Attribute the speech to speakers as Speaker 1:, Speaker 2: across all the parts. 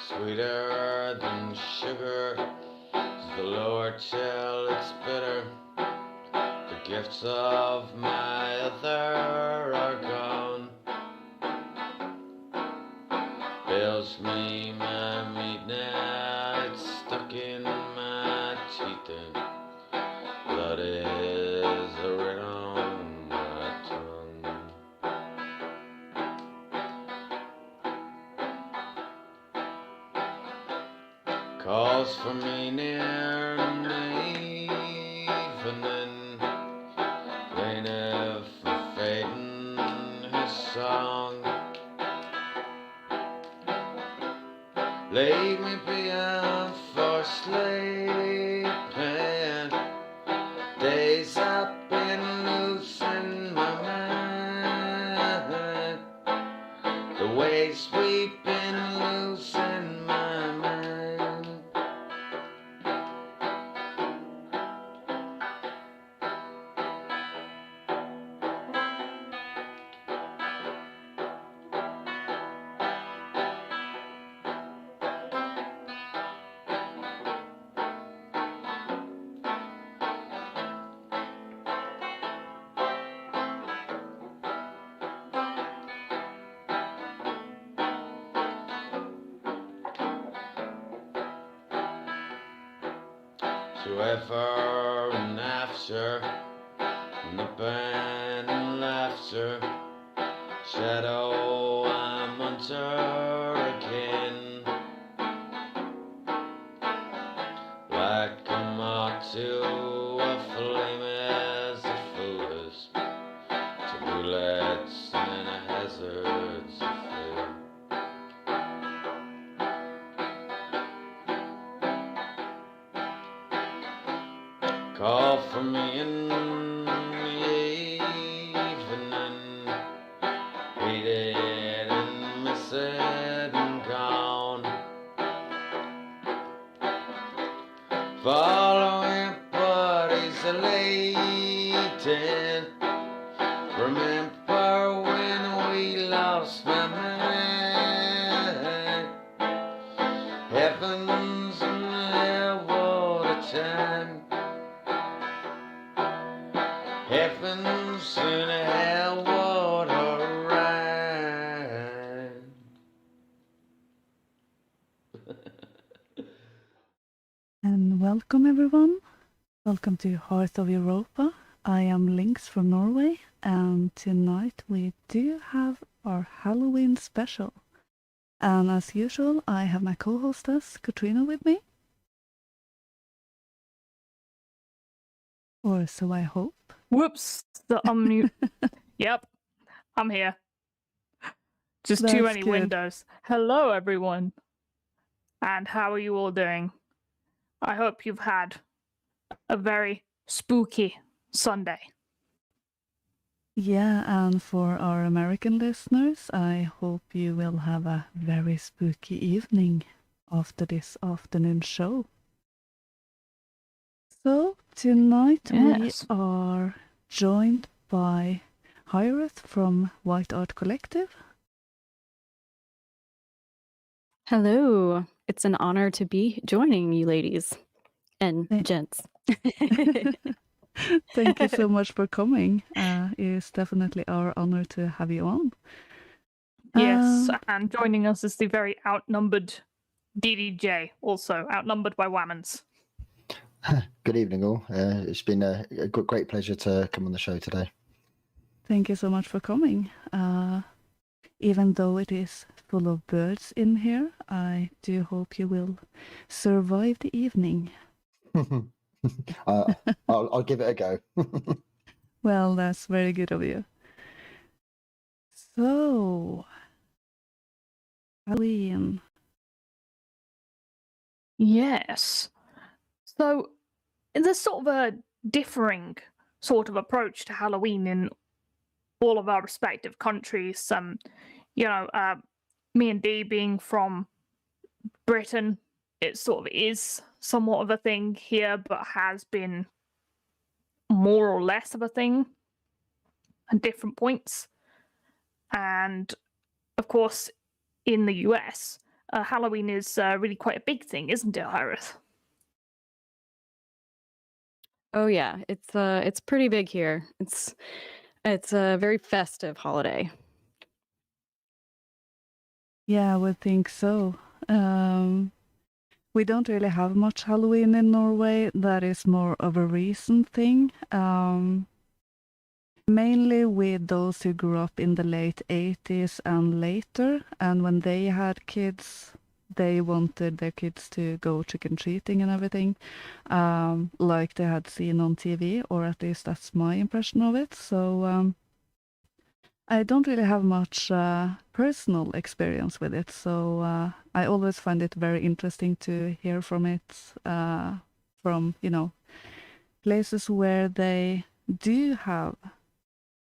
Speaker 1: Sweeter than sugar is the lower chill, it's bitter. The gifts of my other are gone. Bills me my meat now, it's stuck in my teeth and blood is red on my tongue. Calls for me near an evening, plaintive for fading his song. Leave me beyond for sleeping. Days I've been losing my mind. The ways we've been losing my mind. To ever and after, and the band and laughter, shadow I'm under again, like a moth to a flame as a fool is to bullets and hazards of flame. Call for me in the evening, hated and missed and gone. Following buddies elated. Remember when we lost my mind? Heavens and hell, what a time. Heavens and hell, what a ride.
Speaker 2: And welcome everyone. Welcome to Heart of Europa. I am Lynx from Norway, and tonight we do have our Halloween special. And as usual, I have my co-hostess Katrina with me. Or so I hope.
Speaker 3: Whoops, the unmute. Yep, I'm here. Just too
Speaker 2: That's
Speaker 3: many
Speaker 2: good.
Speaker 3: windows. Hello, everyone. And how are you all doing? I hope you've had a very spooky Sunday.
Speaker 2: Yeah, and for our American listeners, I hope you will have a very spooky evening after this afternoon show. So, tonight
Speaker 3: Yes.
Speaker 2: we are joined by Hiraeth from White Art Collective.
Speaker 4: Hello. It's an honor to be joining you ladies and
Speaker 2: Thank-
Speaker 4: gents.
Speaker 2: Thank you so much for coming. It's definitely our honor to have you on.
Speaker 3: Yes, and joining us is the very outnumbered DDJ, also outnumbered by Wammons.
Speaker 5: Good evening, all. It's been a great pleasure to come on the show today.
Speaker 2: Thank you so much for coming. Even though it is full of birds in here, I do hope you will survive the evening.
Speaker 5: I'll give it a go.
Speaker 2: Well, that's very good of you. So, Halloween.
Speaker 3: Yes. So there's sort of a differing sort of approach to Halloween in all of our respective countries. Me and Dee being from Britain, it sort of is somewhat of a thing here, but has been more or less of a thing at different points. And of course, in the US, Halloween is really quite a big thing, isn't it, Hiraeth?
Speaker 4: Oh yeah, it's pretty big here. It's a very festive holiday.
Speaker 2: Yeah, I would think so. We don't really have much Halloween in Norway. That is more of a recent thing. Mainly with those who grew up in the late 80s and later. And when they had kids, they wanted their kids to go trick-or-treating and everything, like they had seen on TV, or at least that's my impression of it. So I don't really have much personal experience with it, so I always find it very interesting to hear from it, from, places where they do have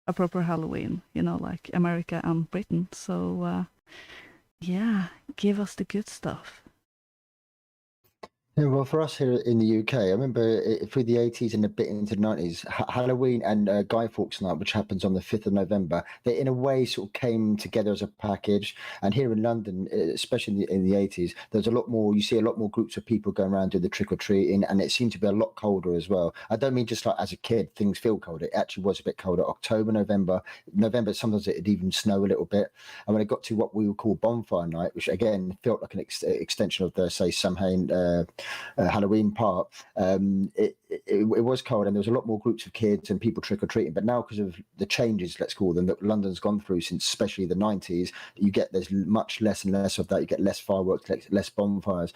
Speaker 2: a proper Halloween, like America and Britain. So yeah, give us the good stuff.
Speaker 5: Yeah, well, for us here in the UK, I remember through the 80s and a bit into the 90s, Halloween and Guy Fawkes Night, which happens on the 5th of November, they in a way sort of came together as a package. And here in London, especially in the 80s, there's a lot more, you see a lot more groups of people going around doing the trick-or-treating, and it seemed to be a lot colder as well. I don't mean just like as a kid, things feel colder. It actually was a bit colder. October, November, sometimes it'd even snow a little bit. And when it got to what we would call Bonfire Night, which again felt like an extension of the, say, Samhain Halloween part, it was cold, and there was a lot more groups of kids and people trick-or-treating. But now, because of the changes, let's call them, that London's gone through since especially the 90s, there's much less and less of that. You get less fireworks, less bonfires.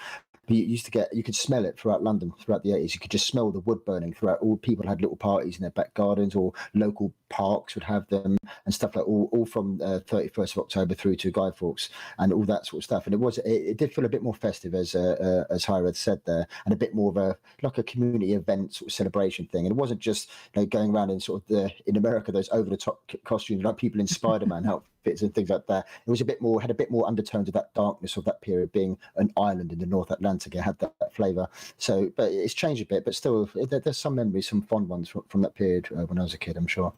Speaker 5: But you could smell it throughout London throughout the 80s. You could just smell the wood burning throughout. All people had little parties in their back gardens, or local parks would have them and stuff like all from 31st of October through to Guy Fawkes and all that sort of stuff. And it did feel a bit more festive, as Hiraeth said there, and a bit more of a community event sort of celebration thing. And it wasn't just going around in sort of in America, those over the top costumes, like people in Spider-Man outfits and things like that. It was had a bit more undertones of that darkness of that period, being an island in the North Atlantic. It had that flavour. So, but it's changed a bit, but still there's some memories, some fond ones from that period when I was a kid, I'm sure.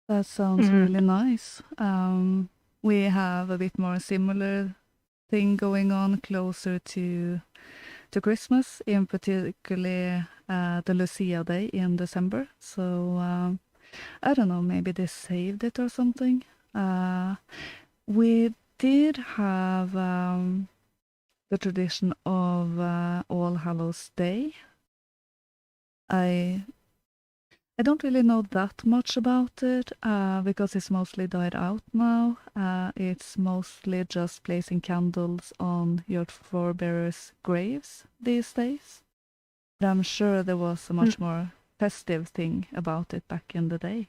Speaker 2: That sounds really nice. We have a bit more similar thing going on closer to Christmas, in particular the Lucia Day in December. So I don't know, maybe they saved it or something. We did have the tradition of All Hallows Day. I don't really know that much about it because it's mostly died out now. It's mostly just placing candles on your forebearers' graves these days. But I'm sure there was a much more festive thing about it back in the day.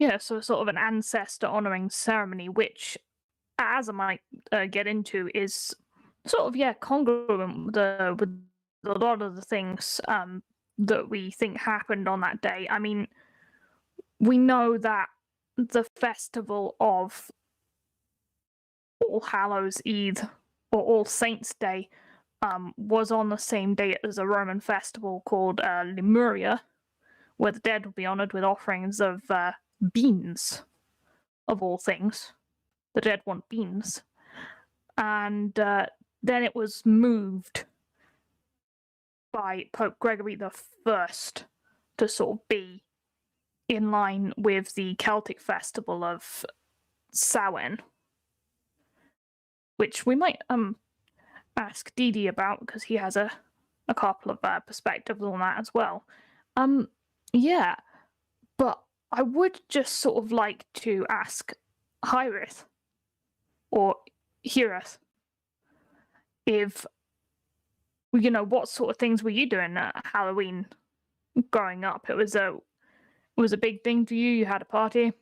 Speaker 3: Yeah, so sort of an ancestor honouring ceremony, which, as I might get into, is sort of, congruent with a lot of the things that we think happened on that day. I mean, we know that the festival of All Hallows Eve or All Saints Day was on the same day as a Roman festival called Lemuria, where the dead would be honoured with offerings of beans, of all things. The dead want beans. And then it was moved by Pope Gregory I to sort of be in line with the Celtic festival of Samhain, which we might ask Didi about, because he has a couple of perspectives on that as well. Yeah, but I would just sort of like to ask Hiraeth or Hiraeth if, what sort of things were you doing at Halloween growing up? It was a big thing for you. You had a party.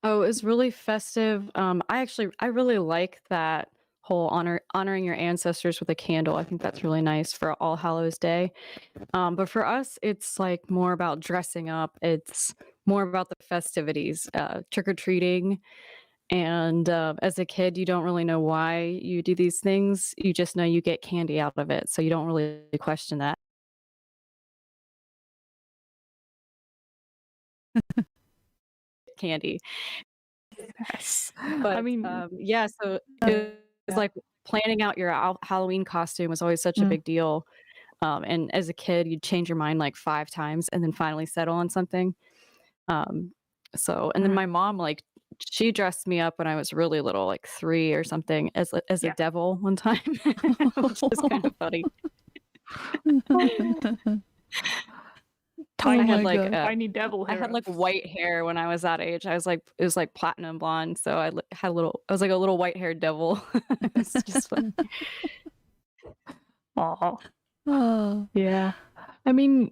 Speaker 4: Oh, it was really festive. I really like that whole honoring your ancestors with a candle. I think that's really nice for All Hallows Day. But for us, it's like more about dressing up. It's more about the festivities, trick-or-treating. And as a kid, you don't really know why you do these things. You just know you get candy out of it. So you don't really question that. Candy.
Speaker 3: Yes.
Speaker 4: But
Speaker 3: I mean,
Speaker 4: yeah, so it was like planning out your Halloween costume was always such a big deal. And as a kid, you'd change your mind like 5 times and then finally settle on something. And then my mom, like, she dressed me up when I was really little, like 3 or something, as a devil one time, which was kind of funny.
Speaker 3: tiny,
Speaker 4: I had
Speaker 2: my
Speaker 4: like
Speaker 2: God.
Speaker 3: tiny devil
Speaker 4: I had like
Speaker 3: Hiraeth.
Speaker 4: white hair when I was that age. I was like, it was like platinum blonde, so I had I was like a little white haired devil. It's just funny.
Speaker 3: Aw.
Speaker 2: Oh,
Speaker 3: Yeah. I mean,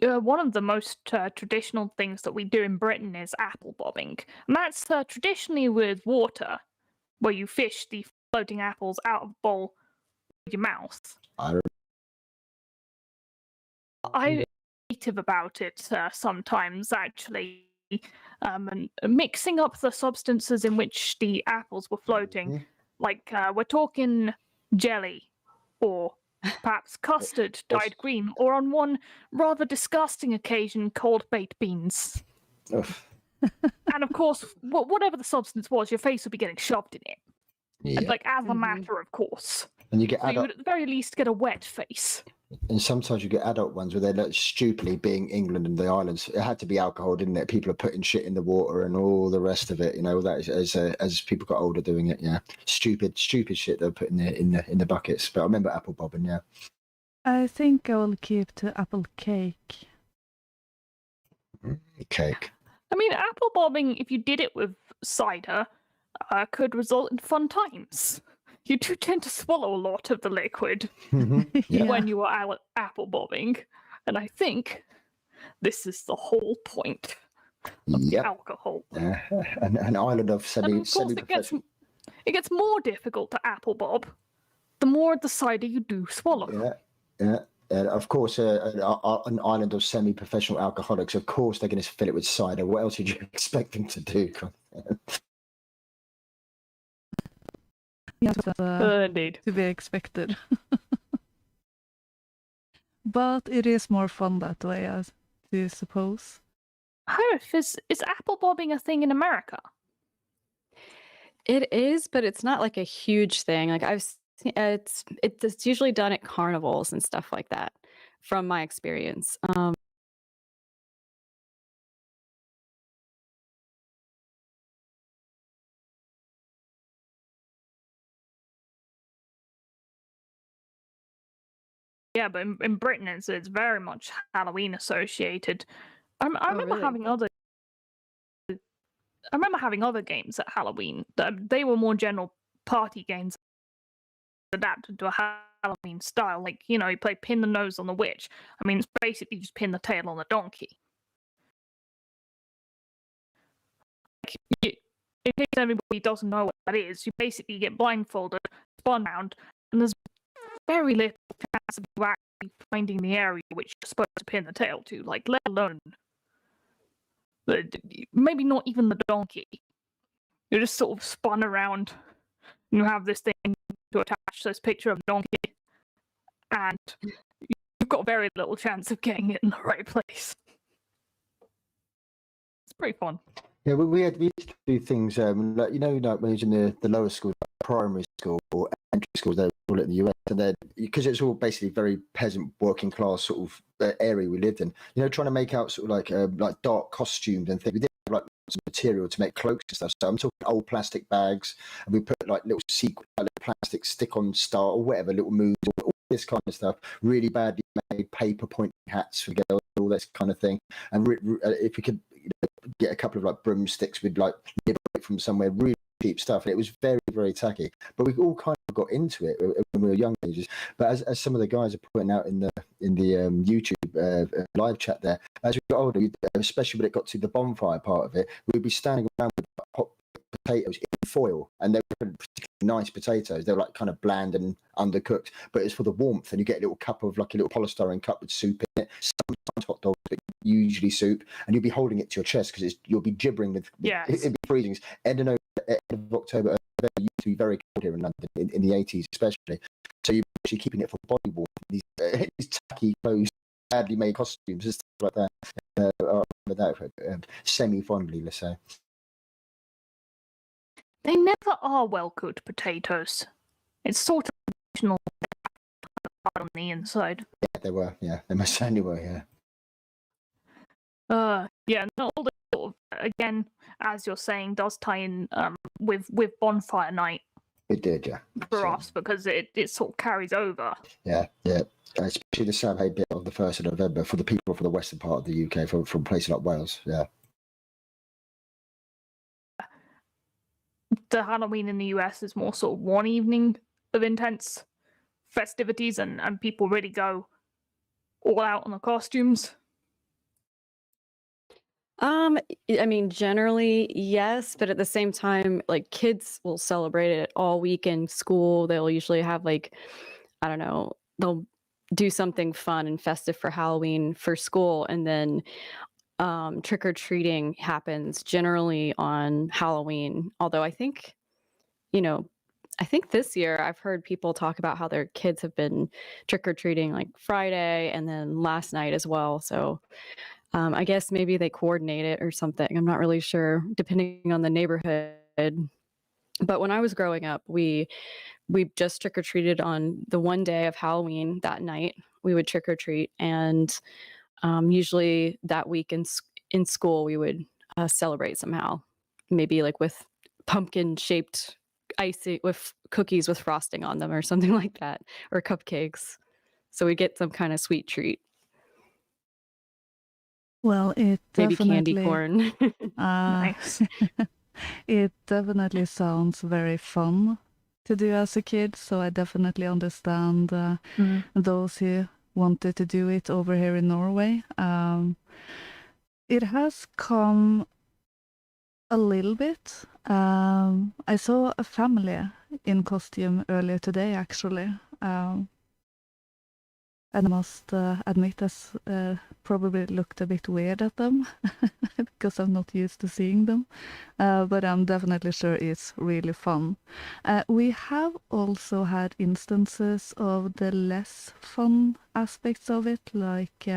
Speaker 3: one of the most traditional things that we do in Britain is apple bobbing. And that's traditionally with water, where you fish the floating apples out of a bowl with your mouth. I'm creative about it sometimes, actually. And mixing up the substances in which the apples were floating. Like, we're talking jelly, or perhaps custard dyed green, or on one rather disgusting occasion, cold baked beans. And of course, whatever the substance was, your face would be getting shoved in it. And, like, as a matter of course.
Speaker 5: And you get
Speaker 3: So you
Speaker 5: adult,
Speaker 3: would at the very least get a wet face.
Speaker 5: and sometimes you get adult ones where they're like stupidly, being England and the islands. It had to be alcohol, didn't it? People are putting shit in the water and all the rest of it. You know, that is, as people got older doing it. Yeah, stupid shit they're putting in the buckets. But I remember apple bobbing. Yeah,
Speaker 2: I think I will keep to apple cake.
Speaker 5: cake.
Speaker 3: I mean, apple bobbing, if you did it with cider, could result in fun times. You do tend to swallow a lot of the liquid
Speaker 2: Yeah.
Speaker 3: when you are apple bobbing, and I think this is the whole point of
Speaker 5: Yep.
Speaker 3: alcohol.
Speaker 5: An island of
Speaker 3: And of course, it gets more difficult to apple bob the more the cider you do swallow.
Speaker 5: Yeah. Of course, an island of semi-professional alcoholics. Of course, they're going to fill it with cider. What else did you expect them to do?
Speaker 2: Yeah, that's
Speaker 3: Indeed.
Speaker 2: to be expected. But it is more fun that way, I do suppose.
Speaker 3: Hiraeth, is apple bobbing a thing in America?
Speaker 4: It is, but it's not like a huge thing. Like I've seen, it's usually done at carnivals and stuff like that, from my experience.
Speaker 3: Yeah, but in Britain, it's very much Halloween associated. I remember
Speaker 4: really?
Speaker 3: having other. I remember having other games at Halloween. They were more general party games adapted to a Halloween style. Like, you know, you play pin the nose on the witch. I mean, it's basically just pin the tail on the donkey. In case everybody doesn't know what that is, you basically get blindfolded, spun around, and there's very little chance of you actually finding the area which you're supposed to pin the tail to, like, let alone maybe not even the donkey. You're just sort of spun around, and you have this thing to attach this picture of a donkey, and you've got very little chance of getting it in the right place. It's pretty fun.
Speaker 5: Yeah, we used to do things like, like when I was in the lower school, like primary school or elementary school, they call it in the US, and then because it's all basically very peasant, working class sort of area we lived in. Trying to make out sort of like dark costumes and things. We did have like some material to make cloaks and stuff. So I'm talking old plastic bags, and we put like little sequin, like little plastic stick-on star or whatever, little moves, all this kind of stuff. Really badly made paper pointing hats for girls, all this kind of thing. And if we could get a couple of like broomsticks, we'd like liberate from somewhere, really cheap stuff, and it was very, very tacky. But we all kind of got into it when we were young ages. But as some of the guys are pointing out in the YouTube live chat there, as we got older, especially when it got to the bonfire part of it, we'd be standing around with hot potatoes in foil, and they were particularly nice potatoes. They were like kind of bland and undercooked, but it's for the warmth, and you get a little cup of like a little polystyrene cup with soup in it, sometimes hot dogs, but usually soup, and you'll be holding it to your chest because you'll be gibbering with it'd be freezing. End of October, it used to be very cold here in London in the 80s especially, so you're actually keeping it for body warmth. These tacky clothes, badly made costumes and stuff like that. I remember that semi fondly, let's say.
Speaker 3: They never are well-cooked potatoes. It's sort of traditional on the inside.
Speaker 5: Yeah, they were. Yeah, they most certainly were. Yeah.
Speaker 3: Yeah, and all the sort of, again, as you're saying, does tie in with bonfire night
Speaker 5: It did. Yeah.
Speaker 3: for
Speaker 5: So,
Speaker 3: us because it sort of carries over.
Speaker 5: yeah. Especially the Samhain bit of the 1st of November for the people from the western part of the UK, from places like Wales. Yeah.
Speaker 3: The Halloween in the US is more sort of one evening of intense festivities, and people really go all out on the costumes.
Speaker 4: I mean, generally, yes, but at the same time, like kids will celebrate it all week in school. They'll usually have like, I don't know, they'll do something fun and festive for Halloween for school, and then trick or treating happens generally on Halloween. Although I think, I think this year I've heard people talk about how their kids have been trick or treating like Friday and then last night as well. So I guess maybe they coordinate it or something. I'm not really sure, depending on the neighborhood. But when I was growing up, we just trick or treated on the one day of Halloween. That night, we would trick or treat, and usually that week in school, we would celebrate somehow, maybe like with pumpkin shaped icing with cookies with frosting on them or something like that, or cupcakes. So we get some kind of sweet treat.
Speaker 2: Well, it
Speaker 4: Maybe
Speaker 2: definitely
Speaker 4: candy corn.
Speaker 3: Nice.
Speaker 2: it definitely sounds very fun to do as a kid, so I definitely understand those who wanted to do it over here in Norway. It has come a little bit. I saw a family in costume earlier today, actually. And I must admit, I probably looked a bit weird at them because I'm not used to seeing them. But I'm definitely sure it's really fun. We have also had instances of the less fun aspects of it, like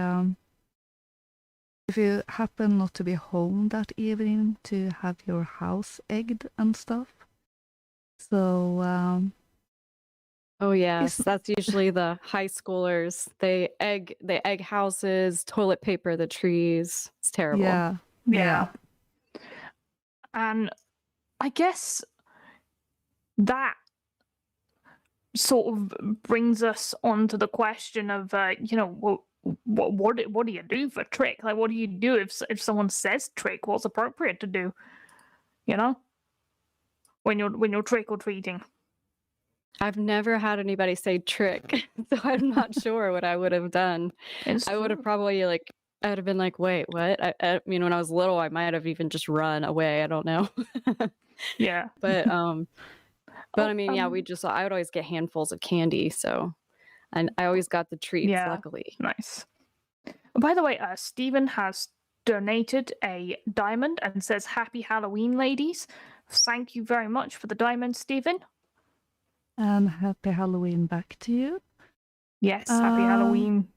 Speaker 2: if you happen not to be home that evening, to have your house egged and stuff. So
Speaker 4: Oh yes, that's usually the high schoolers. They egg houses, toilet paper the trees. It's terrible.
Speaker 2: yeah.
Speaker 3: And I guess that sort of brings us on to the question of, what do you do for trick? Like, what do you do if someone says trick? What's appropriate to do? When you're trick or treating.
Speaker 4: I've never had anybody say trick, so I'm not sure what I would have done. I would have probably I would have been like, wait, what? I mean, when I was little, I might have even just run away. I don't know.
Speaker 3: Yeah.
Speaker 4: But I mean, yeah, I would always get handfuls of candy, so, and I always got the treats, luckily.
Speaker 3: Nice. By the way, Stephen has donated a diamond and says, "Happy Halloween, ladies." Thank you very much for the diamond, Stephen.
Speaker 2: And happy Halloween back to you.
Speaker 3: Yes, happy Halloween.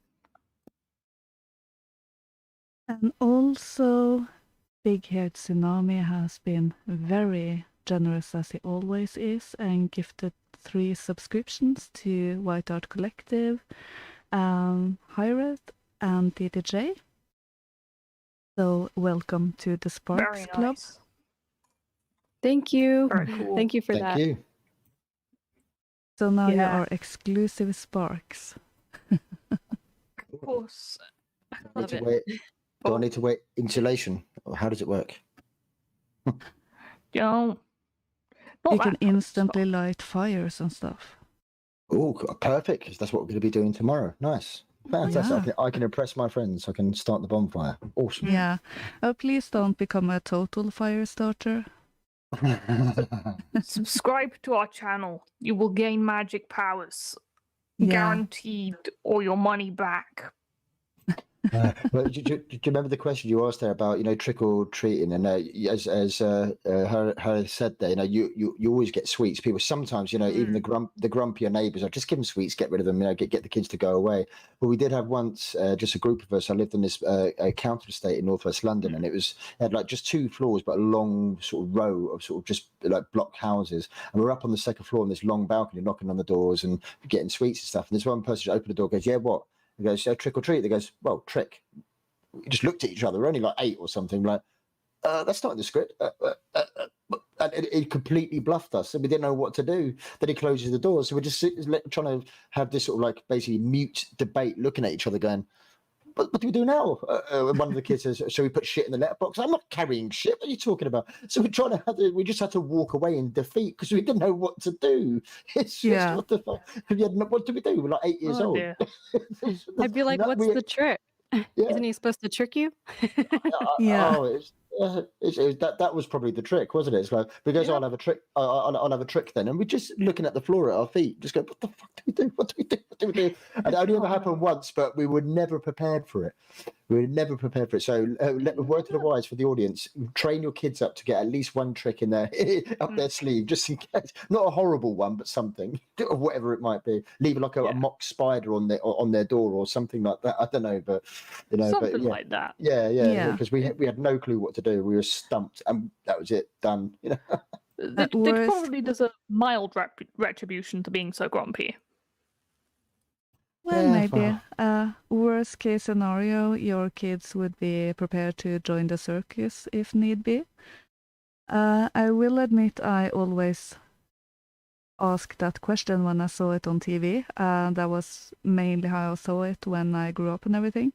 Speaker 2: And also, Big Haired Tsunami has been very generous, as he always is, and gifted 3 subscriptions to White Art Collective, Hiraeth, and DDJ. So welcome to the Sparks Club.
Speaker 3: Nice.
Speaker 4: Thank you.
Speaker 3: Very cool.
Speaker 4: Thank you for that.
Speaker 5: Thank you.
Speaker 2: So now you are exclusive Sparks.
Speaker 3: Of course.
Speaker 4: Love it.
Speaker 5: Do I need to wear insulation? Or how does it work?
Speaker 2: You can instantly light fires and stuff.
Speaker 5: Oh, perfect, because that's what we're going to be doing tomorrow. Nice. Fantastic.
Speaker 2: Yeah.
Speaker 5: I can impress my friends. I can start the bonfire. Awesome.
Speaker 2: Yeah. Please don't become a total fire starter.
Speaker 3: Subscribe to our channel. You will gain magic powers.
Speaker 2: Yeah.
Speaker 3: Guaranteed all your money back.
Speaker 5: But do you remember the question you asked there about trick or treating? And as her said there, you always get sweets. People sometimes even the grumpier neighbours are just give them sweets, get rid of them, get the kids to go away. But we did have once just a group of us. I lived in this county estate in northwest London, and it had like just 2 floors, but a long sort of row of sort of just like block houses. And we're up on the second floor on this long balcony, knocking on the doors and getting sweets and stuff. And this one person just opened the door, goes, "Yeah, what?" He goes, "Trick or treat." They goes, "Well, trick." We just looked at each other. We're only like 8 or something. Like, that's not in the script. And it completely bluffed us, and we didn't know what to do. Then he closes the door, so we're just trying to have this sort of like basically mute debate, looking at each other, going, "What do we do now?" One of the kids says, "Shall we put shit in the letterbox?" "I'm not carrying shit. What are you talking about?" So we're trying to we just had to walk away in defeat because we didn't know what to do. It's just, what the fuck? What do we do? We're like 8 years old.
Speaker 3: Dear.
Speaker 4: I'd be like, what's the trick? Isn't he supposed to trick you?
Speaker 2: Yeah.
Speaker 5: That was probably the trick, wasn't it? It's like, because I'll have a trick. I'll have a trick then, and we're just looking at the floor at our feet, just go, "What the fuck do we do? What do we do? What do we do?" And it only ever happened once, but we were never prepared for it. So, word to the wise for the audience: train your kids up to get at least one trick in their up their sleeve, just in case. Not a horrible one, but something, whatever it might be. Leave like a mock spider on their door or something like that. I don't know, but
Speaker 3: something like that.
Speaker 5: Yeah. Because we had no clue what to do. We were stumped, and that was it. Done.
Speaker 3: They probably deserve mild retribution to being so grumpy.
Speaker 2: Well,
Speaker 5: Yeah,
Speaker 2: maybe. Worst case scenario, your kids would be prepared to join the circus if need be. I will admit I always asked that question when I saw it on TV. That was mainly how I saw it when I grew up and everything.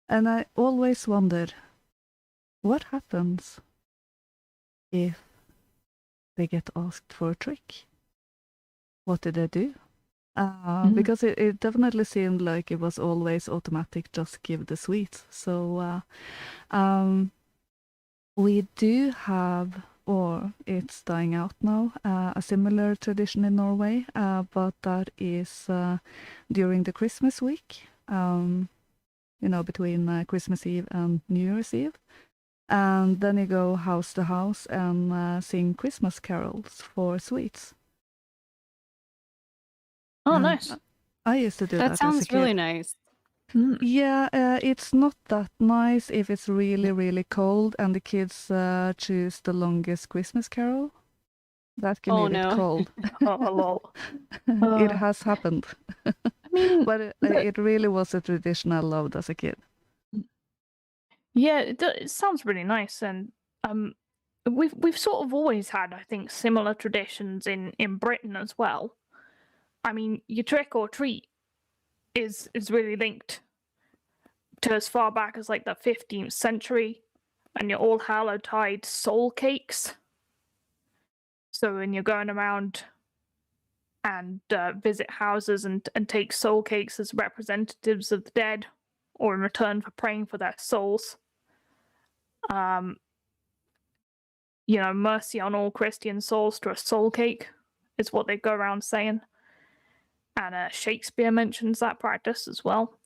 Speaker 2: And I always wondered, what happens if they get asked for a trick? What did they do? Because it definitely seemed like it was always automatic, just give the sweets. So we do have, or it's dying out now, a similar tradition in Norway, but that is during the Christmas week, between Christmas Eve and New Year's Eve. And then you go house to house and sing Christmas carols for sweets.
Speaker 3: Oh, nice.
Speaker 2: I used to do that.
Speaker 4: That sounds really nice.
Speaker 2: Yeah, it's not that nice if it's really, really cold and the kids choose the longest Christmas carol. That can be a bit cold.
Speaker 3: Lol.
Speaker 2: It has happened.
Speaker 3: I mean,
Speaker 2: but it really was a tradition I loved as a kid.
Speaker 3: Yeah, it sounds really nice, and we've sort of always had, I think, similar traditions in Britain as well. I mean, your trick or treat is really linked to as far back as like the 15th century, and your All Hallowtide soul cakes. So when you're going around and visit houses and take soul cakes as representatives of the dead, or in return for praying for their souls. Mercy on all Christian souls to a soul cake is what they go around saying. And Shakespeare mentions that practice as well.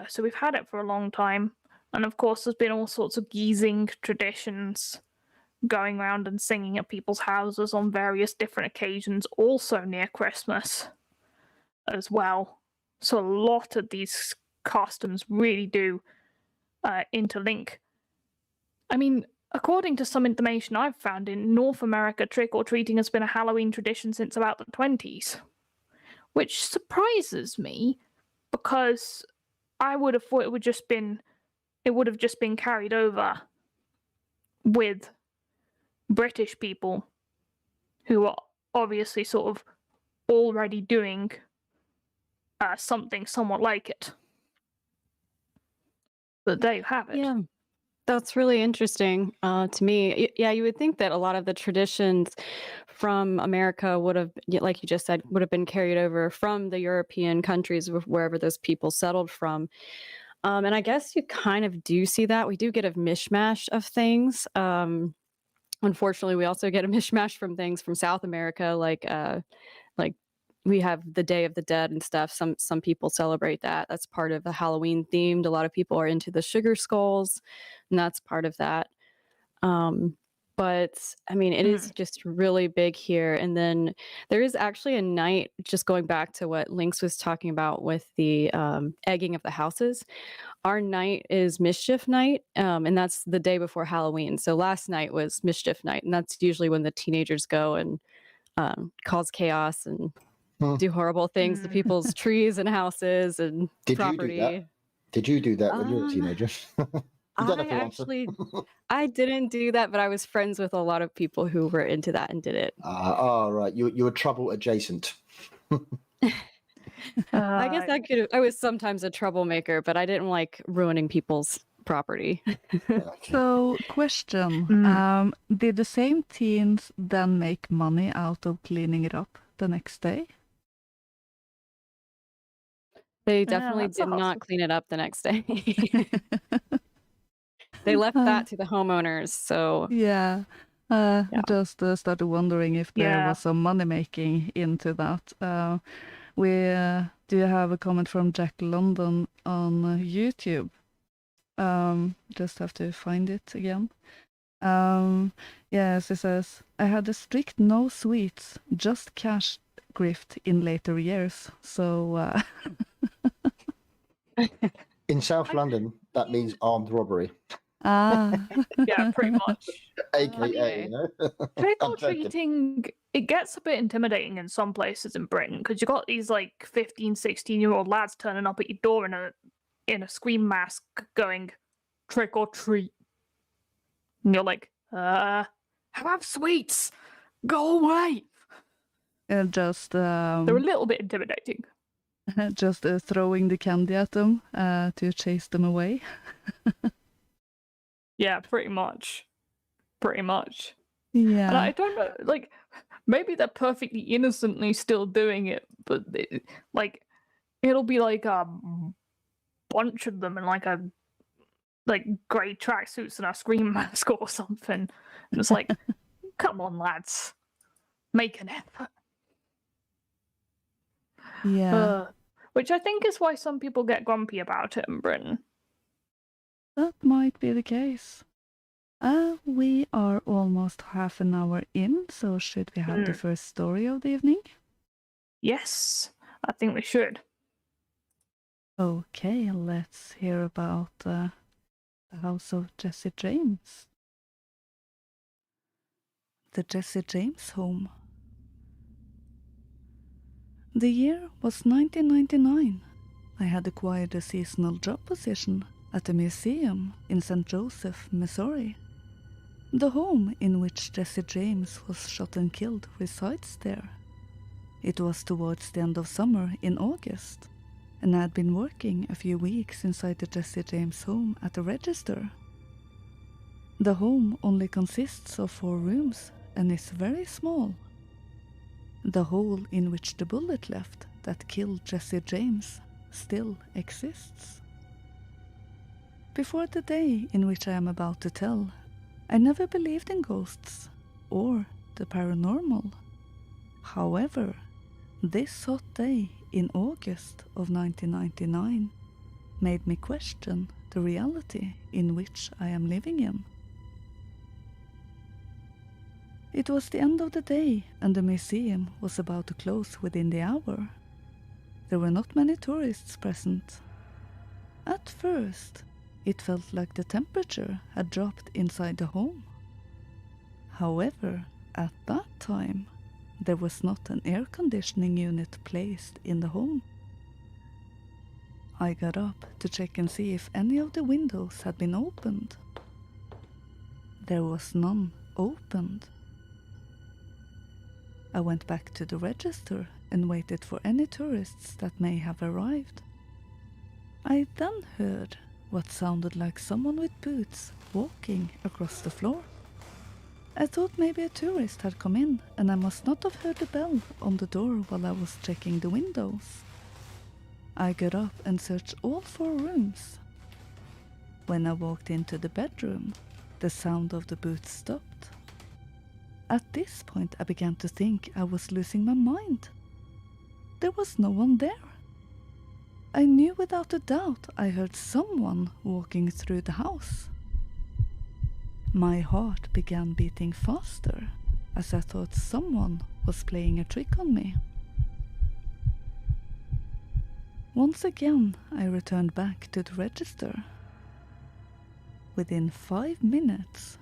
Speaker 3: So we've had it for a long time. And of course, there's been all sorts of geezing traditions going around and singing at people's houses on various different occasions, also near Christmas as well. So a lot of these customs really do interlink. I mean, according to some information I've found, in North America, trick-or-treating has been a Halloween tradition since about the 20s, which surprises me because I would have thought it would have just been carried over with British people who are obviously sort of already doing something somewhat like it. But there you have it.
Speaker 4: Yeah. That's really interesting to me. Yeah, you would think that a lot of the traditions from America would have, like you just said, would have been carried over from the European countries, wherever those people settled from. And I guess you kind of do see that. We do get a mishmash of things. Unfortunately, we also get a mishmash from things from South America, like we have the Day of the Dead and stuff. Some people celebrate that. That's part of the Halloween themed. A lot of people are into the sugar skulls, and that's part of that. But I mean, it is just really big here. And then there is actually a night, just going back to what Lynx was talking about with the egging of the houses. Our night is Mischief Night, and that's the day before Halloween. So last night was Mischief Night, and that's usually when the teenagers go and cause chaos and do horrible things to people's trees and houses and property.
Speaker 5: Did you do that when you were a teenager?
Speaker 4: I didn't do that, but I was friends with a lot of people who were into that and did it.
Speaker 5: Right. You were trouble adjacent.
Speaker 4: I guess I was sometimes a troublemaker, but I didn't like ruining people's property.
Speaker 2: So, question. Did the same teens then make money out of cleaning it up the next day?
Speaker 4: They definitely did not clean it up the next day. They left that to the homeowners, so...
Speaker 2: Yeah. I just started wondering if there was some money making into that. We do have a comment from Jack London on YouTube. Just have to find it again. Yes, it says, I had a strict no sweets, just cash grift in later years. So...
Speaker 5: In South London, that means armed robbery.
Speaker 3: Yeah, pretty much.
Speaker 5: AKA, you know?
Speaker 3: Trick or treating, it gets a bit intimidating in some places in Britain because you got these like 15, 16-year-old lads turning up at your door in a scream mask going, trick or treat. And you're like, have sweets. Go away.
Speaker 2: Just
Speaker 3: they're a little bit intimidating.
Speaker 2: Just throwing the candy at them to chase them away.
Speaker 3: Yeah, pretty much.
Speaker 2: Yeah.
Speaker 3: And I don't know, like, maybe they're perfectly innocently still doing it, but it'll be like a bunch of them in like grey tracksuits and a scream mask or something. And it's like, come on, lads, make an effort.
Speaker 2: Yeah.
Speaker 3: Which I think is why some people get grumpy about it in Britain.
Speaker 2: That might be the case. We are almost half an hour in, so should we have the first story of the evening?
Speaker 3: Yes, I think we should.
Speaker 2: Okay, let's hear about the house of Jesse James. The Jesse James home. The year was 1999. I had acquired a seasonal job position at a museum in St. Joseph, Missouri. The home in which Jesse James was shot and killed resides there. It was towards the end of summer in August, and I had been working a few weeks inside the Jesse James home at the register. The home only consists of 4 rooms and is very small. The hole in which the bullet left that killed Jesse James still exists. Before the day in which I am about to tell, I never believed in ghosts or the paranormal. However, this hot day in August of 1999 made me question the reality in which I am living in. It was the end of the day and the museum was about to close within the hour. There were not many tourists present. At first, it felt like the temperature had dropped inside the home. However, at that time, there was not an air conditioning unit placed in the home. I got up to check and see if any of the windows had been opened. There was none opened. I went back to the register and waited for any tourists that may have arrived. I then heard what sounded like someone with boots walking across the floor. I thought maybe a tourist had come in and I must not have heard the bell on the door while I was checking the windows. I got up and searched all 4 rooms. When I walked into the bedroom, the sound of the boots stopped. At this point I began to think I was losing my mind. there was no one there. I knew without a doubt I heard someone walking through the house. My heart began beating faster as I thought someone was playing a trick on me. Once again, I returned back to the register. Within 5 minutes,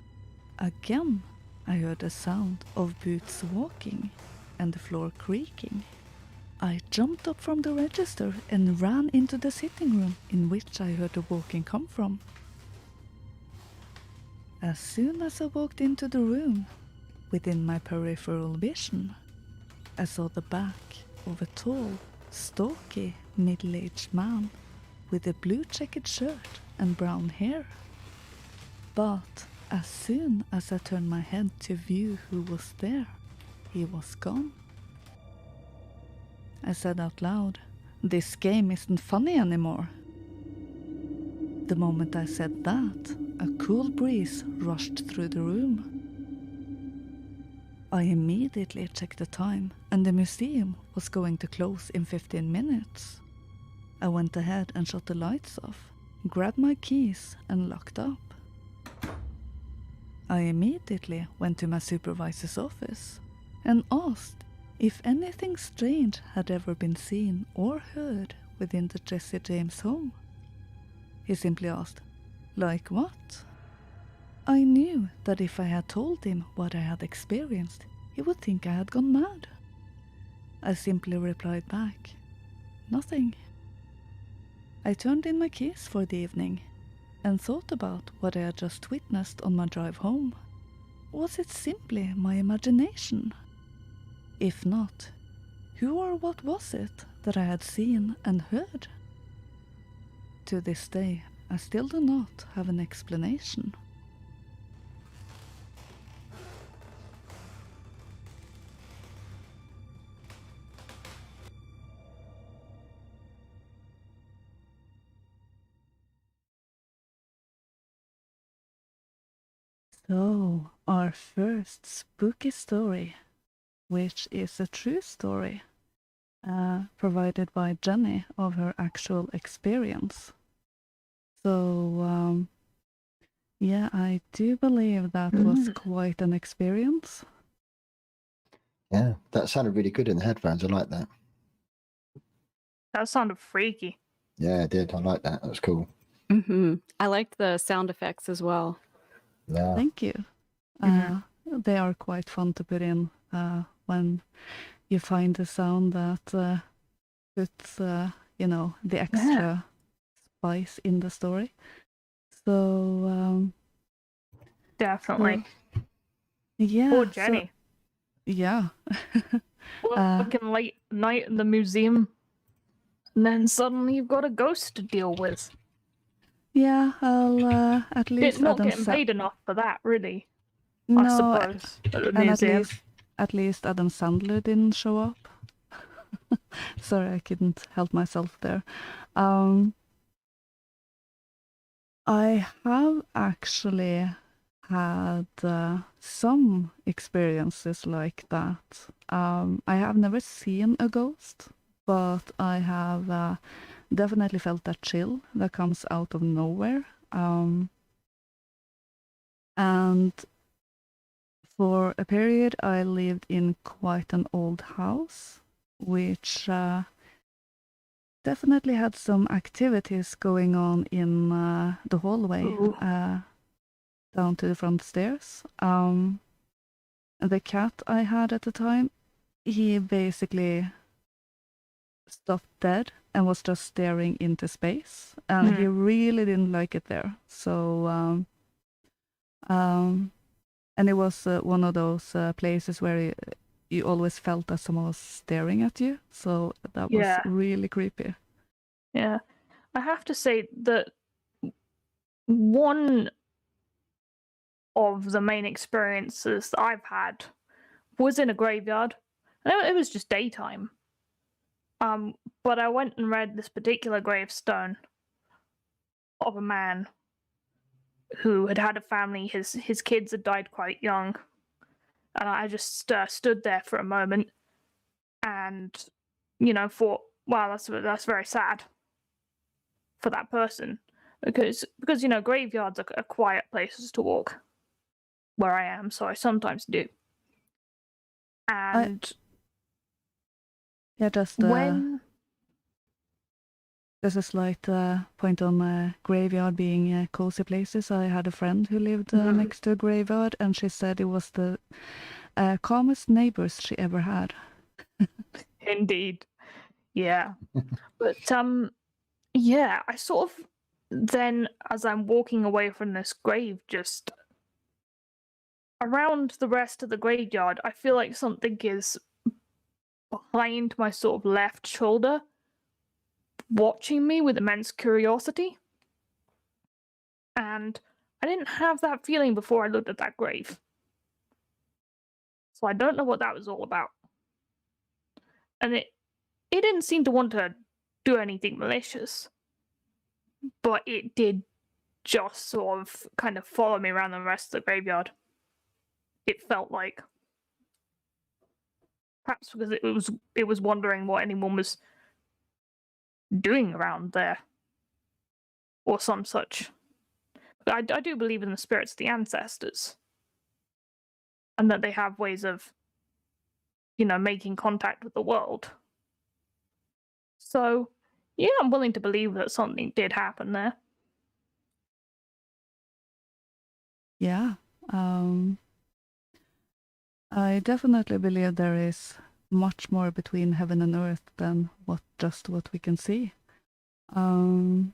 Speaker 2: again I heard the sound of boots walking and the floor creaking. I jumped up from the register and ran into the sitting room in which I heard the walking come from. As soon as I walked into the room, within my peripheral vision, I saw the back of a tall, stocky, middle-aged man with a blue checkered shirt and brown hair. But as soon as I turned my head to view who was there, he was gone. I said out loud, "This game isn't funny anymore." The moment I said that, a cool breeze rushed through the room. I immediately checked the time, and the museum was going to close in 15 minutes. I went ahead and shut the lights off, grabbed my keys and locked up. I immediately went to my supervisor's office and asked if anything strange had ever been seen or heard within the Jesse James home. He simply asked, "Like what?" I knew that if I had told him what I had experienced, he would think I had gone mad. I simply replied back, "Nothing." I turned in my keys for the evening and thought about what I had just witnessed on my drive home. Was it simply my imagination? If not, who or what was it that I had seen and heard? To this day, I still do not have an explanation. So, our first spooky story, which is a true story, provided by Jenny of her actual experience. So, yeah, I do believe that was quite an experience.
Speaker 5: Yeah, that sounded really good in the headphones. I like that.
Speaker 3: That sounded freaky.
Speaker 5: Yeah, it did. I like that. That was cool.
Speaker 4: I liked the sound effects as well.
Speaker 5: Yeah.
Speaker 2: Thank you. They are quite fun to put in when you find a sound that puts, the extra spice in the story. So,
Speaker 3: Definitely.
Speaker 2: yeah.
Speaker 3: Poor Jenny.
Speaker 2: Yeah.
Speaker 3: Fucking late night in the museum, and then suddenly you've got a ghost to deal with.
Speaker 2: Yeah, I'll at least
Speaker 3: Not getting paid enough for that, really.
Speaker 2: No,
Speaker 3: I suppose. At the
Speaker 2: and
Speaker 3: museum.
Speaker 2: at least Adam Sandler didn't show up. Sorry, I couldn't help myself there. I have actually had some experiences like that. I have never seen a ghost, but I have definitely felt that chill that comes out of nowhere. And for a period, I lived in quite an old house, which definitely had some activities going on in the hallway down to the front stairs. The cat I had at the time, he basically stopped dead and was just staring into space, and he really didn't like it there. So, and it was one of those places where you always felt that someone was staring at you. So that was really creepy.
Speaker 3: Yeah. I have to say that one of the main experiences that I've had was in a graveyard. It was just daytime. But I went and read this particular gravestone of a man who had a family. His kids had died quite young. And I just stood there for a moment and thought, wow, that's very sad for that person, because graveyards are quiet places to walk where I am, so I sometimes do. And
Speaker 2: just
Speaker 3: when
Speaker 2: there's a slight point on graveyard being cozy places. I had a friend who lived next to a graveyard, and she said it was the calmest neighbors she ever had.
Speaker 3: Indeed, yeah. But yeah, I sort of then, as I'm walking away from this grave, just around the rest of the graveyard, I feel like something is behind my sort of left shoulder, watching me with immense curiosity. And I didn't have that feeling before I looked at that grave. So I don't know what that was all about. And it didn't seem to want to do anything malicious, but it did just sort of kind of follow me around the rest of the graveyard. It felt like. Perhaps because it was wondering what anyone was doing around there, or some such. I do believe in the spirits of the ancestors, and that they have ways of, making contact with the world. So, yeah, I'm willing to believe that something did happen there.
Speaker 2: Yeah, I definitely believe there is much more between heaven and earth than what we can see. How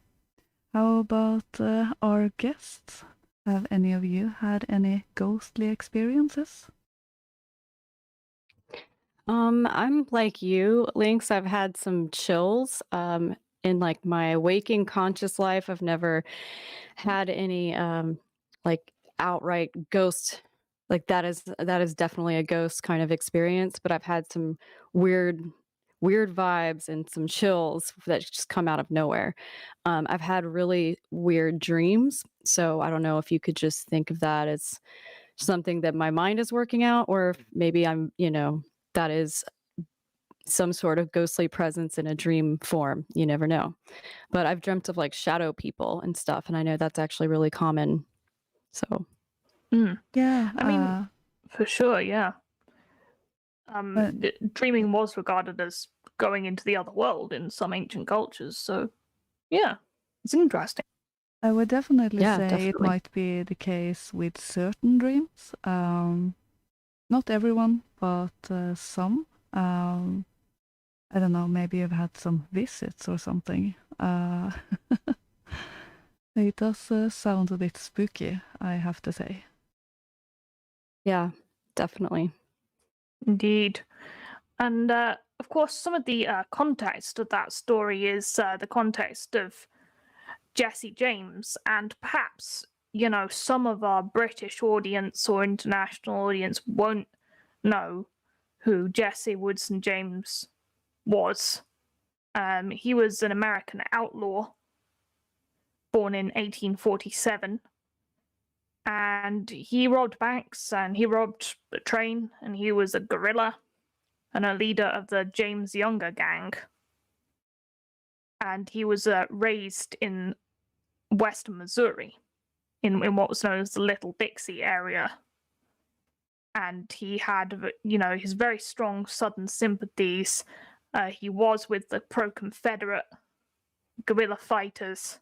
Speaker 2: about our guests? Have any of you had any ghostly experiences?
Speaker 4: I'm like you, Lynx. I've had some chills. In like my waking conscious life, I've never had any like outright ghost. Like that is definitely a ghost kind of experience. But I've had some weird vibes and some chills that just come out of nowhere. I've had really weird dreams. So I don't know if you could just think of that as something that my mind is working out, or if maybe I'm, that is some sort of ghostly presence in a dream form. You never know. But I've dreamt of like shadow people and stuff, and I know that's actually really common. So
Speaker 2: Yeah,
Speaker 3: I mean, for sure, yeah. Dreaming was regarded as going into the other world in some ancient cultures, so yeah, it's interesting.
Speaker 2: I would definitely say
Speaker 4: definitely.
Speaker 2: it might be the case with certain dreams. Not everyone, but some. I don't know, maybe you've had some visits or something. It does sound a bit spooky, I have to say.
Speaker 4: Yeah, definitely.
Speaker 3: Indeed. And of course, some of the context of that story is the context of Jesse James, and perhaps, some of our British audience or international audience won't know who Jesse Woodson James was. He was an American outlaw born in 1847, and he robbed banks and he robbed a train, and he was a guerrilla and a leader of the James Younger gang. And he was raised in western Missouri, in what was known as the Little Dixie area. And he had, his very strong Southern sympathies. He was with the pro-Confederate guerrilla fighters,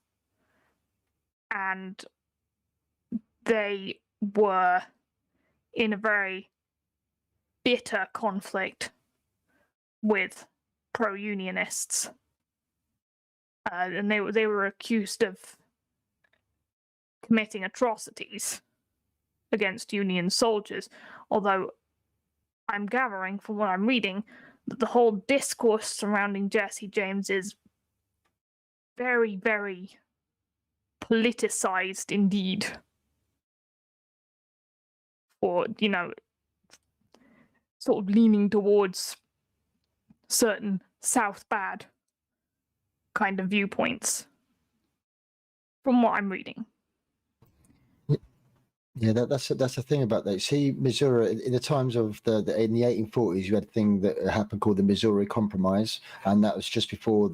Speaker 3: and they were in a very bitter conflict with pro-Unionists. And they were accused of committing atrocities against Union soldiers, although I'm gathering from what I'm reading that the whole discourse surrounding Jesse James is very, very politicized indeed. Or, sort of leaning towards certain South bad kind of viewpoints, from what I'm reading.
Speaker 5: Yeah, that's the thing about that. See, Missouri in the times of in the 1840s, you had a thing that happened called the Missouri Compromise, and that was just before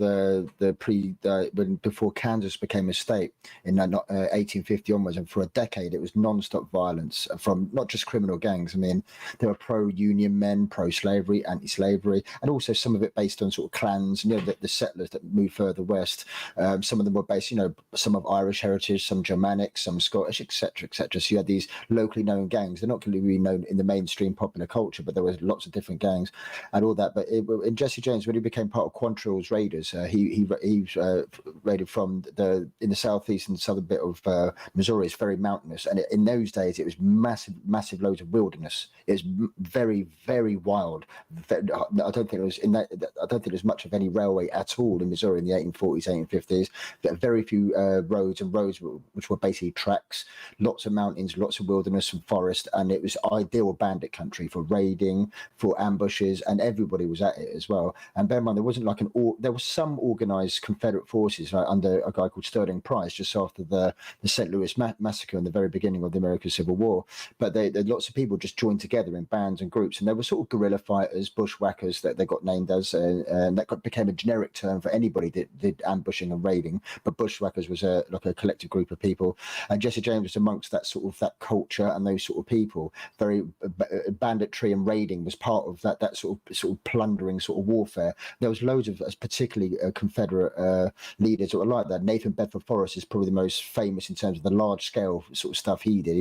Speaker 5: before Kansas became a state in 1850 onwards, and for a decade it was non-stop violence from not just criminal gangs. I mean, there were pro-union men, pro-slavery, anti-slavery, and also some of it based on sort of clans. You know, the settlers that moved further west. Some of them were based, you know, some of Irish heritage, some Germanic, some Scottish, etc., etc. So you had these locally known gangs. They're not going to be known in the mainstream popular culture, but there were lots of different gangs and all that. But in Jesse James, when he became part of Quantrill's raiders, he raided from in the southeast and southern bit of Missouri. It's very mountainous, and in those days it was massive loads of wilderness. It was very, very wild. I don't think it was I don't think there's much of any railway at all in Missouri in the 1840s, 1850s. Very few roads which were basically tracks, lots of mountains, lots of wilderness and forest, and it was ideal bandit country for raiding, for ambushes, and everybody was at it as well. And bear in mind, there wasn't like there was some organized Confederate forces under a guy called Sterling Price just after the St. Louis Massacre in the very beginning of the American Civil War. But lots of people just joined together in bands and groups, and they were sort of guerrilla fighters, bushwhackers that they got named as, and that became a generic term for anybody that did ambushing and raiding. But bushwhackers was like a collective group of people, and Jesse James was amongst that sort of that culture and those sort of people. Very banditry and raiding was part of that sort of plundering sort of warfare. There was loads of particularly Confederate leaders that were like that. Nathan Bedford Forrest is probably the most famous in terms of the large scale sort of stuff he did.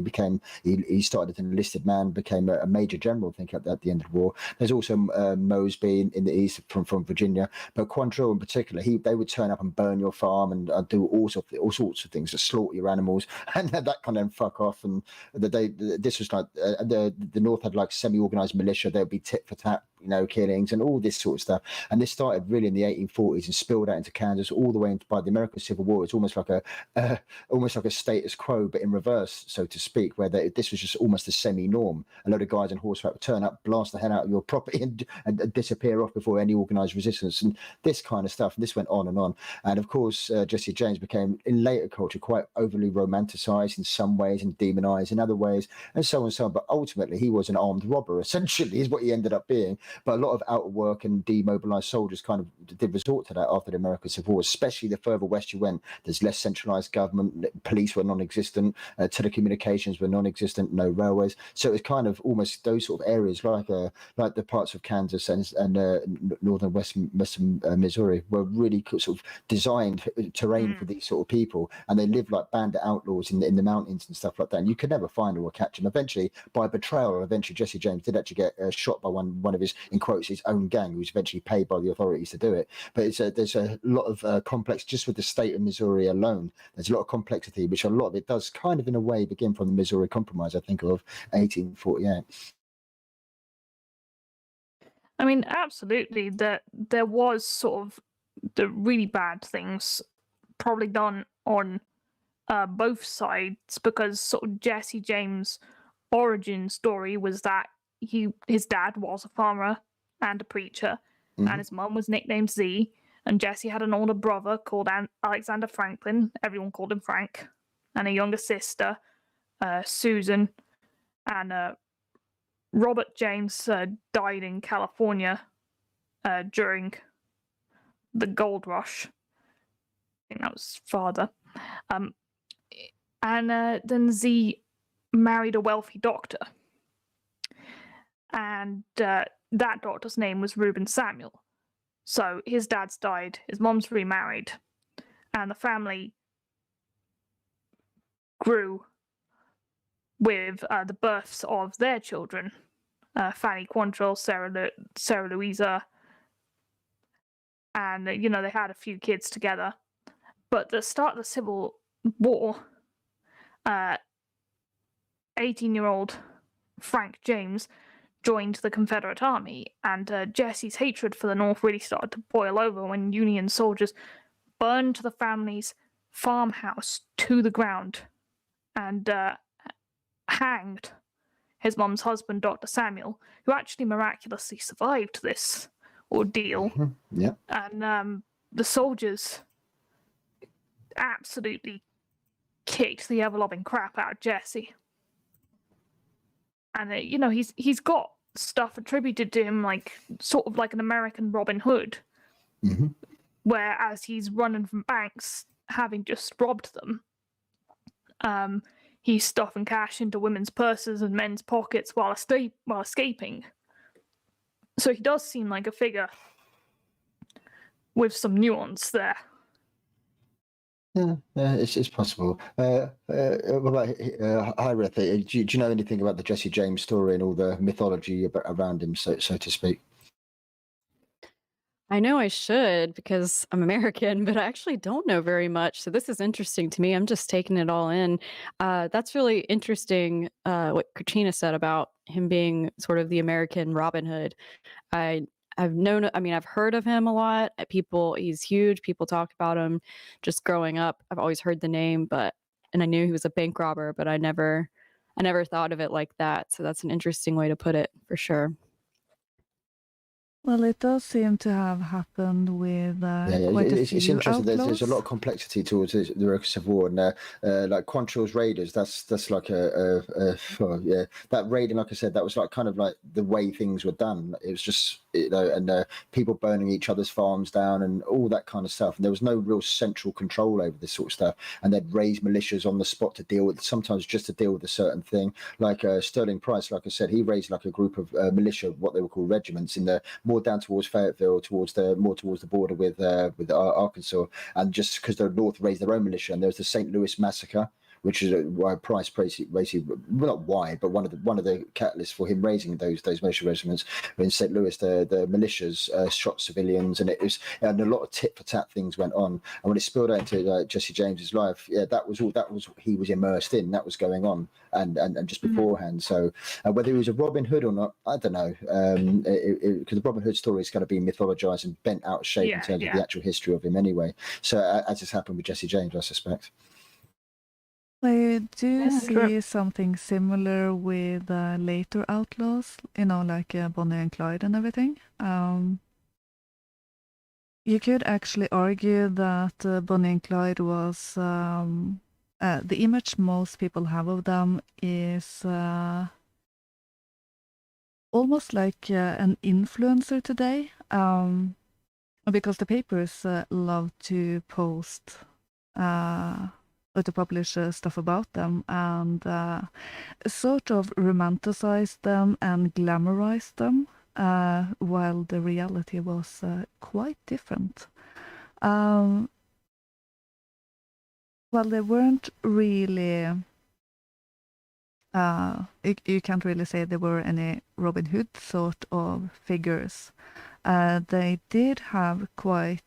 Speaker 5: He started an enlisted man, became a major general, I think, at the end of the war. There's also Mosby in the east from Virginia, but Quantrill in particular, they would turn up and burn your farm and do all sorts of things to slaughter your animals, and that kind of fuck off. And this was like the North had like semi-organized militia. There'd be tit for tat, you know, killings and all this sort of stuff. And this started really in the 1840s and spilled out into Kansas all the way into by the American Civil War. It's almost like a status quo, but in reverse, so to speak, where this was just almost a semi-norm. A load of guys on horseback would turn up, blast the hell out of your property, and disappear off before any organized resistance, and this kind of stuff. And this went on and on. And of course, Jesse James became, in later culture, quite overly romanticized in some ways and demonized in other ways, and so on and so on. But ultimately, he was an armed robber, essentially, is what he ended up being. But a lot of out of work and demobilized soldiers kind of did resort to that after the American Civil War, especially the further west you went. There's less centralized government, police were non-existent, telecommunications were non-existent, no railways. So it's kind of almost those sort of areas like the parts of Kansas and northern western Missouri were really sort of designed terrain for these sort of people, and they lived like bandit outlaws in the mountains and stuff like that. And you could never find them or catch them. Eventually, by betrayal, Jesse James did actually get shot by one of his, in quotes, his own gang, who was eventually paid by the authorities to do it. But there's a lot of complex just with the state of Missouri alone. There's a lot of complexity, which a lot of it does kind of in a way begin from the Missouri Compromise, I think, of 1848.
Speaker 3: I mean, absolutely. There was sort of the really bad things probably done on both sides, because sort of Jesse James' origin story was that his dad was a farmer and a preacher, and his mum was nicknamed Z, and Jesse had an older brother called Alexander Franklin, everyone called him Frank, and a younger sister, Susan, and Robert James died in California during the gold rush. I think that was his father. And then Z married a wealthy doctor. And that doctor's name was Reuben Samuel. So his dad's died, his mom's remarried, and the family grew with the births of their children, Fanny Quantrill, Sarah Louisa, and they had a few kids together. But at the start of the Civil War, 18-year-old Frank James joined the Confederate Army, and Jesse's hatred for the North really started to boil over when Union soldiers burned the family's farmhouse to the ground and hanged his mom's husband, Dr. Samuel, who actually miraculously survived this ordeal.
Speaker 5: Yeah.
Speaker 3: And the soldiers absolutely kicked the ever-loving crap out of Jesse. and he's got stuff attributed to him, like sort of like an American Robin Hood, whereas he's running from banks, having just robbed them. He's stuffing cash into women's purses and men's pockets while escaping. So he does seem like a figure with some nuance there.
Speaker 5: Yeah, it's possible. What about Hiraeth? Do you know anything about the Jesse James story and all the mythology around him, so to speak?
Speaker 4: I know I should because I'm American, but I actually don't know very much. So this is interesting to me. I'm just taking it all in. That's really interesting what Katrina said about him being sort of the American Robin Hood. I've heard of him a lot. He's huge. People talk about him just growing up. I've always heard the name, and I knew he was a bank robber, but I never thought of it like that. So that's an interesting way to put it for sure.
Speaker 2: Well, it does seem to have happened with quite a few
Speaker 5: it's interesting.
Speaker 2: outlaws.
Speaker 5: There's a lot of complexity towards the Civil War, and like Quantrill's raiders. That's like that raiding. Like I said, that was like kind of like the way things were done. It was just and people burning each other's farms down and all that kind of stuff. And there was no real central control over this sort of stuff. And they'd raise militias on the spot to deal with, sometimes just to deal with a certain thing. Like Sterling Price, like I said, he raised like a group of militia, what they were called regiments, in the more down towards Fayetteville, towards the border with Arkansas, and just because the North raised their own militia. And there was the St. Louis Massacre, which is why Price basically, well, not why, but one of the catalysts for him raising those militia regiments. In St. Louis, the militias shot civilians, and a lot of tit for tat things went on. And when it spilled out into Jesse James's life, that was what he was immersed in. That was going on, and just beforehand. So whether he was a Robin Hood or not, I don't know, because the Robin Hood story is going to be mythologized and bent out of shape in terms of the actual history of him anyway. So as has happened with Jesse James, I suspect.
Speaker 2: I do see something similar with later outlaws, like Bonnie and Clyde and everything. You could actually argue that Bonnie and Clyde was the image most people have of them is almost like an influencer today, because the papers love to post or to publish stuff about them and sort of romanticize them and glamorize them, while the reality was quite different. Well, they weren't really... you can't really say there were any Robin Hood sort of figures. They did have quite...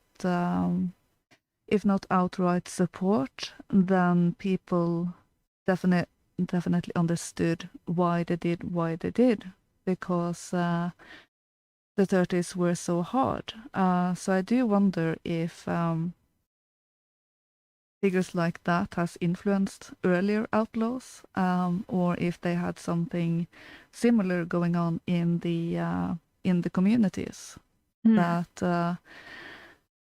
Speaker 2: if not outright support, then people definitely understood why they did, because the 30s were so hard. So I do wonder if figures like that has influenced earlier outlaws, or if they had something similar going on in the communities that.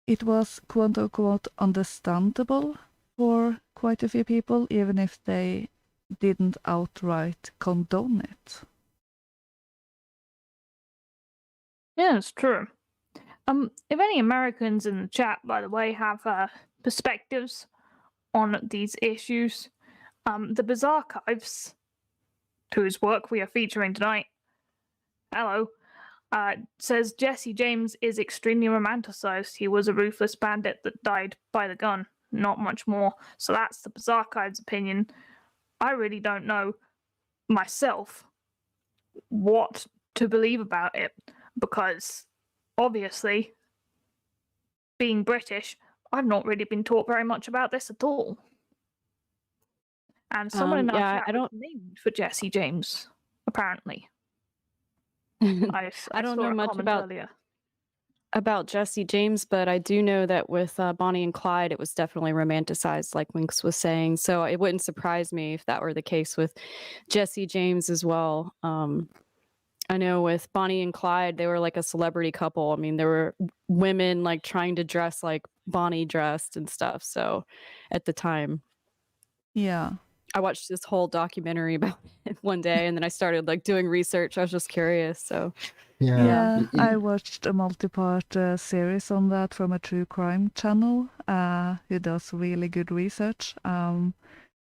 Speaker 2: It was quote-unquote understandable for quite a few people, even if they didn't outright condone it.
Speaker 3: Yeah, it's true. If any Americans in the chat, by the way, have perspectives on these issues, the Bizarchives, whose work we are featuring tonight, hello, says Jesse James is extremely romanticized. He was a ruthless bandit that died by the gun. Not much more. So that's the Bizarchives' opinion. I really don't know myself what to believe about it, because obviously, being British, I've not really been taught very much about this at all. And someone in our chat was named for Jesse James, apparently. I
Speaker 4: don't know much about Jesse James, but I do know that with Bonnie and Clyde, it was definitely romanticized, like Winks was saying. So it wouldn't surprise me if that were the case with Jesse James as well. I know with Bonnie and Clyde, they were like a celebrity couple. I mean, there were women like trying to dress like Bonnie dressed and stuff. So at the time.
Speaker 2: Yeah.
Speaker 4: I watched this whole documentary about it one day, and then I started like doing research. I was just curious. So
Speaker 2: Yeah, I watched a multi-part series on that from a true crime channel who does really good research.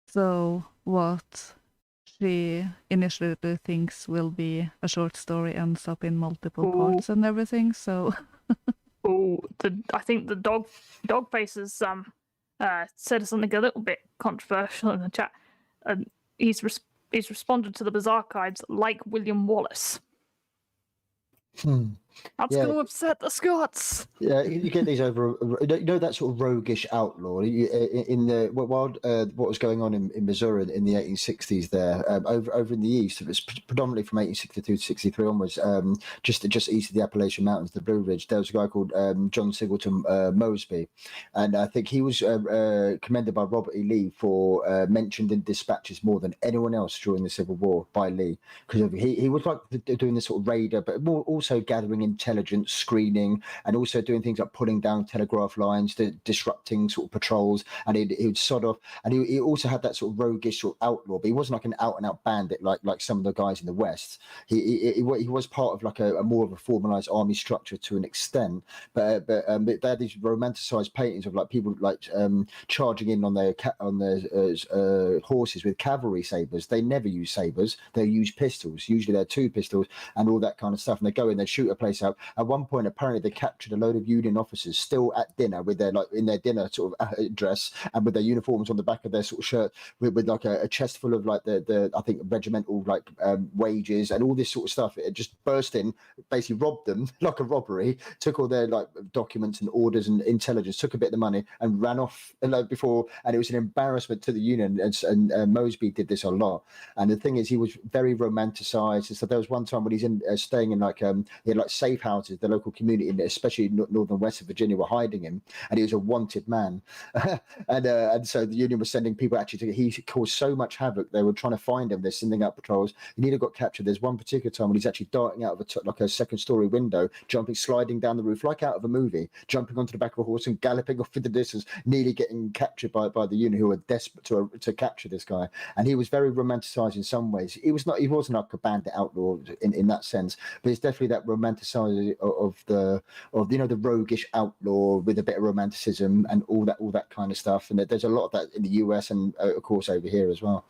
Speaker 2: So what she initially thinks will be a short story ends up in multiple parts and everything. So
Speaker 3: I think the dog faces said something a little bit controversial in the chat. He's responded to the Bizarchives like William Wallace. That's going to upset the Scots.
Speaker 5: Yeah, you get these over. You know that sort of roguish outlaw in the what was going on in Missouri in the 1860s. There, over in the east, it was predominantly from 1862 to 63 onwards. Just east of the Appalachian Mountains, the Blue Ridge. There was a guy called John Singleton Mosby, and I think he was commended by Robert E. Lee for mentioned in dispatches more than anyone else during the Civil War by Lee, because he was like doing this sort of raider, but more also gathering intelligence, screening, and also doing things like pulling down telegraph lines, disrupting sort of patrols, and he would sod off. And he also had that sort of roguish sort of outlaw, but he wasn't like an out and out bandit like some of the guys in the West. He was part of like a more of a formalized army structure to an extent, but they had these romanticized paintings of like people like charging in on their horses with cavalry sabers. They never use sabers; they use pistols. Usually they're 2 pistols and all that kind of stuff. And they go in, they shoot a place up. At one point, apparently they captured a load of Union officers still at dinner with their like in their dinner sort of dress and with their uniforms on the back of their sort of shirt with like a chest full of like the I think regimental like wages and all this sort of stuff. It just burst in, basically robbed them like a robbery, took all their like documents and orders and intelligence, took a bit of the money and ran off before. And it was an embarrassment to the Union. And Mosby did this a lot. And the thing is, he was very romanticized. And so there was one time when he's staying in like he had like safe houses, the local community, especially northern West of Virginia, were hiding him, and he was a wanted man. and so the Union was sending people actually he caused so much havoc. They were trying to find him. They're sending out patrols. He nearly got captured. There's one particular time when he's actually darting out of like a second-story window, sliding down the roof like out of a movie, jumping onto the back of a horse and galloping off in the distance, nearly getting captured by the Union, who were desperate to capture this guy. And he was very romanticized in some ways. He wasn't like a bandit outlaw in that sense, but it's definitely that romanticizing of the roguish outlaw with a bit of romanticism and all that kind of stuff. And there's a lot of that in the US and of course over here as well.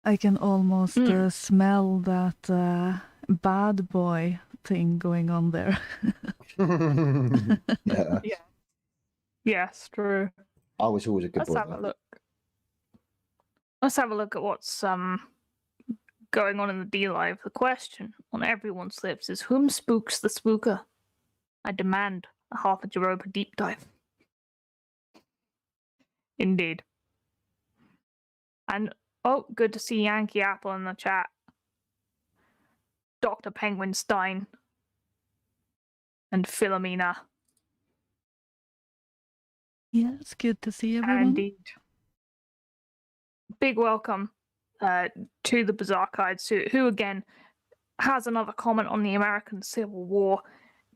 Speaker 2: I can almost smell that bad boy thing going on there.
Speaker 5: Yeah.
Speaker 3: Yes, true.
Speaker 5: I was always a good boy.
Speaker 3: Let's have a look at what's going on in the D-Live. The question on everyone's lips is, whom spooks the spooker? I demand a half a Europa deep dive. Indeed. And good to see Yankee Apple in the chat. Dr. Penguin Stein and Philomena.
Speaker 2: Yeah, it's good to see everyone.
Speaker 3: And indeed. Big welcome to the Bizarchives, who again has another comment on the American Civil War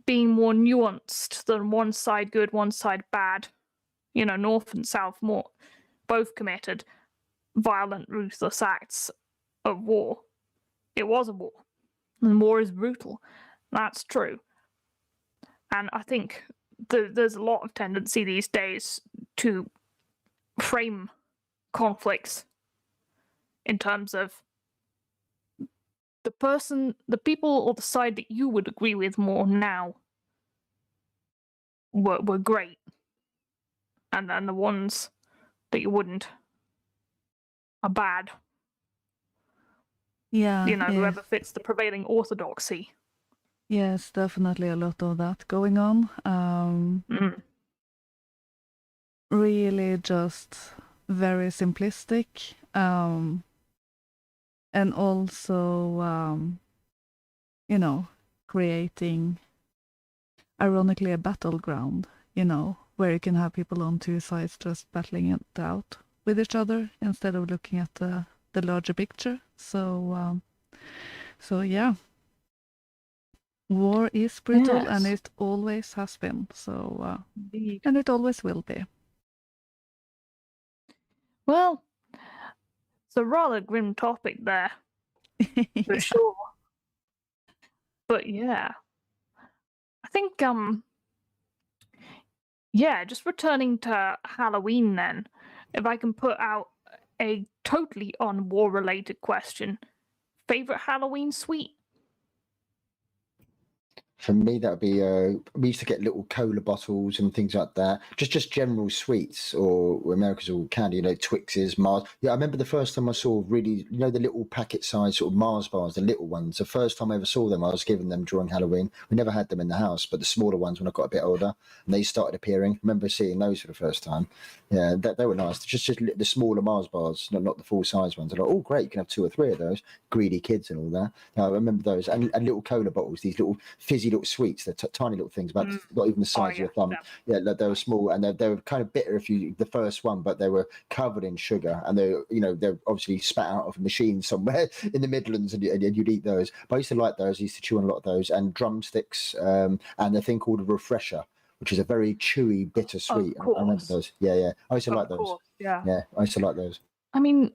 Speaker 3: being more nuanced than one side good, one side bad. You know, North and South both committed violent, ruthless acts of war. It was a war, and war is brutal. That's true. And I think there's a lot of tendency these days to frame conflicts in terms of the people or the side that you would agree with more now were great, and then the ones that you wouldn't are bad.
Speaker 2: Yeah,
Speaker 3: whoever fits the prevailing orthodoxy.
Speaker 2: Yes, definitely a lot of that going on. Really just very simplistic. And also, creating, ironically, a battleground, where you can have people on 2 sides just battling it out with each other instead of looking at the larger picture. So yeah. War is brutal,
Speaker 3: Yes.
Speaker 2: and it always has been. So, and it always will be.
Speaker 3: Well, it's a rather grim topic there, for
Speaker 2: Yeah.
Speaker 3: sure. But yeah, I think yeah, just returning to Halloween then. If I can put out a totally on-war related question, favorite Halloween sweet?
Speaker 5: For me, that would be we used to get little cola bottles and things like that. Just general sweets, or America's all candy, Twixes, Mars. Yeah, I remember the first time I saw really, the little packet size sort of Mars bars, the little ones. The first time I ever saw them, I was given them during Halloween. We never had them in the house, but the smaller ones when I got a bit older, and they started appearing. I remember seeing those for the first time. Yeah, they were nice. Just the smaller Mars bars, not the full size ones. I'm like, oh great, you can have 2 or 3 of those. Greedy kids and all that. I remember those, and little cola bottles, these little fizzy little sweets. They're tiny little things, about not even the size of your thumb. Yeah, they were small, and they were kind of bitter if you the first one, but they were covered in sugar, and they're obviously spat out of a machine somewhere in the Midlands, and you'd eat those. But I used to like those. I used to chew on a lot of those, and drumsticks, and a thing called a refresher, which is a very chewy, bitter sweet. I remember those. Yeah. I used to like those.
Speaker 3: Yeah,
Speaker 5: I used to like those.
Speaker 3: I mean,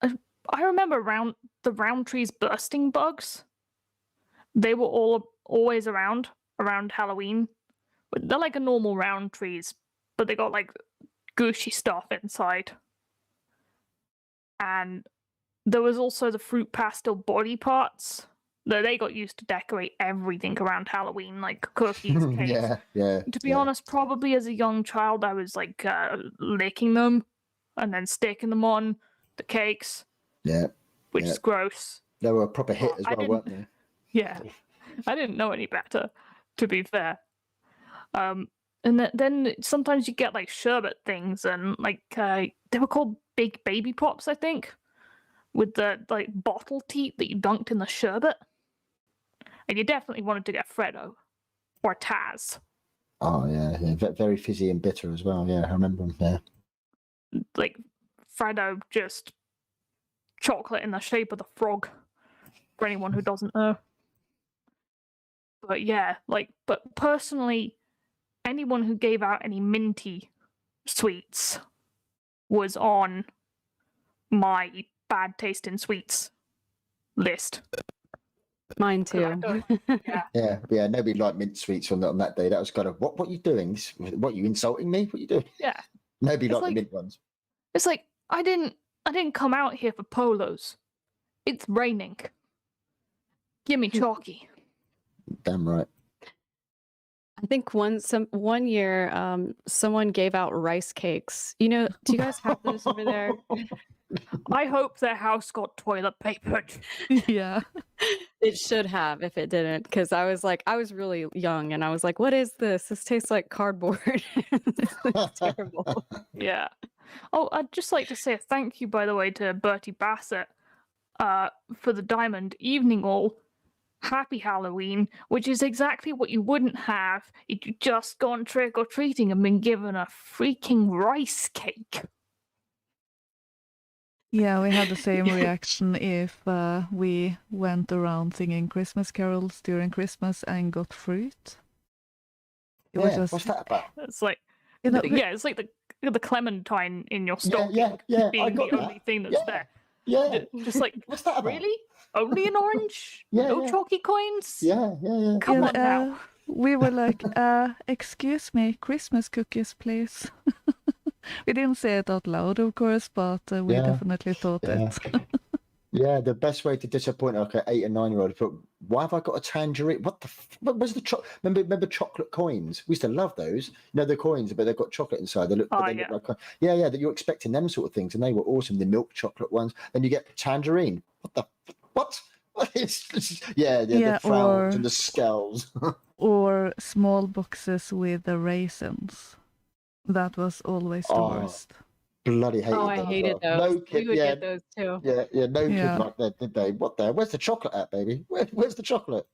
Speaker 3: I remember the Roundtree's bursting bugs. They were always around Halloween. They're like a normal Roundtrees, but they got like gushy stuff inside. And there was also the fruit pastel body parts. They got used to decorate everything around Halloween, like cookies, cakes.
Speaker 5: Yeah.
Speaker 3: To be honest, probably as a young child, I was like licking them and then sticking them on the cakes.
Speaker 5: Yeah.
Speaker 3: Which is gross.
Speaker 5: They were a proper hit as well, weren't they?
Speaker 3: Yeah. I didn't know any better, to be fair. And then sometimes you get like sherbet things, and like they were called Big Baby Pops, I think, with the like bottle teat that you dunked in the sherbet. And you definitely wanted to get Freddo or Taz.
Speaker 5: Oh yeah, very fizzy and bitter as well. Yeah, I remember them. Yeah,
Speaker 3: like Freddo, just chocolate in the shape of the frog. For anyone who doesn't know. But yeah, but personally, anyone who gave out any minty sweets was on my bad taste in sweets list.
Speaker 4: Mine too.
Speaker 5: Yeah. Nobody liked mint sweets on that day. That was kind of what are you doing? What, you insulting me? What are you doing?
Speaker 3: Yeah.
Speaker 5: Nobody liked the mint ones.
Speaker 3: It's like I didn't come out here for polos. It's raining. Give me chalky.
Speaker 5: Damn right.
Speaker 4: I think one year, someone gave out rice cakes. Do you guys have those over there?
Speaker 3: I hope their house got toilet papered.
Speaker 2: Yeah.
Speaker 4: It should have if it didn't, because I was really young and I was like, what is this? This tastes like cardboard. It's terrible.
Speaker 3: Yeah. Oh, I'd just like to say a thank you, by the way, to Bertie Bassett for the Diamond Evening All. Happy Halloween, which is exactly what you wouldn't have if you'd just gone trick-or-treating and been given a freaking rice cake.
Speaker 2: Yeah, we had the same reaction if we went around singing Christmas carols during Christmas and got fruit. It was just,
Speaker 5: what's that about?
Speaker 3: It's like, it's like the clementine in your stocking being
Speaker 5: I got
Speaker 3: the only thing that's there.
Speaker 5: Yeah.
Speaker 3: Just like,
Speaker 5: what's that about?
Speaker 3: Really? Only an orange?
Speaker 5: Yeah,
Speaker 3: No
Speaker 5: yeah.
Speaker 3: chalky coins?
Speaker 5: Yeah.
Speaker 3: Come on now.
Speaker 2: We were like, excuse me, Christmas cookies, please. We didn't say it out loud, of course, but we definitely thought it.
Speaker 5: Yeah, the best way to disappoint like an 8 or 9-year-old. But why have I got a tangerine? What was the remember chocolate coins? We used to love those. The coins, but they've got chocolate inside. They look like that you're expecting them sort of things, and they were awesome. The milk chocolate ones. Then you get tangerine. What? The frowns and the scowls.
Speaker 2: Or small boxes with the raisins. That was always the worst.
Speaker 5: Bloody hated
Speaker 4: I hated those.
Speaker 5: No kid,
Speaker 4: we would get those too.
Speaker 5: Yeah, no kid like that, did they? What the? Where's the chocolate at, baby? Where's the chocolate?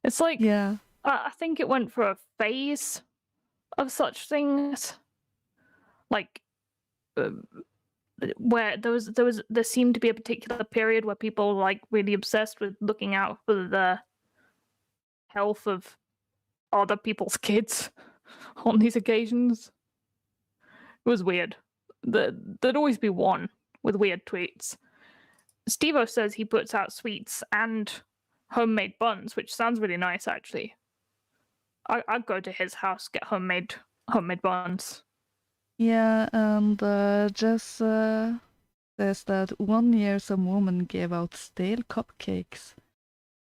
Speaker 3: It's like, I think it went for a phase of such things. Like, where there seemed to be a particular period where people like really obsessed with looking out for the health of other people's kids on these occasions. It was weird. there'd always be one with weird tweets. Stevo says he puts out sweets and homemade buns, which sounds really nice, actually. I'd go to his house, get homemade buns.
Speaker 2: Yeah, and Jess says that one year some woman gave out stale cupcakes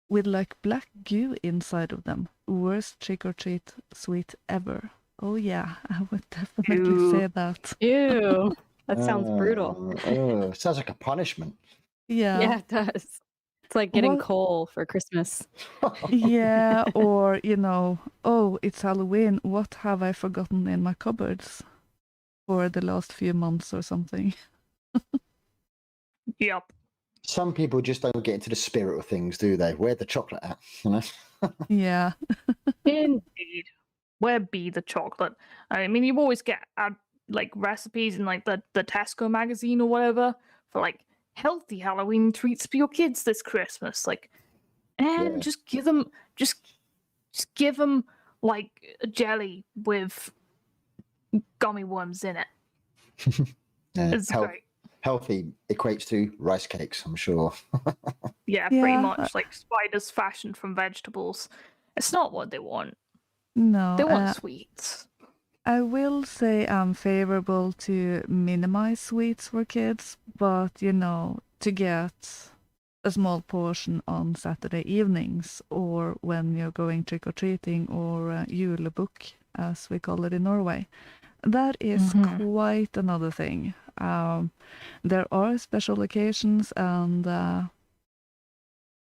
Speaker 2: with like black goo inside of them. Worst trick-or-treat sweet ever. Oh yeah, I would definitely say that.
Speaker 4: Ew. That sounds brutal.
Speaker 5: Sounds like a punishment.
Speaker 4: Yeah, it does. It's like getting
Speaker 2: What-
Speaker 4: coal for Christmas.
Speaker 2: Yeah, or, oh, it's Halloween. What have I forgotten in my cupboards for the last few months or something?
Speaker 3: Yep.
Speaker 5: Some people just don't get into the spirit of things, do they? Where the chocolate at? You know?
Speaker 2: Yeah.
Speaker 3: Indeed. Where be the chocolate? I mean, you always get like recipes in like the Tesco magazine or whatever for like healthy Halloween treats for your kids this Christmas. Like, and
Speaker 5: Yeah.
Speaker 3: just give them like a jelly with gummy worms in it. It's great.
Speaker 5: Healthy equates to rice cakes, I'm sure.
Speaker 3: Yeah,
Speaker 2: Yeah.
Speaker 3: pretty much like spiders fashioned from vegetables. It's not what they want.
Speaker 2: No,
Speaker 3: They want sweets.
Speaker 2: I will say I'm favorable to minimize sweets for kids, but to get a small portion on Saturday evenings or when you're going trick-or-treating or julebukk, as we call it in Norway. That is quite another thing. There are special occasions and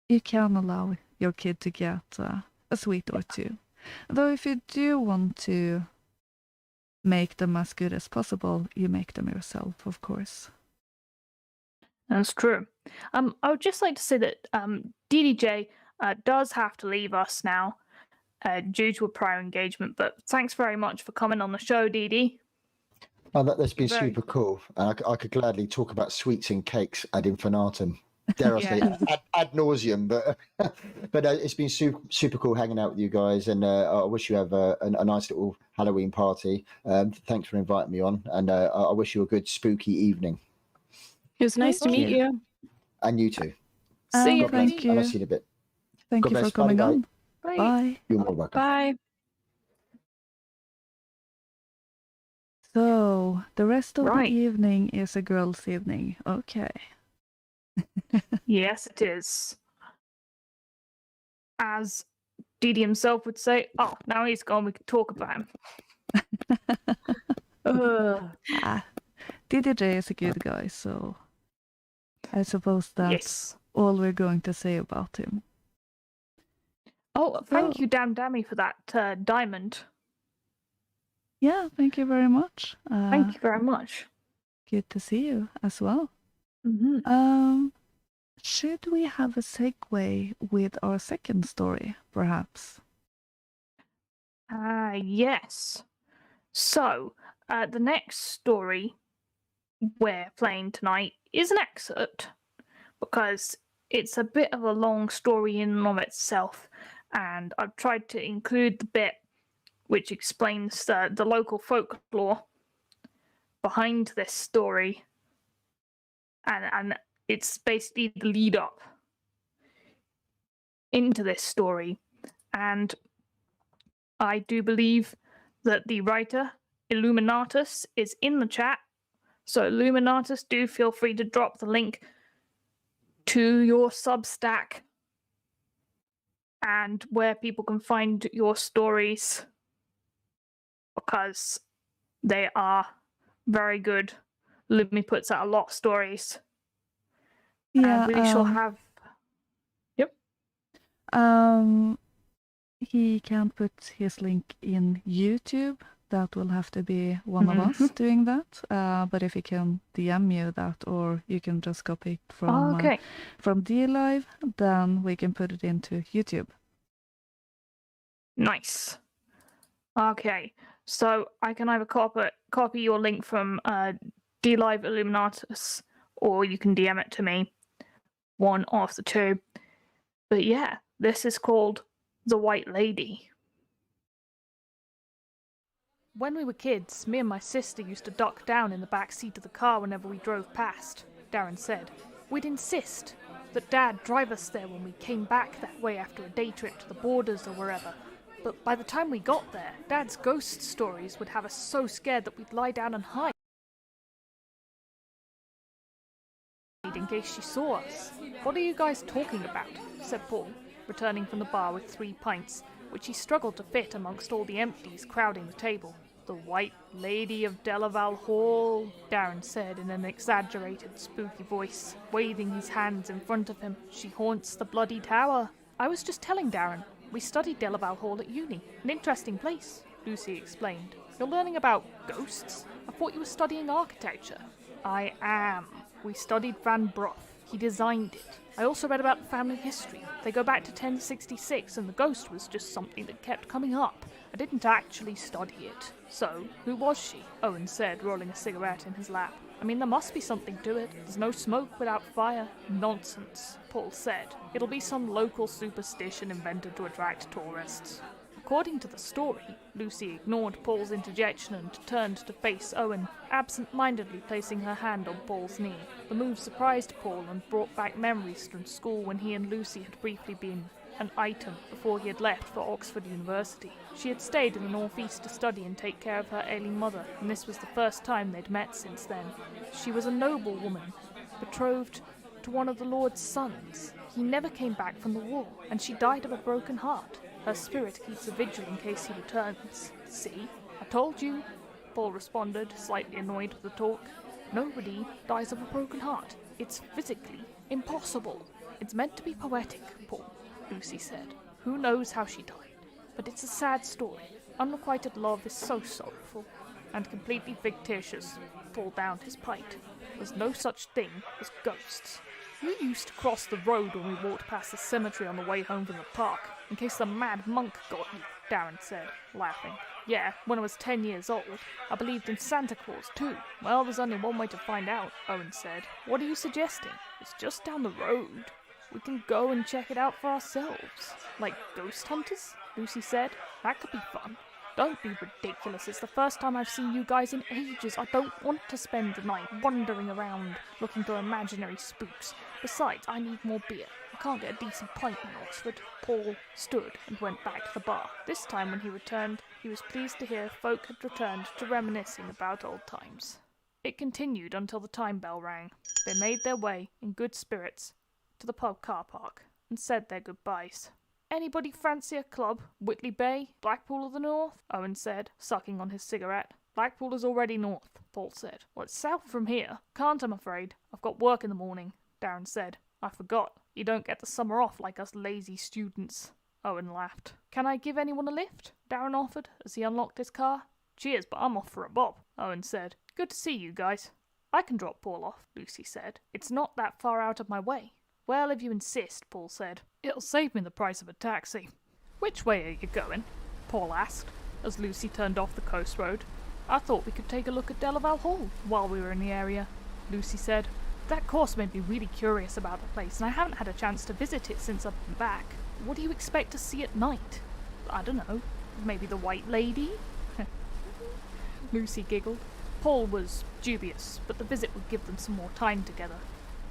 Speaker 2: you can allow your kid to get a sweet or two. Though if you do want to make them as good as possible, you make them yourself, of course.
Speaker 3: That's true. I would just like to say that DDJ does have to leave us now due to a prior engagement, but thanks very much for coming on the show, DD.
Speaker 5: Oh, that's been
Speaker 3: Very
Speaker 5: super cool. And I could gladly talk about sweets and cakes ad infinitum. Dare I say ad nauseum, but it's been super cool hanging out with you guys, and I wish you have a nice little Halloween party. Thanks for inviting me on, and I wish you a good spooky evening.
Speaker 4: It was nice to meet you.
Speaker 5: And you too.
Speaker 3: See you.
Speaker 2: Thank you.
Speaker 5: And I'll see you in a bit.
Speaker 2: Thank
Speaker 5: God
Speaker 2: you
Speaker 5: bless.
Speaker 2: for coming
Speaker 5: Bye.
Speaker 2: on.
Speaker 3: Bye.
Speaker 2: Bye.
Speaker 5: You're more welcome.
Speaker 4: Bye.
Speaker 2: So, the rest of
Speaker 3: Right.
Speaker 2: the evening is a girls' evening. Okay.
Speaker 3: Yes, it is. As DD himself would say, oh, now he's gone, we can talk about him.
Speaker 2: DDJ is a good guy, so I suppose that's
Speaker 3: Yes.
Speaker 2: all we're going to say about him.
Speaker 3: Oh, thank you, Damn Dammy, for that diamond.
Speaker 2: Yeah, thank you very much.
Speaker 3: Thank you very much.
Speaker 2: Good to see you as well.
Speaker 3: Mm-hmm.
Speaker 2: Should we have a segue with our second story, perhaps?
Speaker 3: Yes. So, the next story we're playing tonight is an excerpt because it's a bit of a long story in and of itself, and I've tried to include the bit which explains the local folklore behind this story, and it's basically the lead up into this story. And I do believe that the writer Illuminatus is in the chat, so Illuminatus, do feel free to drop the link to your Substack and where people can find your stories, because they are very good. Lumi puts out a lot of stories.
Speaker 2: Yeah,
Speaker 3: and we shall have. Yep.
Speaker 2: He can't put his link in YouTube. That will have to be one of us doing that. But if he can DM you that, or you can just copy it from D-Live, then we can put it into YouTube.
Speaker 3: Nice. Okay, so I can either copy your link from D-Live Illuminatus, or you can DM it to me. One of the two. But yeah, this is called The White Lady. When we were kids, me and my sister used to duck down in the back seat of the car whenever we drove past, Darren said. We'd insist that Dad drive us there when we came back that way after a day trip to the borders or wherever. But by the time we got there, Dad's ghost stories would have us so scared that we'd lie down and hide in case she saw us. What are you guys talking about? Said Paul, returning from the bar with 3 pints, which he struggled to fit amongst all the empties crowding the table. The White Lady of Delaval Hall, Darren said in an exaggerated, spooky voice, waving his hands in front of him. She haunts the Bloody Tower. I was just telling Darren. We studied Delaval Hall at uni. An interesting place, Lucy explained. You're learning about ghosts? I thought you were studying architecture. I am. We studied Van Broth. He designed it. I also read about the family history. They go back to 1066 and the ghost was just something that kept coming up. I didn't actually study it. So, who was she? Owen said, rolling a cigarette in his lap. I mean, there must be something to it. There's no smoke without fire. Nonsense, Paul said. It'll be some local superstition invented to attract tourists. According to the story, Lucy ignored Paul's interjection and turned to face Owen, absent-mindedly placing her hand on Paul's knee. The move surprised Paul and brought back memories from school when he and Lucy had briefly been an item before he had left for Oxford University. She had stayed in the northeast to study and take care of her ailing mother, and this was the first time they'd met since then. She was a noble woman, betrothed to one of the Lord's sons. He never came back from the war, and she died of a broken heart. Her spirit keeps a vigil in case he returns. See? I told you, Paul responded, slightly annoyed with the talk. Nobody dies of a broken heart. It's physically impossible. It's meant to be poetic, Paul, Lucy said. Who knows how she died? But it's a sad story. Unrequited love is so sorrowful and completely fictitious. Paul downed his pint. There's no such thing as ghosts. We used to cross the road when we walked past the cemetery on the way home from the park, in case the mad monk got you, Darren said, laughing. Yeah, when I was 10 years old. I believed in Santa Claus too. Well, there's only one way to find out, Owen said. What are you suggesting? It's just down the road. We can go and check it out for ourselves. Like ghost hunters? Lucy said. That could be fun. Don't be ridiculous. It's the first time I've seen you guys in ages. I don't want to spend the night wandering around looking for imaginary spooks. Besides, I need more beer. I can't get a decent pint in Oxford. Paul stood and went back to the bar. This time when he returned, he was pleased to hear folk had returned to reminiscing about old times. It continued until the time bell rang. They made their way, in good spirits, to the pub car park and said their goodbyes. Anybody fancy a club? Whitley Bay? Blackpool of the North? Owen said, sucking on his cigarette. Blackpool is already north, Paul said. Well, it's south from here. Can't, I'm afraid. I've got work in the morning, Darren said. I forgot. You don't get the summer off like us lazy students. Owen laughed. Can I give anyone a lift? Darren offered as he unlocked his car. Cheers, but I'm off for a bob, Owen said. Good to see you guys. I can drop Paul off, Lucy said. It's not that far out of my way. Well, if you insist, Paul said. It'll save me the price of a taxi. Which way are you going? Paul asked, as Lucy turned off the coast road. I thought we could take a look at Delaval Hall while we were in the area, Lucy said. That course made me really curious about the place, and I haven't had a chance to visit it since I've been back. What do you expect to see at night? I don't know. Maybe the White Lady? Lucy giggled. Paul was dubious, but the visit would give them some more time together.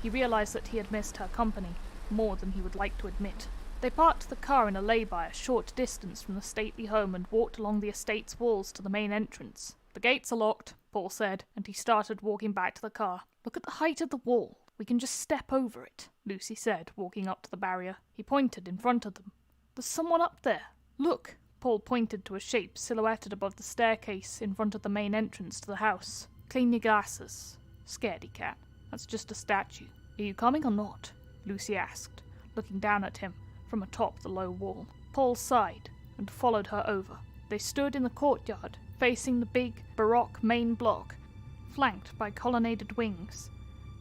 Speaker 3: He realized that he had missed her company, more than he would like to admit. They parked the car in a lay-by a short distance from the stately home and walked along the estate's walls to the main entrance. The gates are locked, Paul said, and he started walking back to the car. Look at the height of the wall. We can just step over it, Lucy said, walking up to the barrier. He pointed in front of them. There's someone up there. Look. Paul pointed to a shape silhouetted above the staircase in front of the main entrance to the house. Clean your glasses. Scaredy cat. That's just a statue. Are you coming or not? Lucy asked, looking down at him from atop the low wall. Paul sighed and followed her over. They stood in the courtyard, facing the big, baroque main block, flanked by colonnaded wings,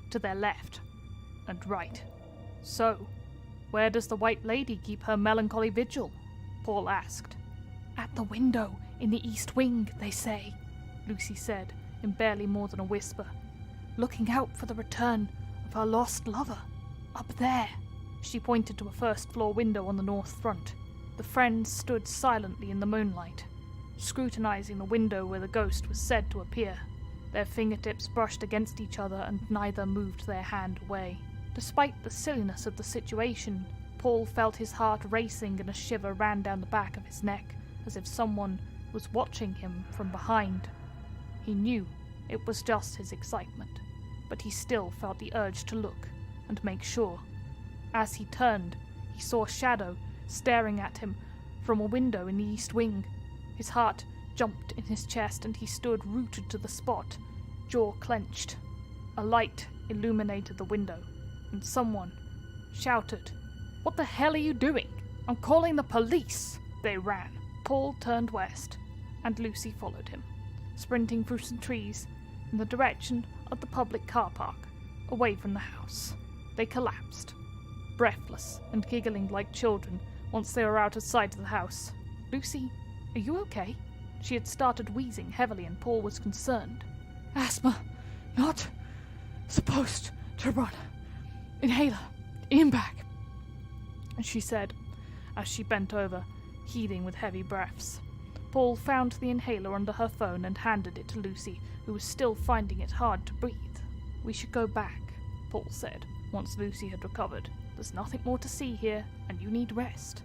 Speaker 3: to their left and right. So, where does the White Lady keep her melancholy vigil? Paul asked. At the window in the east wing, they say, Lucy said, in barely more than a whisper. Looking out for the return of her lost lover. Up there. She pointed to a first-floor window on the north front. The friends stood silently in the moonlight. scrutinizing the window where the ghost was said to appear. Their fingertips brushed against each other and neither moved their hand away. Despite the silliness of the situation, Paul felt his heart racing and a shiver ran down the back of his neck, as if someone was watching him from behind. He knew it was just his excitement, but he still felt the urge to look and make sure. As he turned, he saw a shadow staring at him from a window in the east wing. His heart jumped in his chest and he stood rooted to the spot, jaw clenched. A light illuminated the window, and someone shouted, "What the hell are you doing? I'm calling the police!" They ran. Paul turned west, and Lucy followed him, sprinting through some trees in the direction of the public car park, away from the house. They collapsed, breathless and giggling like children once they were out of sight of the house. "Lucy, are you okay?" She had started wheezing heavily and Paul was concerned. "Asthma. Not supposed to run. Inhaler. In bag," she said, as she bent over, heaving with heavy breaths. Paul found the inhaler under her phone and handed it to Lucy, who was still finding it hard to breathe. "We should go back," Paul said, once Lucy had recovered. "There's nothing more to see here, and you need rest."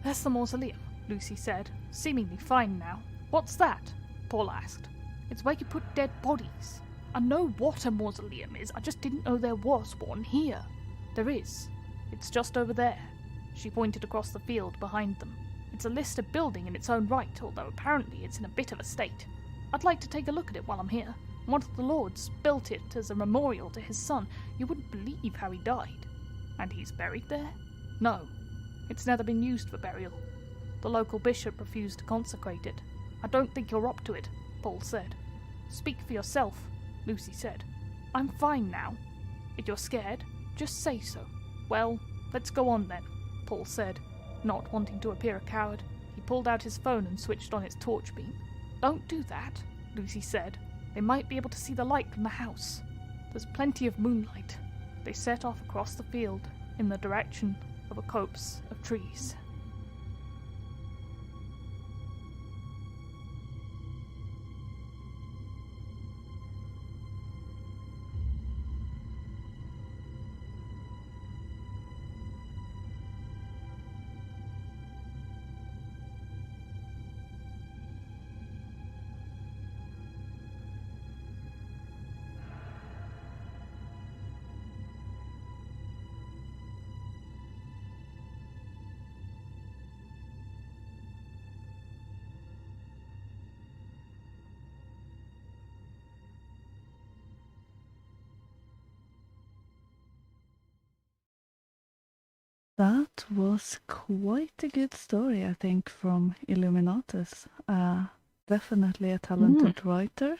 Speaker 3: "That's the mausoleum," Lucy said, seemingly fine now. "What's that?" Paul asked. "It's where you put dead bodies. I know what a mausoleum is, I just didn't know there was one here." "There is. It's just over there." She pointed across the field behind them. "It's a listed building in its own right, although apparently it's in a bit of a state. I'd like to take a look at it while I'm here. One of the lords built it as a memorial to his son. You wouldn't believe how he died." "And he's buried there?" "No. It's never been used for burial. The local bishop refused to consecrate it." "I don't think you're up to it," Paul said. "Speak for yourself," Lucy said. "I'm fine now. If you're scared, just say so." "Well, let's go on then," Paul said, not wanting to appear a coward. He pulled out his phone and switched on its torch beam. "Don't do that," Lucy said. "They might be able to see the light from the house. There's plenty of moonlight." They set off across the field in the direction of a copse of trees.
Speaker 2: That was quite a good story, I think, from Illuminatus. Definitely a talented writer.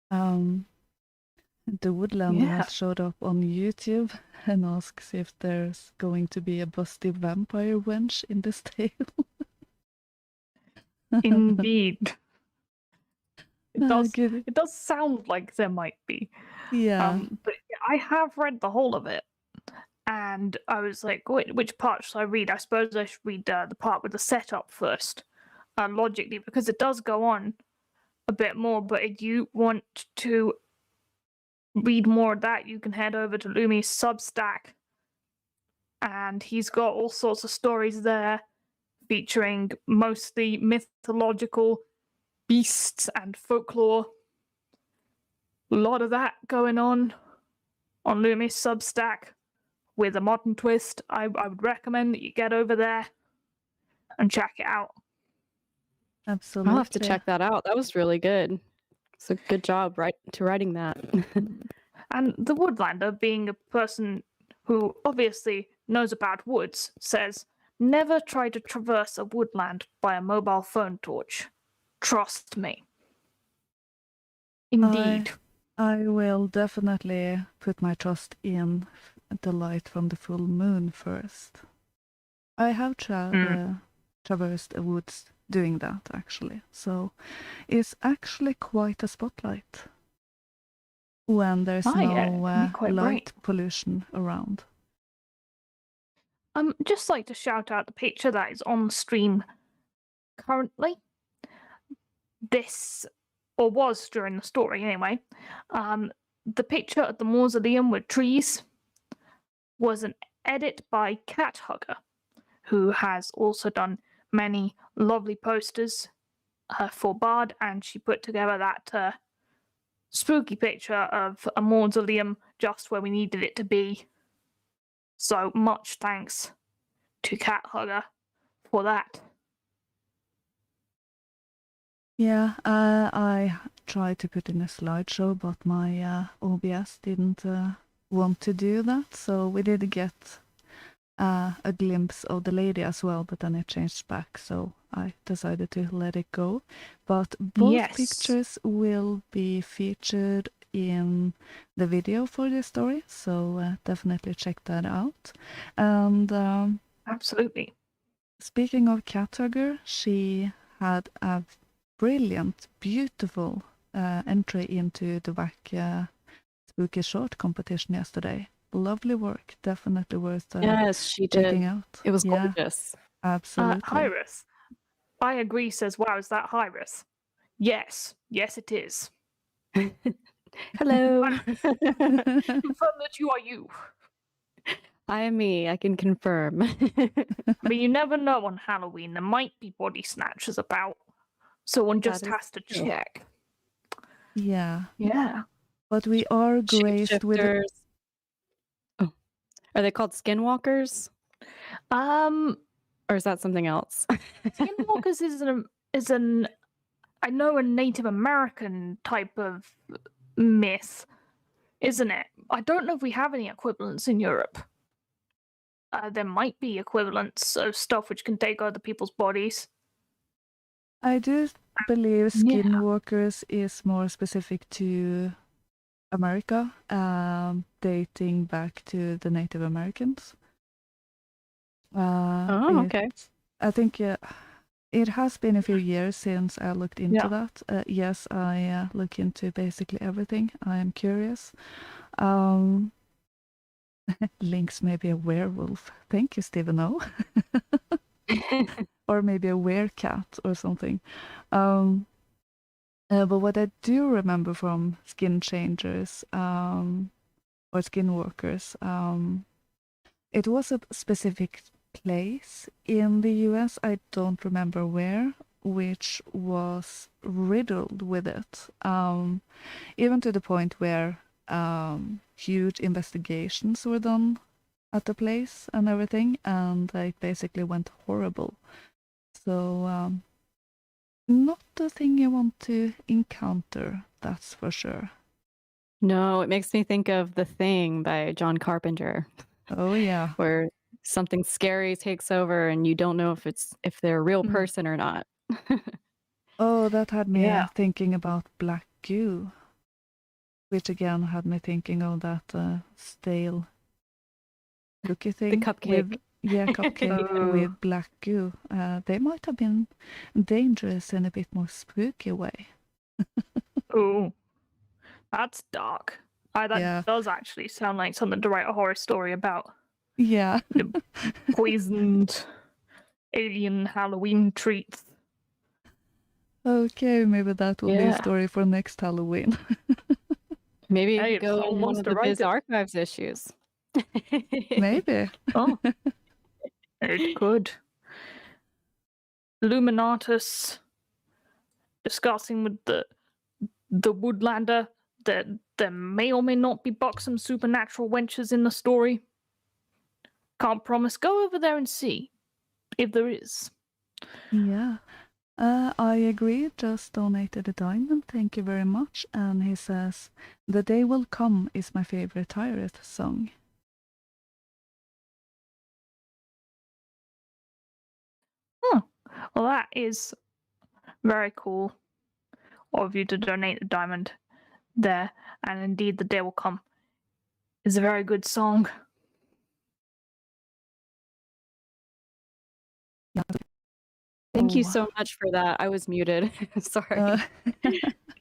Speaker 2: The Woodlander
Speaker 3: Yeah.
Speaker 2: has showed up on YouTube and asks if there's going to be a busty vampire wench in this tale.
Speaker 3: Indeed.
Speaker 2: Good.
Speaker 3: It does sound like there might be.
Speaker 2: Yeah.
Speaker 3: But I have read the whole of it. And I was like, wait, which part should I read? I suppose I should read the part with the setup first, logically, because it does go on a bit more. But if you want to read more of that, you can head over to Lumi's Substack. And he's got all sorts of stories there, featuring mostly mythological beasts and folklore. A lot of that going on Lumi's Substack. With a modern twist, I would recommend that you get over there and check it out.
Speaker 2: Absolutely.
Speaker 4: I'll have to check that out. That was really good. It's a good job writing that.
Speaker 3: And the Woodlander, being a person who obviously knows about woods, says, "Never try to traverse a woodland by a mobile phone torch. Trust me." Indeed.
Speaker 2: I will definitely put my trust in the light from the full moon first. I have traversed the woods doing that, actually. So it's actually quite a spotlight when there's no light pollution around.
Speaker 3: Just like to shout out the picture that is on stream currently. this, or was during the story anyway, the picture at the mausoleum with trees was an edit by Cat Hugger, who has also done many lovely posters for Bard, and she put together that spooky picture of a mausoleum just where we needed it to be. So much thanks to Cat Hugger for that.
Speaker 2: Yeah, I tried to put in a slideshow, but my OBS didn't want to do that, so we did get a glimpse of the lady as well, but then it changed back, so I decided to let it go. But both
Speaker 3: Yes.
Speaker 2: pictures will be featured in the video for this story, so definitely check that out. And
Speaker 3: Absolutely.
Speaker 2: speaking of Cat Hugger, she had a brilliant, beautiful entry into the WAC Spooky Short competition yesterday. Lovely work, definitely worth
Speaker 4: Yes, she
Speaker 2: checking
Speaker 4: did.
Speaker 2: out.
Speaker 4: It was
Speaker 2: Yeah,
Speaker 4: gorgeous.
Speaker 2: absolutely.
Speaker 3: Hiraeth. I agree, says, wow, is that Hiraeth? Yes, it is.
Speaker 4: Hello.
Speaker 3: Confirm that you are you.
Speaker 4: I am me. I can confirm.
Speaker 3: But you never know on Halloween. There might be body snatchers about. So one just
Speaker 4: That is
Speaker 3: has to
Speaker 4: true.
Speaker 3: check.
Speaker 2: Yeah,
Speaker 3: Yeah.
Speaker 2: but we are graced with
Speaker 4: Shapeshifters. Oh, are they called skinwalkers, or is that something else?
Speaker 3: Skinwalkers is an I know a Native American type of myth, isn't it? I don't know if we have any equivalents in Europe. There might be equivalents of stuff which can take other people's bodies.
Speaker 2: I do believe
Speaker 3: Yeah.
Speaker 2: Skinwalkers is more specific to America, dating back to the Native Americans.
Speaker 4: Oh, okay.
Speaker 2: I think it has been a few years since I looked into that. Yes, I look into basically everything. I am curious. Lynx may be a werewolf. Thank you, Stephen O. Or maybe a werecat or something. But what I do remember from Skin Changers or Skinwalkers, it was a specific place in the US, I don't remember where, which was riddled with it. Even to the point where huge investigations were done at the place and everything, and it basically went horrible. So not the thing you want to encounter, that's for sure.
Speaker 4: No, it makes me think of The Thing by John Carpenter,
Speaker 2: Oh yeah.
Speaker 4: where something scary takes over and you don't know if they're a real person or not.
Speaker 2: Oh, that had me
Speaker 3: Yeah.
Speaker 2: thinking about Black Goo, which again had me thinking of that stale cookie thing.
Speaker 4: cupcake.
Speaker 2: Cupcake with black goo. They might have been dangerous in a bit more spooky way.
Speaker 3: Ooh. That's dark. That
Speaker 2: Yeah.
Speaker 3: does actually sound like something to write a horror story about.
Speaker 2: Yeah.
Speaker 3: Poisoned alien Halloween treats.
Speaker 2: Okay, maybe that will be a
Speaker 3: Yeah.
Speaker 2: story for next Halloween.
Speaker 4: Maybe
Speaker 3: Hey,
Speaker 4: you
Speaker 3: if
Speaker 4: go
Speaker 3: someone
Speaker 4: in one
Speaker 3: wants
Speaker 4: of
Speaker 3: to
Speaker 4: the
Speaker 3: write it.
Speaker 4: Bizarchives issues.
Speaker 2: Maybe.
Speaker 3: Oh. It could. Illuminatus discussing with the Woodlander that there may or may not be buxom supernatural wenches in the story. Can't promise. Go over there and see if there is.
Speaker 2: Yeah. I agree, just donated a diamond, thank you very much. And he says, The Day Will Come is my favorite Hiraeth song.
Speaker 3: Well, that is very cool of you to donate the diamond there. And indeed, The Day Will Come is a very good song.
Speaker 2: Yeah.
Speaker 4: Thank you so much for that. I was muted. Sorry.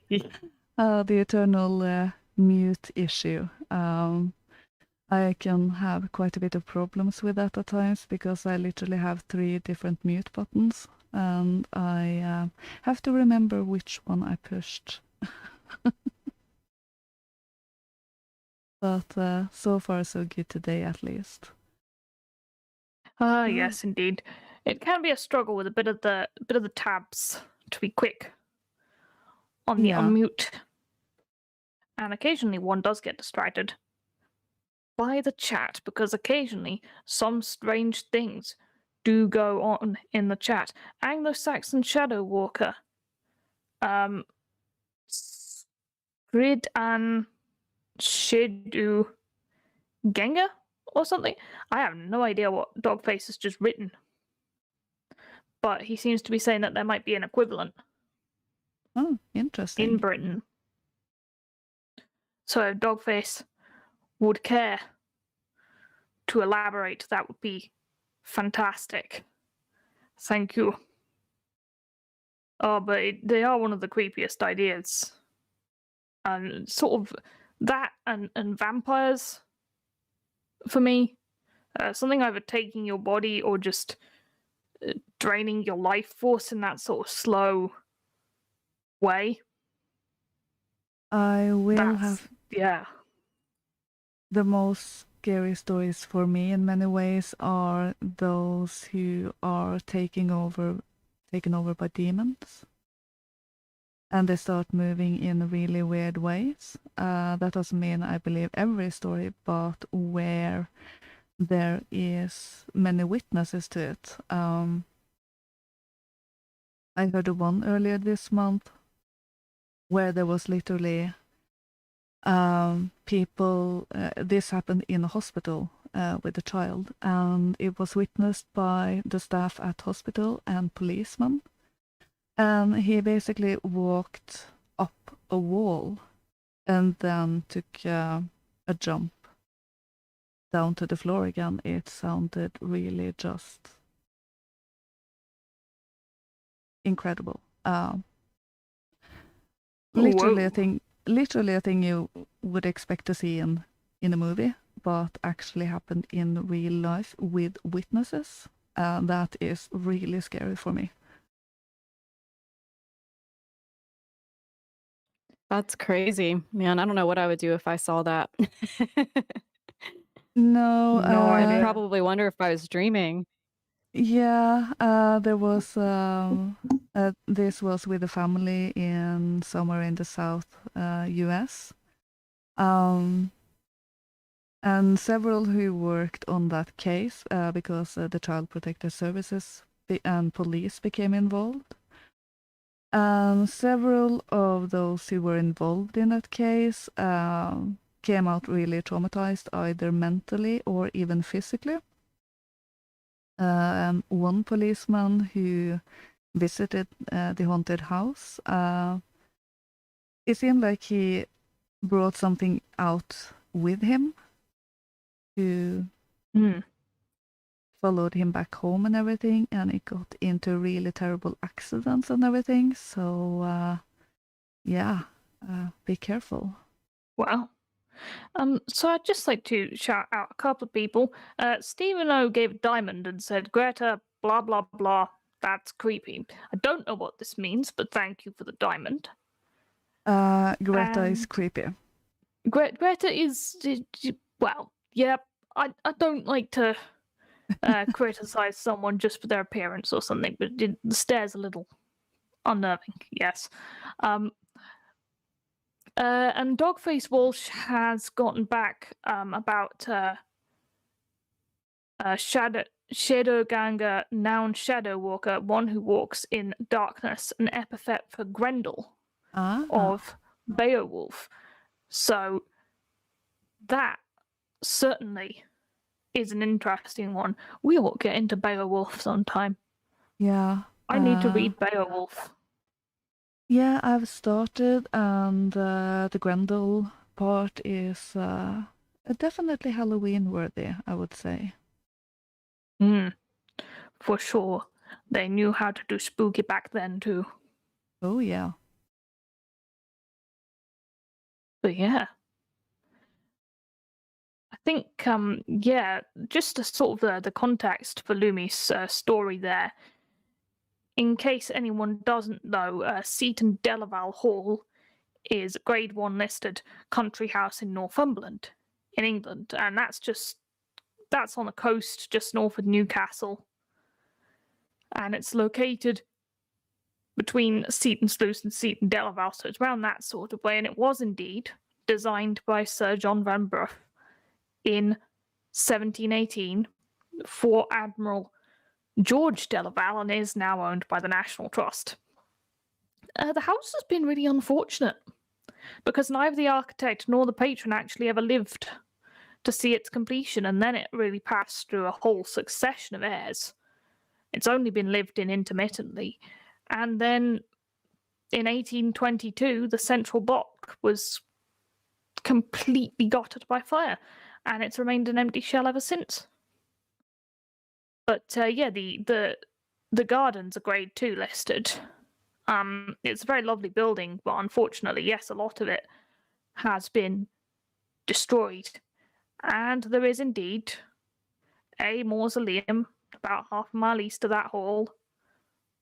Speaker 2: The eternal mute issue. I can have quite a bit of problems with that at times because I literally have 3 different mute buttons and I have to remember which one I pushed. But so far so good today, at least.
Speaker 3: Yes, indeed. It can be a struggle with a bit of the tabs to be quick on the
Speaker 2: Yeah.
Speaker 3: unmute, and occasionally one does get distracted by the chat because occasionally some strange things do go on in the chat. Anglo-Saxon Shadow Walker, Grid and Shidu Genga or something. I have no idea what Dogface has just written, but he seems to be saying that there might be an equivalent
Speaker 2: Oh, interesting.
Speaker 3: in Britain. So if Dogface would care to elaborate, that would be fantastic. Thank you. Oh, but they are one of the creepiest ideas. And sort of that and vampires, for me, something either taking your body or just draining your life force in that sort of slow way.
Speaker 2: I will
Speaker 3: That's,
Speaker 2: have
Speaker 3: yeah.
Speaker 2: the most scary stories for me in many ways are those who are taken over by demons. And they start moving in really weird ways. That doesn't mean I believe every story, but where there is many witnesses to it. I heard of one earlier this month where there was literally people. This happened in a hospital with a child, and it was witnessed by the staff at hospital and policemen. And he basically walked up a wall and then took a jump down to the floor again. It sounded really just incredible. Literally a thing you would expect to see in a movie, but actually happened in real life with witnesses. That is really scary for me.
Speaker 4: That's crazy, man. I don't know what I would do if I saw that.
Speaker 2: No,
Speaker 3: idea.
Speaker 4: I'd probably wonder if I was dreaming.
Speaker 2: Yeah, there was this was with a family in somewhere in the South US. And several who worked on that case because the Child Protective Services and police became involved. Several of those who were involved in that case came out really traumatized, either mentally or even physically. One policeman who visited the haunted house, it seemed like he brought something out with him who followed him back home and everything, and it got into really terrible accidents and everything. So, be careful.
Speaker 3: Wow. So I'd just like to shout out a couple of people. Stephen O gave a diamond and said, Greta, blah, blah, blah. That's creepy. I don't know what this means, but thank you for the diamond.
Speaker 2: Greta is creepy.
Speaker 3: Greta is, well, yeah, I don't like to criticize someone just for their appearance or something, but the stare's a little unnerving, yes. And Dogface Walsh has gotten back about Shadowganger, noun Shadow Walker, one who walks in darkness, an epithet for Grendel of Beowulf. So that certainly is an interesting one. We ought to get into Beowulf sometime.
Speaker 2: Yeah.
Speaker 3: I need to read Beowulf.
Speaker 2: Yeah, I've started, and the Grendel part is definitely Halloween worthy, I would say.
Speaker 3: For sure. They knew how to do spooky back then too.
Speaker 2: Oh yeah.
Speaker 3: But yeah. I think just the sort of the context for Lumi's story there in case anyone doesn't know, Seton Delaval Hall is a Grade 1 listed country house in Northumberland, in England, and that's on the coast just north of Newcastle. And it's located between Seton Sluice and Seton Delaval, so it's around that sort of way, and it was indeed designed by Sir John Vanbrugh in 1718 for Admiral George Delaval and is now owned by the National Trust. The house has been really unfortunate because neither the architect nor the patron actually ever lived to see its completion, and then it really passed through a whole succession of heirs. It's only been lived in intermittently, and then in 1822 the central block was completely gutted by fire, and it's remained an empty shell ever since. But yeah, the gardens are Grade 2 listed. It's a very lovely building, but unfortunately, yes, a lot of it has been destroyed. And there is indeed a mausoleum about half a mile east of that hall,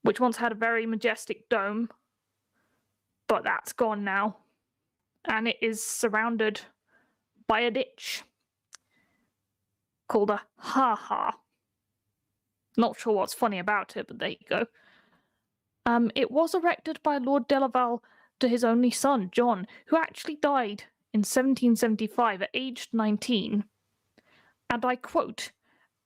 Speaker 3: which once had a very majestic dome, but that's gone now. And it is surrounded by a ditch called a ha-ha. Not sure what's funny about it, but there you go. It was erected by Lord Delaval to his only son, John, who actually died in 1775 at age 19. And I quote,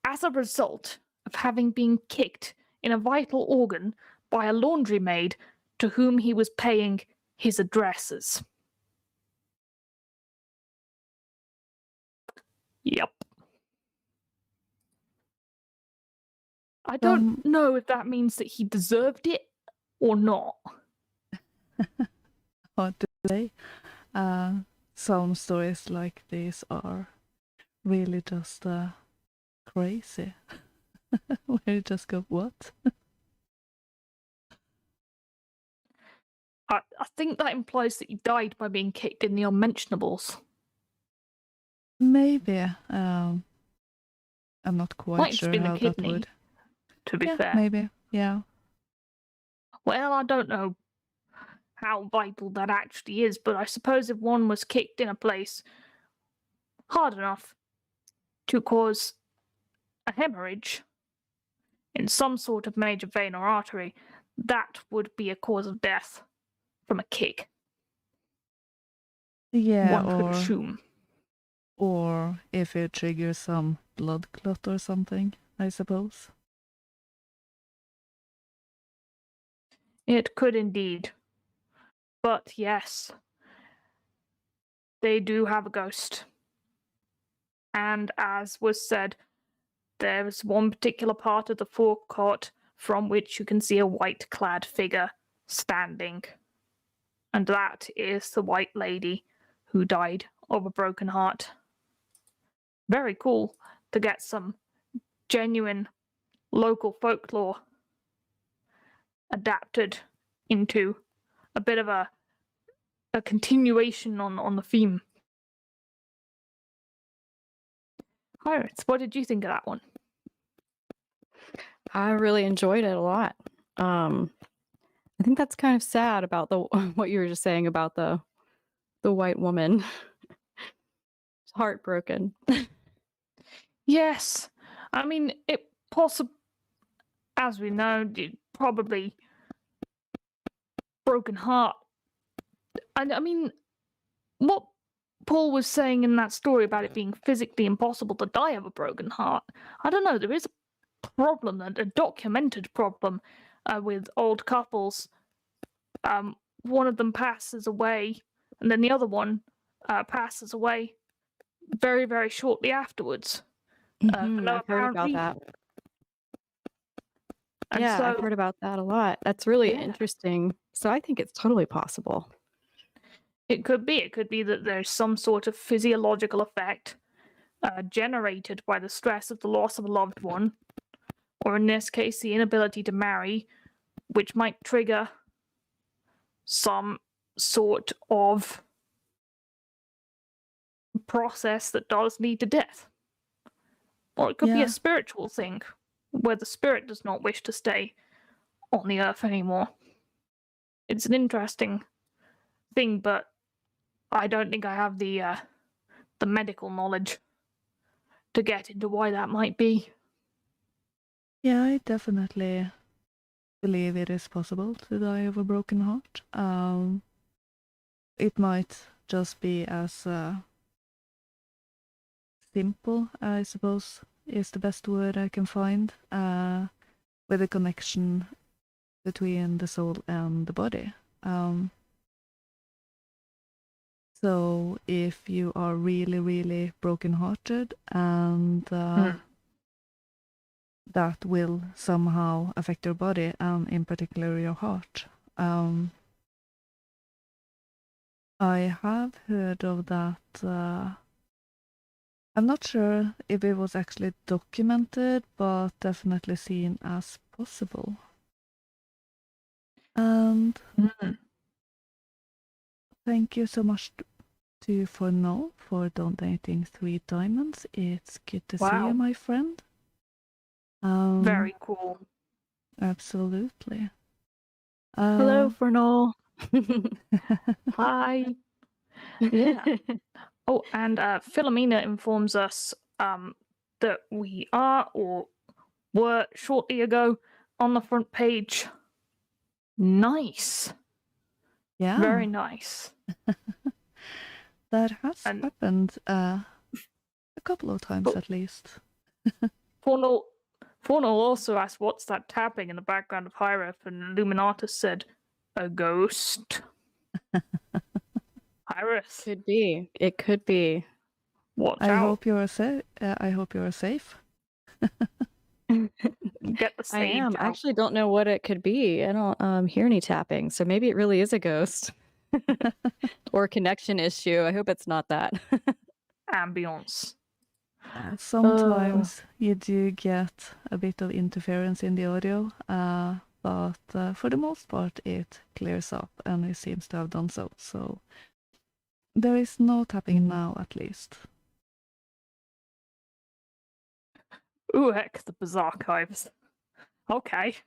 Speaker 3: "as a result of having been kicked in a vital organ by a laundry maid to whom he was paying his addresses." Yep. I don't know if that means that he deserved it or not.
Speaker 2: What to say? Some stories like this are really just crazy. Where you just go, what?
Speaker 3: I think that implies that he died by being kicked in the unmentionables.
Speaker 2: Maybe. I'm not quite
Speaker 3: Might have
Speaker 2: sure
Speaker 3: been the
Speaker 2: how that
Speaker 3: kidney,
Speaker 2: would.
Speaker 3: to be
Speaker 2: Yeah,
Speaker 3: fair.
Speaker 2: maybe. Yeah.
Speaker 3: Well, I don't know how vital that actually is, but I suppose if one was kicked in a place hard enough to cause a hemorrhage in some sort of major vein or artery, that would be a cause of death from a kick.
Speaker 2: Yeah,
Speaker 3: One could assume.
Speaker 2: or if it triggers some blood clot or something, I suppose.
Speaker 3: It could indeed. But yes, they do have a ghost. And as was said, there's one particular part of the forecourt from which you can see a white-clad figure standing. And that is the White Lady who died of a broken heart. Very cool to get some genuine local folklore adapted into a bit of a continuation on the theme. Hiraeth, what did you think of that one?
Speaker 4: I really enjoyed it a lot. I think that's kind of sad about the what you were just saying about the white woman. It's heartbroken.
Speaker 3: Yes, I mean it possibly, as we know, probably broken heart. I mean, what Paul was saying in that story about it being physically impossible to die of a broken heart, I don't know, there is a problem, a documented problem with old couples. One of them passes away, and then the other one passes away very, very shortly afterwards.
Speaker 4: I've heard about that.
Speaker 3: And
Speaker 4: Yeah,
Speaker 3: so,
Speaker 4: I've heard about that a lot. That's really
Speaker 3: Yeah.
Speaker 4: interesting. So I think it's totally possible.
Speaker 3: It could be that there's some sort of physiological effect generated by the stress of the loss of a loved one, or in this case, the inability to marry, which might trigger some sort of process that does lead to death. Or it could be
Speaker 2: Yeah.
Speaker 3: a spiritual thing, where the spirit does not wish to stay on the Earth anymore. It's an interesting thing, but I don't think I have the medical knowledge to get into why that might be.
Speaker 2: Yeah, I definitely believe it is possible to die of a broken heart. It might just be as simple, I suppose, is the best word I can find, with a connection between the soul and the body. So if you are really, really brokenhearted and that will somehow affect your body and in particular your heart. I have heard of that. I'm not sure if it was actually documented, but definitely seen as possible. And thank you so much to Forno for donating 3 diamonds. It's good to see you, my friend.
Speaker 3: Very cool.
Speaker 2: Absolutely.
Speaker 4: Hello, Fernal.
Speaker 3: Hi. Yeah. Oh, and Philomena informs us that we are, or were shortly ago, on the front page. Nice.
Speaker 2: Yeah.
Speaker 3: Very nice.
Speaker 2: That has happened a couple of times at least.
Speaker 3: Fornal also asked, what's that tapping in the background of Hiraeth? And Illuminatus said, a ghost. Hiraeth.
Speaker 4: Could be. It could be.
Speaker 3: Watch
Speaker 2: I
Speaker 3: out.
Speaker 2: hope you are safe. I hope you are safe.
Speaker 3: Get the sage
Speaker 4: I am.
Speaker 3: out.
Speaker 4: I actually don't know what it could be. I don't hear any tapping, so maybe it really is a ghost. Or a connection issue. I hope it's not that.
Speaker 3: Ambience.
Speaker 2: Sometimes you do get a bit of interference in the audio, but for the most part it clears up, and it seems to have done so. So there is no tapping now, at least.
Speaker 3: Ooh, heck, the Bizarchives. Okay.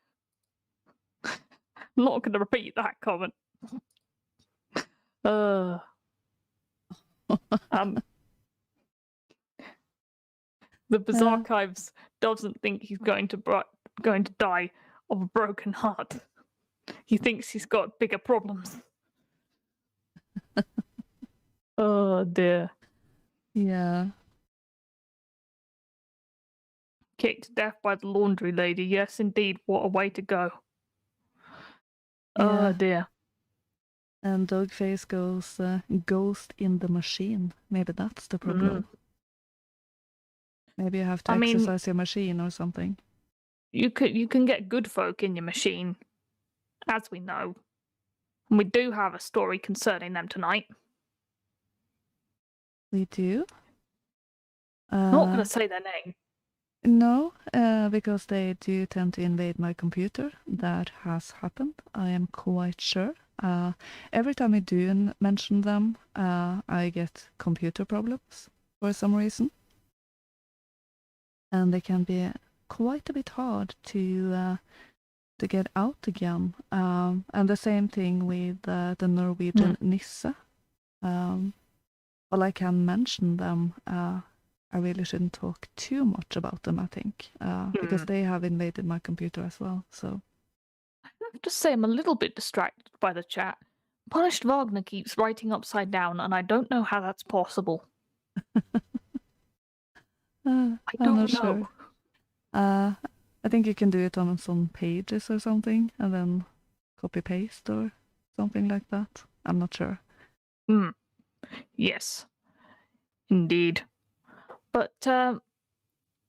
Speaker 3: I'm not going to repeat that comment. The Bizarchives doesn't think he's going to die of a broken heart. He thinks he's got bigger problems. Oh dear.
Speaker 2: Yeah.
Speaker 3: Kicked to death by the laundry lady. Yes, indeed. What a way to go.
Speaker 2: Yeah.
Speaker 3: Oh dear.
Speaker 2: And Dogface goes, ghost in the machine. Maybe that's the problem. Maybe you have to exercise your machine or something.
Speaker 3: You can get good folk in your machine, as we know. And we do have a story concerning them tonight.
Speaker 2: We do?
Speaker 3: Not going to say their name.
Speaker 2: No, because they do tend to invade my computer. That has happened, I am quite sure. Every time I do mention them, I get computer problems for some reason. And they can be quite a bit hard to get out again. And the same thing with the Norwegian Nisse. Well, I can mention them. I really shouldn't talk too much about them, I think, because they have invaded my computer as well. So
Speaker 3: I have to say I'm a little bit distracted by the chat. Punished Wagner keeps writing upside down, and I don't know how that's possible.
Speaker 2: I'm not sure. I think you can do it on some pages or something, and then copy paste or something like that. I'm not sure.
Speaker 3: Yes, indeed. But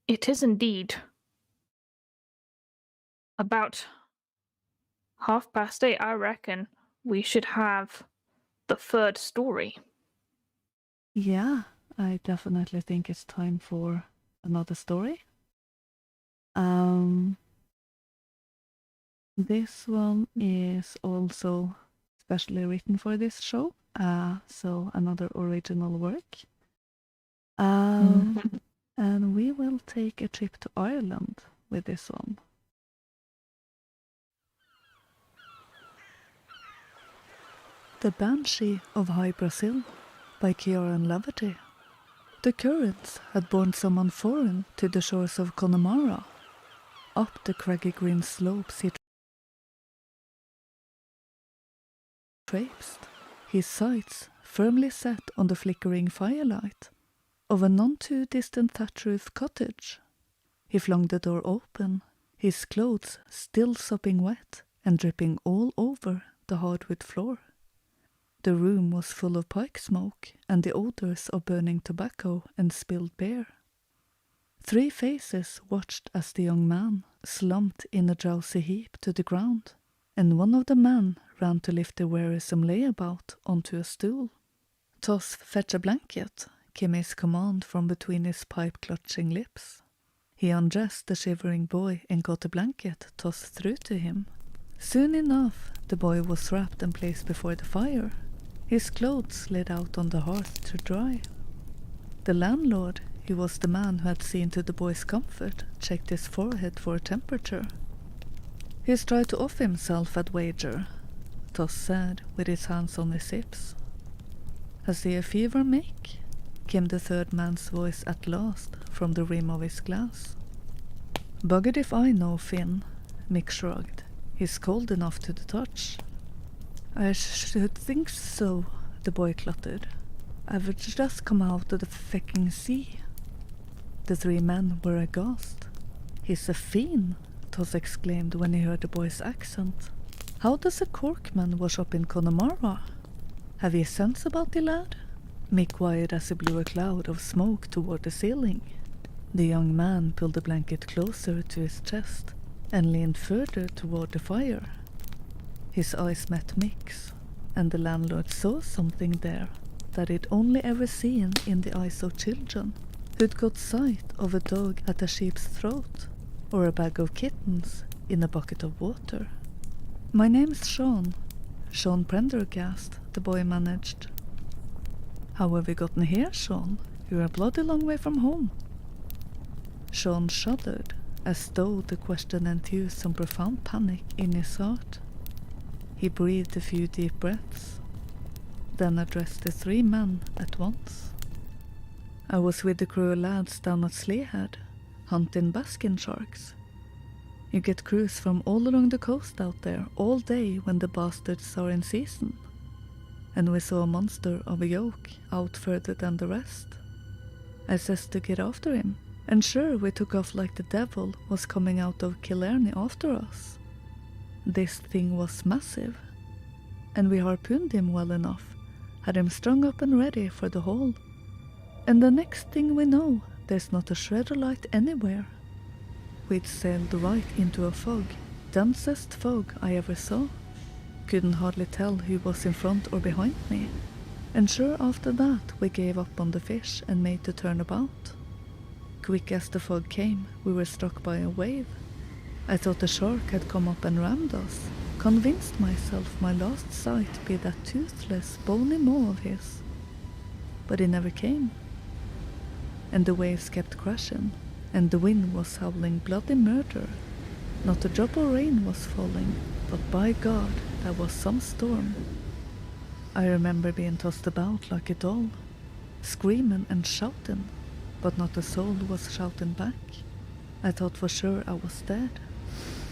Speaker 3: it is indeed about 8:30. I reckon we should have the third story.
Speaker 2: Yeah, I definitely think it's time for another story. This one is also specially written for this show, so another original work. And we will take a trip to Ireland with this one. The Banshee of High Brazil by Kieran Laverty. The currents had borne someone foreign to the shores of Connemara. Up the craggy green slopes he traipsed, his sights firmly set on the flickering firelight of a none too distant thatch-roof cottage. He flung the door open, his clothes still sopping wet and dripping all over the hardwood floor. The room was full of pike smoke and the odors of burning tobacco and spilled beer. 3 faces watched as the young man slumped in a drowsy heap to the ground, and one of the men ran to lift the wearisome layabout onto a stool. "Toss, fetch a blanket," came his command from between his pipe-clutching lips. He undressed the shivering boy and got a blanket tossed through to him. Soon enough, the boy was wrapped and placed before the fire, his clothes laid out on the hearth to dry. The landlord, who was the man who had seen to the boy's comfort, checked his forehead for temperature. "He's tried to off himself at wager," Toss said, with his hands on his hips. "Has he a fever, Mick?" came the third man's voice at last from the rim of his glass. "Buggered if I know, Finn," Mick shrugged. "He's cold enough to the touch." "I should think so," the boy cluttered. "I've just come out of the fecking sea." The 3 men were aghast. "He's a fiend," Toss exclaimed when he heard the boy's accent. "How does a corkman wash up in Connemara? Have ye sense about the lad?" Mick wired as he blew a cloud of smoke toward the ceiling. The young man pulled the blanket closer to his chest and leaned further toward the fire. His eyes met Mick's, and the landlord saw something there that he'd only ever seen in the eyes of children who'd got sight of a dog at a sheep's throat or a bag of kittens in a bucket of water. "My name's Sean Prendergast," the boy managed. "How have you gotten here, Sean? You're a bloody long way from home." Sean shuddered, as though the question enthused some profound panic in his heart. He breathed a few deep breaths, then addressed the 3 men at once. "I was with the crew of lads down at Sleehead, hunting baskin sharks. You get crews from all along the coast out there all day when the bastards are in season. And we saw a monster of a yoke out further than the rest. I says to get after him, and sure we took off like the devil was coming out of Killarney after us. This thing was massive, and we harpooned him well enough, had him strung up and ready for the haul. And the next thing we know, there's not a shred of light anywhere. We'd sailed right into a fog, densest fog I ever saw. Couldn't hardly tell who was in front or behind me. And sure after that we gave up on the fish and made the turn about. Quick as the fog came, we were struck by a wave. I thought the shark had come up and rammed us, convinced myself my last sight be that toothless, bony maw of his. But he never came. And the waves kept crashing, and the wind was howling bloody murder. Not a drop of rain was falling, but by God, that was some storm. I remember being tossed about like a doll, screaming and shouting, but not a soul was shouting back. I thought for sure I was dead.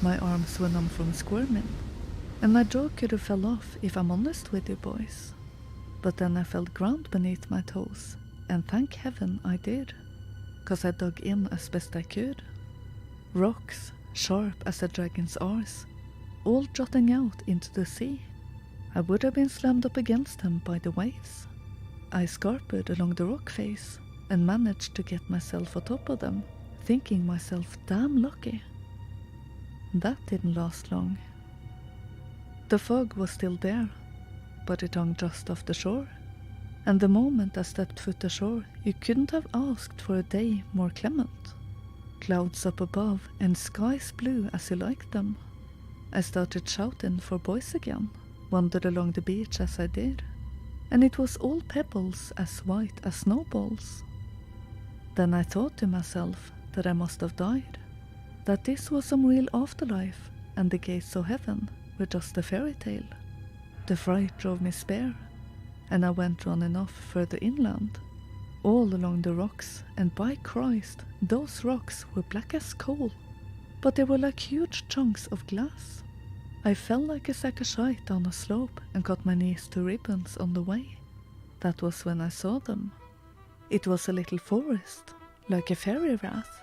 Speaker 2: My arms were numb from squirming, and my jaw could have fell off if I'm honest with you boys. But then I felt ground beneath my toes, and thank heaven I did, 'cause I dug in as best I could. Rocks, sharp as a dragon's arse, all jutting out into the sea. I would have been slammed up against them by the waves. I scarpered along the rock face and managed to get myself on top of them, thinking myself damn lucky. That didn't last long. The fog was still there, but it hung just off the shore, and the moment I stepped foot ashore, you couldn't have asked for a day more clement. Clouds up above and skies blue as you liked them. I started shouting for boys again, wandered along the beach as I did, and it was all pebbles as white as snowballs. Then I thought to myself that I must have died, that this was some real afterlife, and the gates of heaven were just a fairy tale. The fright drove me spare, and I went running off further inland, all along the rocks, and by Christ, those rocks were black as coal, but they were like huge chunks of glass. I fell like a sack of shite down a slope and cut my knees to ribbons on the way. That was when I saw them. It was a little forest, like a fairy wrath,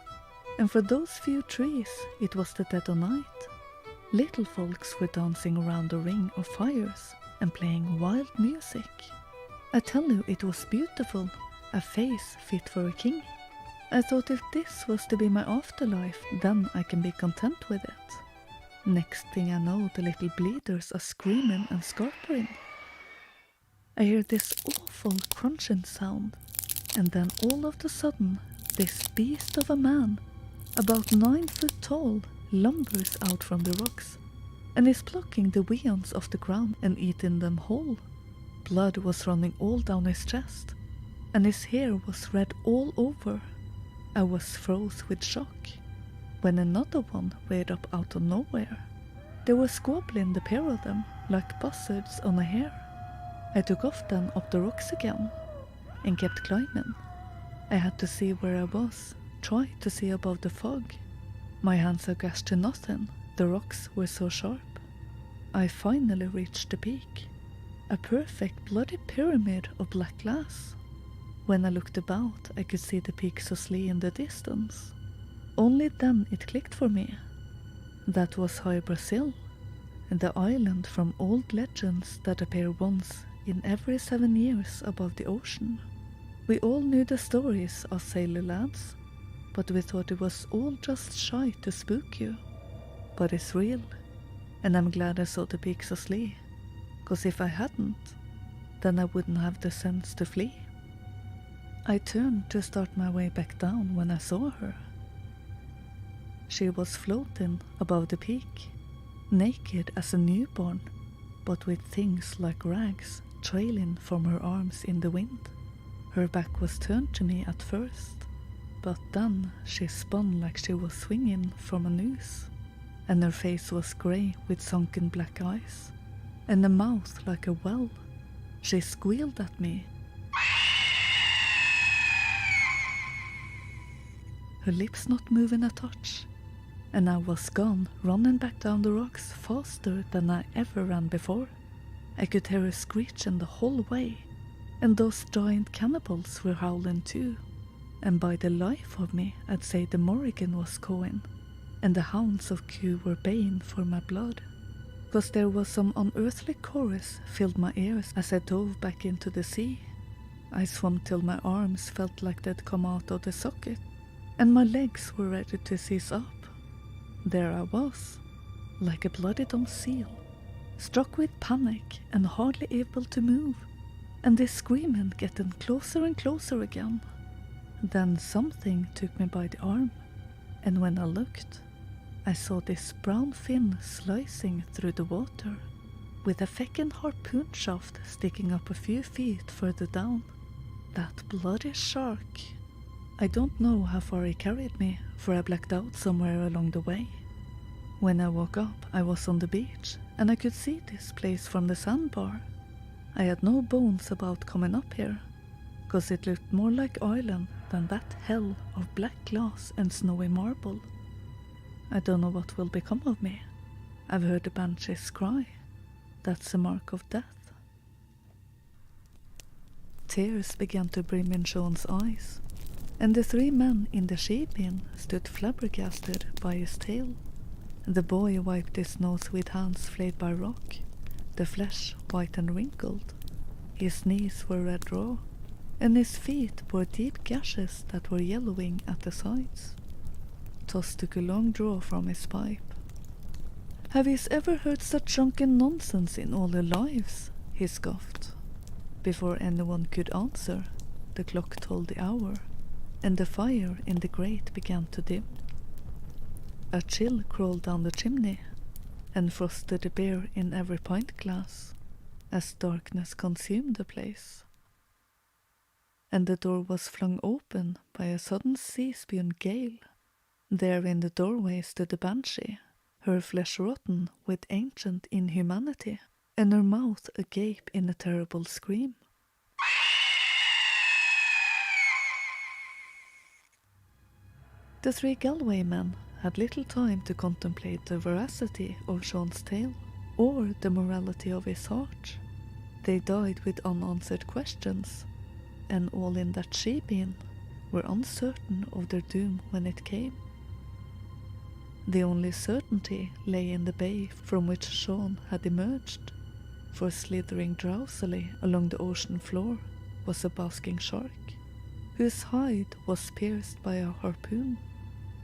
Speaker 2: and for those few trees it was the dead of night. Little folks were dancing around a ring of fires and playing wild music. I tell you, it was beautiful, a face fit for a king. I thought if this was to be my afterlife, then I can be content with it. Next thing I know, the little bleeders are screaming and scarpering. I hear this awful crunching sound, and then all of a sudden, this beast of a man, about 9 foot tall, lumbers out from the rocks, and is plucking the weons off the ground and eating them whole. Blood was running all down his chest, and his hair was red all over. I was froze with shock, when another one reared up out of nowhere. They were squabbling, the pair of them, like buzzards on a hare. I took off then up the rocks again, and kept climbing. I had to see where I was, try to see above the fog. My hands are gashed to nothing, the rocks were so sharp. I finally reached the peak, a perfect bloody pyramid of black glass. When I looked about, I could see the peaks of Slee in the distance. Only then it clicked for me. That was High Brazil, the island from old legends that appear once in every 7 years above the ocean. We all knew the stories, us sailor lads, but we thought it was all just shy to spook you. But it's real, and I'm glad I saw the peaks of Slee, 'cause if I hadn't, then I wouldn't have the sense to flee. I turned to start my way back down when I saw her. She was floating above the peak, naked as a newborn, but with things like rags trailing from her arms in the wind. Her back was turned to me at first, but then she spun like she was swinging from a noose, and her face was grey with sunken black eyes, and a mouth like a well. She squealed at me. Her lips not moving a touch, and I was gone, running back down the rocks faster than I ever ran before. I could hear her screeching the whole way, and those giant cannibals were howling too, and by the life of me I'd say the Morrigan was cawing, and the hounds of Q were baying for my blood, 'cause there was some unearthly chorus filled my ears as I dove back into the sea. I swam till my arms felt like they'd come out of the socket, and my legs were ready to seize up. There I was, like a bloody dumb seal, struck with panic and hardly able to move, and this screaming getting closer and closer again. Then something took me by the arm, and when I looked, I saw this brown fin slicing through the water, with a feckin' harpoon shaft sticking up a few feet further down. That bloody shark. I don't know how far he carried me, for I blacked out somewhere along the way. When I woke up, I was on the beach, and I could see this place from the sandbar. I had no bones about coming up here, 'cause it looked more like Ireland than that hell of black glass and snowy marble. I don't know what will become of me. I've heard the banshees cry. That's a mark of death. Tears began to brim in Sean's eyes, and the 3 men in the sheep-inn stood flabbergasted by his tale. The boy wiped his nose with hands flayed by rock, the flesh white and wrinkled. His knees were red raw, and his feet bore deep gashes that were yellowing at the sides. Toss took a long draw from his pipe. "Have yous ever heard such drunken nonsense in all your lives?" he scoffed. Before anyone could answer, the clock told the hour, and the fire in the grate began to dim. A chill crawled down the chimney, and frosted the beer in every pint glass, as darkness consumed the place. And the door was flung open by a sudden sea-spun gale. There in the doorway stood the Banshee, her flesh rotten with ancient inhumanity, and her mouth agape in a terrible scream. The three Galway men had little time to contemplate the veracity of Sean's tale, or the morality of his heart. They died with unanswered questions, and all in that sheep inn were uncertain of their doom when it came. The only certainty lay in the bay from which Sean had emerged, for slithering drowsily along the ocean floor was a basking shark, whose hide was pierced by a harpoon,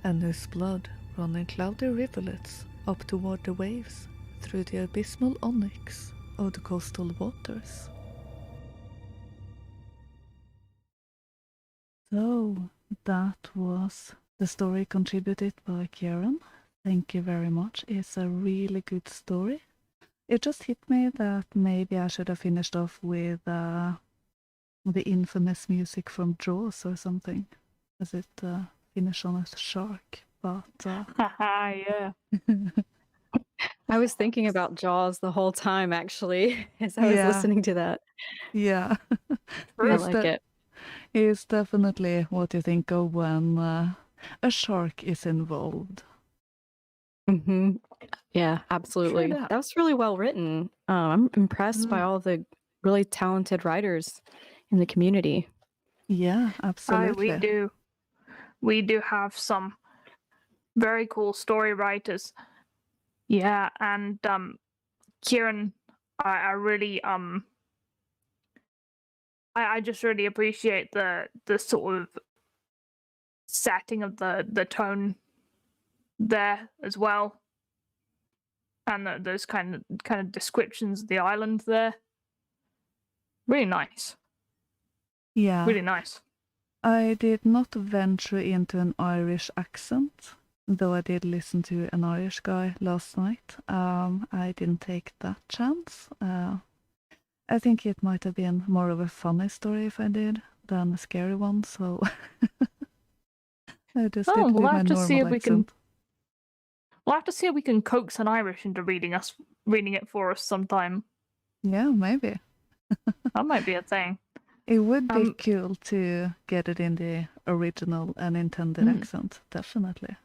Speaker 2: and whose blood ran in cloudy rivulets up toward the waves through the abysmal onyx of the coastal waters. So, that was the story contributed by Kieran. Thank you very much. It's a really good story. It just hit me that maybe I should have finished off with the infamous music from Jaws or something, as it finished on a shark. But
Speaker 3: Yeah.
Speaker 4: I was thinking about Jaws the whole time, actually, as I was
Speaker 2: Yeah.
Speaker 4: listening to that.
Speaker 2: yeah,
Speaker 4: I
Speaker 2: It's
Speaker 4: like it.
Speaker 2: it's definitely what you think of when a shark is involved.
Speaker 4: hmm Yeah, absolutely.
Speaker 3: that.
Speaker 4: That was really well written. I'm impressed by all the really talented writers in the community.
Speaker 2: Yeah, absolutely.
Speaker 3: We do have some very cool story writers. Yeah, and Kieran, I really I just really appreciate the sort of setting of the tone there as well, and those kind of descriptions of the island there. Really nice.
Speaker 2: Yeah.
Speaker 3: Really nice.
Speaker 2: I did not venture into an Irish accent, though I did listen to an Irish guy last night. I didn't take that chance. I think it might have been more of a funny story if I did than a scary one, so I just did
Speaker 3: We'll
Speaker 2: with my
Speaker 3: have to see
Speaker 2: normal
Speaker 3: if we can.
Speaker 2: accent.
Speaker 3: We'll have to see if we can coax an Irish into reading it for us sometime.
Speaker 2: Yeah, maybe.
Speaker 3: That might be a thing.
Speaker 2: It would be cool to get it in the original and intended accent, definitely.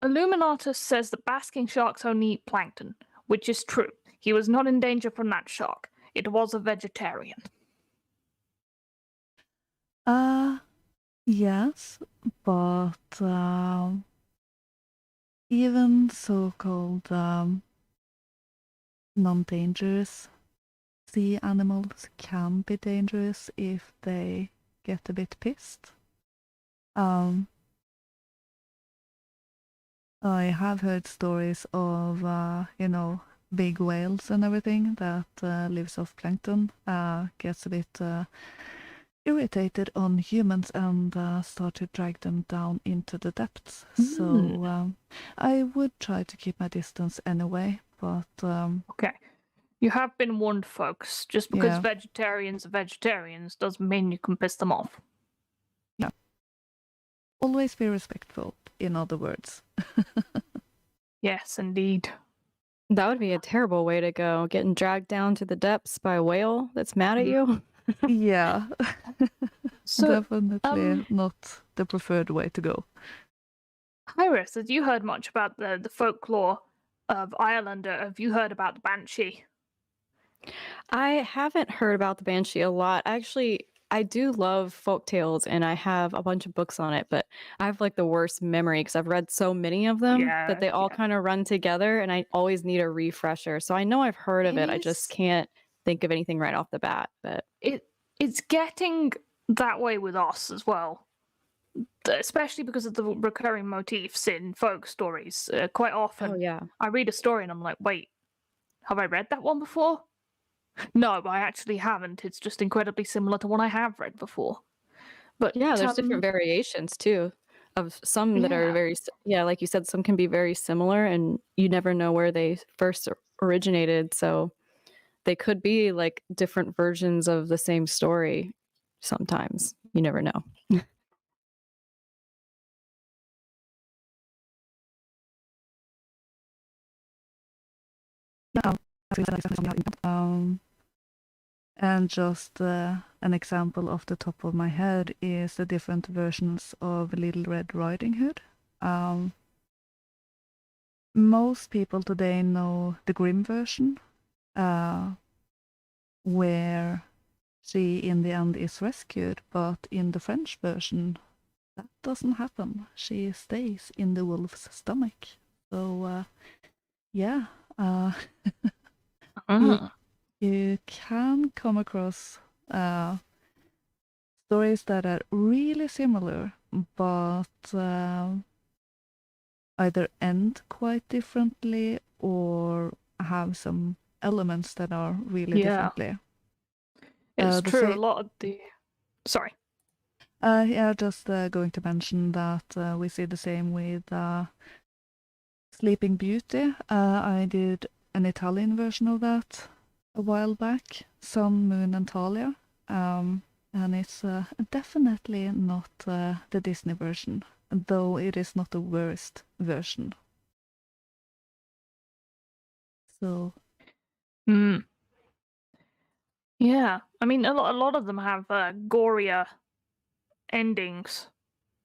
Speaker 3: Illuminatus says that basking sharks only eat plankton, which is true. He was not in danger from that shark. It was a vegetarian.
Speaker 2: Yes, but even so-called non-dangerous sea animals can be dangerous if they get a bit pissed. I have heard stories of, big whales and everything that lives off plankton, gets a bit irritated on humans and start to drag them down into the depths. So I would try to keep my distance anyway, but...
Speaker 3: Okay. You have been warned, folks. Just because
Speaker 2: Yeah.
Speaker 3: vegetarians are vegetarians doesn't mean you can piss them off.
Speaker 2: Yeah. Always be respectful, in other words.
Speaker 3: Yes, indeed.
Speaker 4: That would be a terrible way to go, getting dragged down to the depths by a whale that's mad at you.
Speaker 2: Yeah.
Speaker 3: So,
Speaker 2: definitely not the preferred way to go.
Speaker 3: Hiraeth, have you heard much about the folklore of Ireland? Or have you heard about the Banshee?
Speaker 4: I haven't heard about the Banshee a lot. Actually, I do love folk tales and I have a bunch of books on it, but I have like the worst memory because I've read so many of them that they all kind of run together and I always need a refresher. So I know I've heard of it. I just can't think of anything right off the bat, but
Speaker 3: it's getting that way with us as well, especially because of the recurring motifs in folk stories. Quite often, I read a story and I'm like, wait, have I read that one before? No, I actually haven't. It's just incredibly similar to one I have read before. But
Speaker 4: yeah, there's different variations too of some that are very, like you said, some can be very similar and you never know where they first originated. So they could be like different versions of the same story sometimes. You never know.
Speaker 2: And just an example off the top of my head is the different versions of Little Red Riding Hood. Most people today know the Grimm version, where she in the end is rescued, but in the French version, that doesn't happen. She stays in the wolf's stomach. So, yeah. You can come across stories that are really similar, but either end quite differently or have some elements that are really differently.
Speaker 3: It's true.
Speaker 2: same-
Speaker 3: A lot of the. Sorry.
Speaker 2: Yeah, just going to mention that we see the same with Sleeping Beauty. I did an Italian version of that a while back, Sun, Moon and Talia. And it's definitely not the Disney version, though it is not the worst version. So.
Speaker 3: Yeah, I mean, a lot of them have gorier endings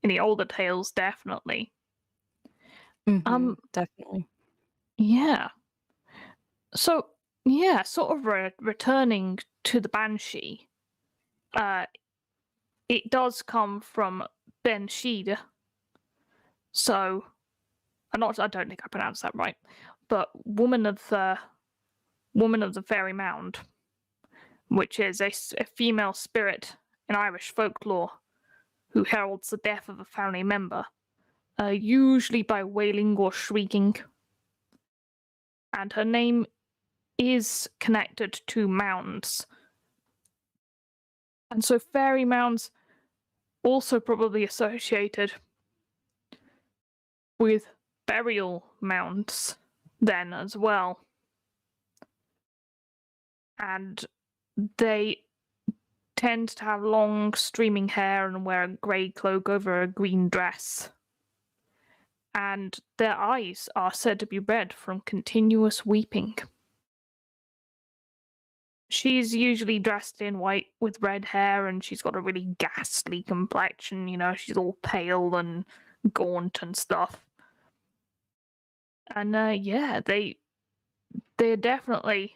Speaker 3: in the older tales, definitely.
Speaker 4: Definitely.
Speaker 3: Yeah. So, yeah, sort of returning to the Banshee, it does come from Banshee. So, I don't think I pronounced that right, but woman of the fairy mound, which is a female spirit in Irish folklore who heralds the death of a family member, usually by wailing or shrieking. And her name is connected to mounds. And so fairy mounds also probably associated with burial mounds then as well. And they tend to have long streaming hair and wear a grey cloak over a green dress. And their eyes are said to be red from continuous weeping. She's usually dressed in white with red hair, and she's got a really ghastly complexion, she's all pale and gaunt and stuff. And yeah, they're definitely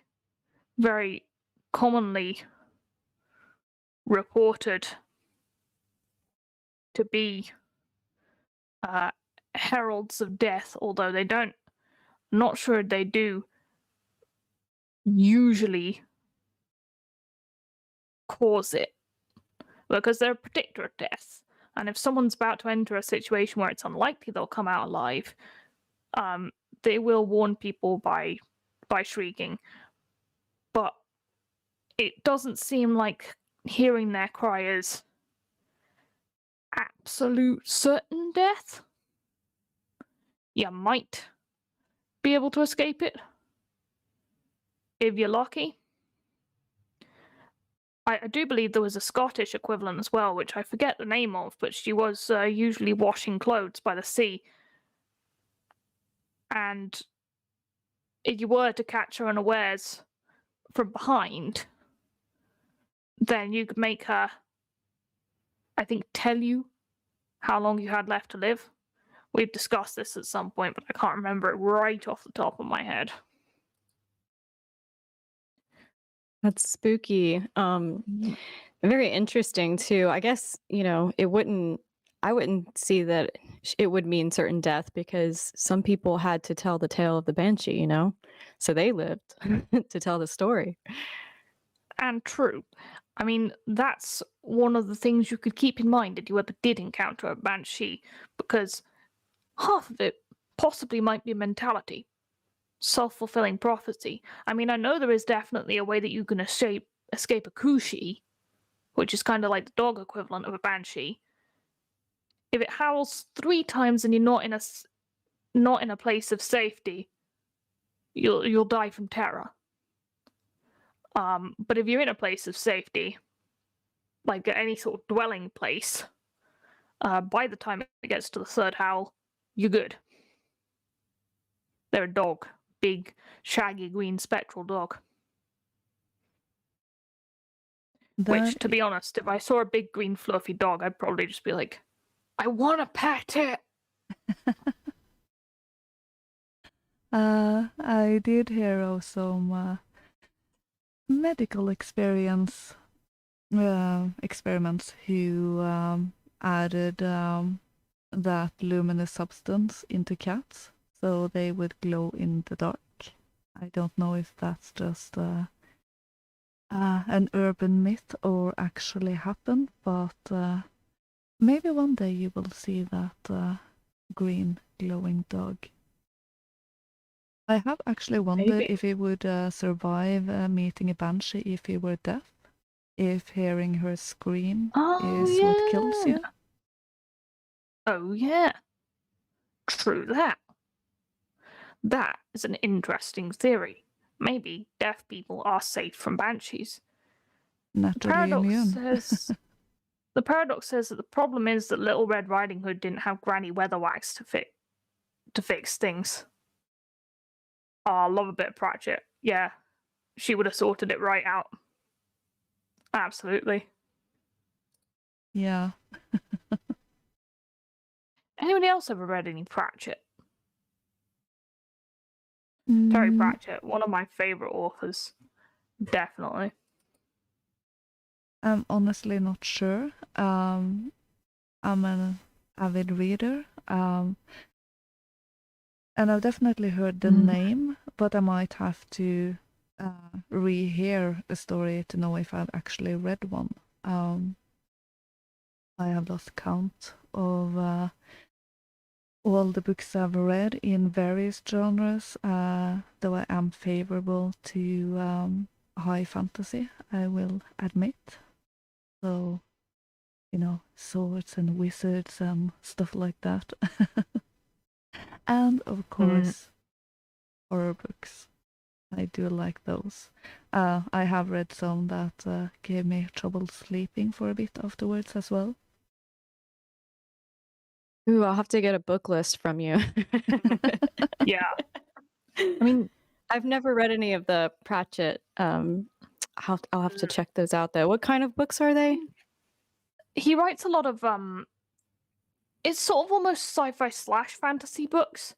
Speaker 3: very commonly reported to be heralds of death, although I'm not sure they do usually cause it, because they're a predictor of death, and if someone's about to enter a situation where it's unlikely they'll come out alive, they will warn people by shrieking. But it doesn't seem like hearing their cry is absolute certain death. You might be able to escape it if you're lucky. I do believe there was a Scottish equivalent as well, which I forget the name of, but she was usually washing clothes by the sea. And if you were to catch her unawares from behind, then you could make her, I think, tell you how long you had left to live. We've discussed this at some point, but I can't remember it right off the top of my head.
Speaker 4: That's spooky. Very interesting too. I guess, I wouldn't see that it would mean certain death, because some people had to tell the tale of the Banshee, so they lived to tell the story.
Speaker 3: And true. I mean, that's one of the things you could keep in mind if you ever did encounter a Banshee, because half of it possibly might be mentality. Self-fulfilling prophecy. I mean, I know there is definitely a way that you can escape a Kushi, which is kind of like the dog equivalent of a Banshee. If it howls 3 times and you're not in a place of safety, you'll die from terror. But if you're in a place of safety, like any sort of dwelling place, by the time it gets to the 3rd howl, you're good. They're a dog. big, shaggy, green spectral dog. Which, to be honest, if I saw a big, green, fluffy dog, I'd probably just be like, I want to pet it!
Speaker 2: I did hear of some medical experiments who added that luminous substance into cats so they would glow in the dark. I don't know if that's just an urban myth or actually happened, but maybe one day you will see that green glowing dog. I have actually wondered
Speaker 3: Maybe.
Speaker 2: if he would survive meeting a banshee if he were deaf, if hearing her scream is what kills you.
Speaker 3: Oh, yeah. True that. That is an interesting theory. Maybe deaf people are safe from banshees.
Speaker 2: Naturally immune.
Speaker 3: The paradox says that the problem is that Little Red Riding Hood didn't have Granny Weatherwax to fix things. Oh, I love a bit of Pratchett. Yeah, she would have sorted it right out. Absolutely.
Speaker 2: Yeah.
Speaker 3: Anybody else ever read any Pratchett? Terry Pratchett, one of my favorite authors. Definitely.
Speaker 2: I'm honestly not sure. I'm an avid reader. And I've definitely heard the name, but I might have to rehear a story to know if I've actually read one. I have lost count of all the books I've read in various genres, though I am favorable to high fantasy, I will admit. So, swords and wizards and stuff like that. And of course, horror books. I do like those. I have read some that gave me trouble sleeping for a bit afterwards as well.
Speaker 4: Ooh, I'll have to get a book list from you.
Speaker 3: Yeah. I mean,
Speaker 4: I've never read any of the Pratchett. I'll have to check those out though. What kind of books are they?
Speaker 3: He writes a lot of it's sort of almost sci-fi / fantasy books.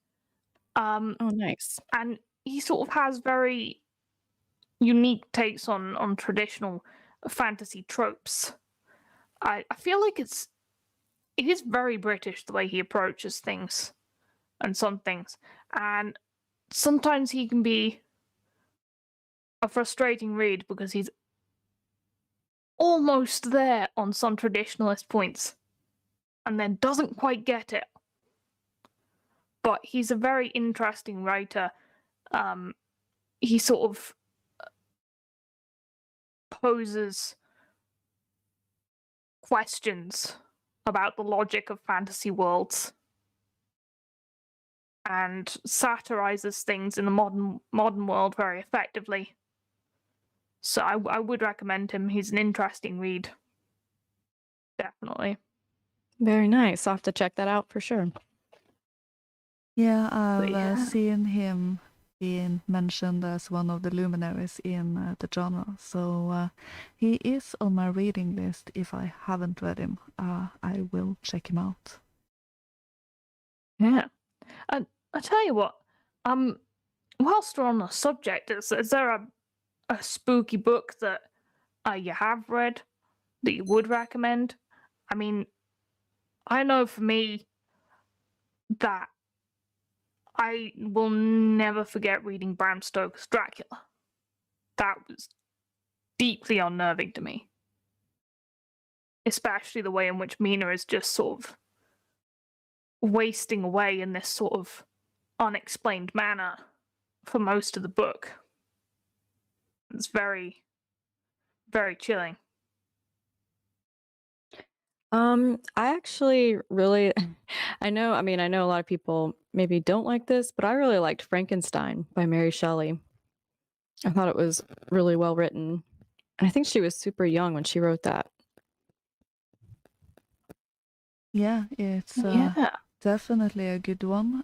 Speaker 4: Oh, nice.
Speaker 3: And he sort of has very unique takes on traditional fantasy tropes. I feel like it is very British the way he approaches things and some things. And sometimes he can be a frustrating read because he's almost there on some traditionalist points and then doesn't quite get it. But he's a very interesting writer. He sort of poses questions about the logic of fantasy worlds and satirizes things in the modern world very effectively. So I would recommend him. He's an interesting read. Definitely.
Speaker 4: Very nice. I'll have to check that out for sure.
Speaker 2: Yeah, I've seen him being mentioned as one of the luminaries in the genre, so he is on my reading list. If I haven't read him, I will check him out.
Speaker 3: Yeah. And I tell you what, whilst we're on the subject, is there a spooky book that you have read that you would recommend? I mean, I know for me that I will never forget reading Bram Stoker's Dracula. That was deeply unnerving to me. Especially the way in which Mina is just sort of wasting away in this sort of unexplained manner for most of the book. It's very, very chilling.
Speaker 4: I actually really, I know a lot of people maybe don't like this, but I really liked Frankenstein by Mary Shelley. I thought it was really well written. And I think she was super young when she wrote that.
Speaker 2: Yeah, it's definitely a good one.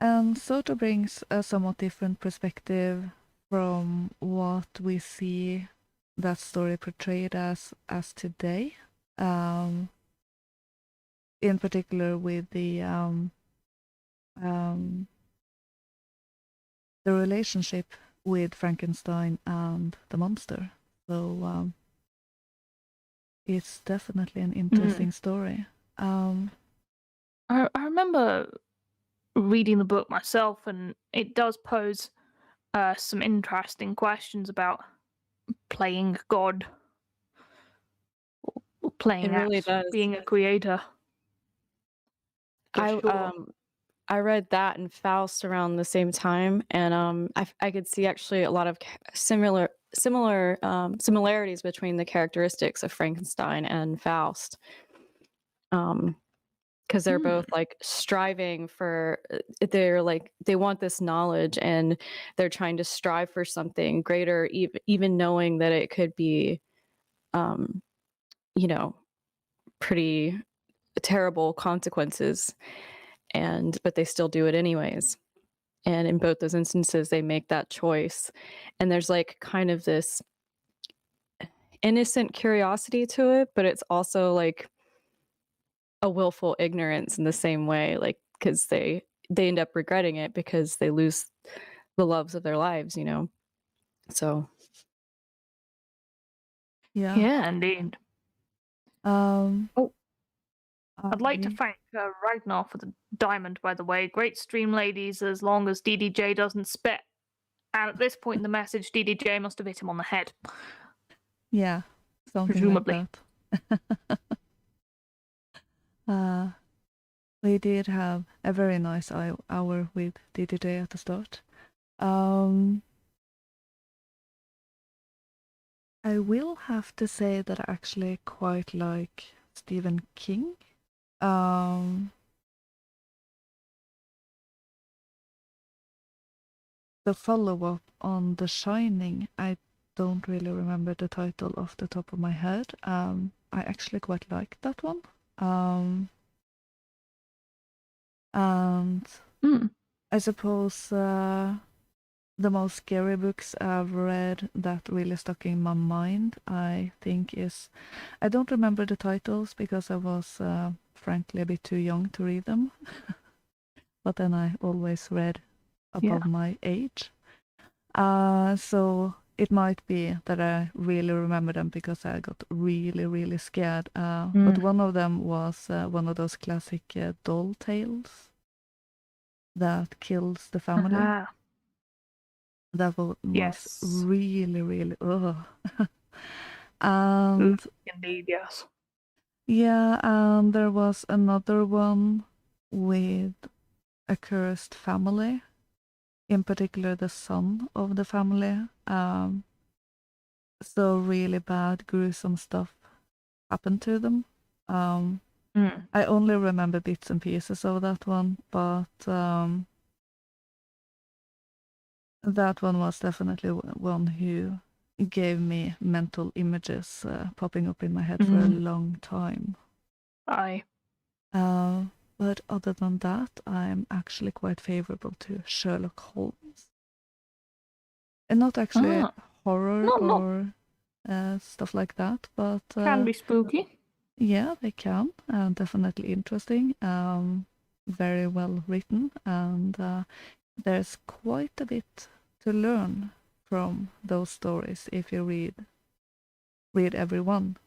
Speaker 2: And sort of brings a somewhat different perspective from what we see that story portrayed as today. In particular with the relationship with Frankenstein and the monster. So it's definitely an interesting story.
Speaker 3: I remember reading the book myself, and it does pose some interesting questions about playing God, or playing
Speaker 4: It really
Speaker 3: as
Speaker 4: does.
Speaker 3: being a creator. For sure.
Speaker 4: I read that and Faust around the same time, and I could see actually a lot of similarities between the characteristics of Frankenstein and Faust. Because they're both like striving for, they want this knowledge and they're trying to strive for something greater, even knowing that it could be, pretty terrible consequences, but they still do it anyways. And in both those instances, they make that choice. And there's like kind of this innocent curiosity to it, but it's also like a willful ignorance in the same way, like, because they end up regretting it because they lose the loves of their lives, So
Speaker 3: Yeah, indeed. I'd like to thank Ragnar for the diamond, by the way. Great stream, ladies, as long as DDJ doesn't spit. And at this point in the message, DDJ must have hit him on the head.
Speaker 2: Yeah, something
Speaker 3: presumably.
Speaker 2: like that. We did have a very nice hour with DDJ at the start. I will have to say that I actually quite like Stephen King. The follow-up on The Shining, I don't really remember the title off the top of my head. I actually quite like that one. And I suppose the most scary books I've read that really stuck in my mind, I think is... I don't remember the titles because I was frankly a bit too young to read them. But then I always read above my age. So it might be that I really remember them because I got really, really scared. But one of them was one of those classic doll tales that kills the family. That was really, really... And
Speaker 3: indeed, yes.
Speaker 2: Yeah, and there was another one with a cursed family, in particular the son of the family. So really bad, gruesome stuff happened to them. I only remember bits and pieces of that one, but that one was definitely one who gave me mental images popping up in my head for a long time.
Speaker 3: Aye.
Speaker 2: But other than that, I'm actually quite favorable to Sherlock Holmes. And not actually horror or stuff like that, but...
Speaker 3: can be spooky.
Speaker 2: Yeah, they can. Definitely interesting. Very well written. And there's quite a bit to learn from those stories if you read every one.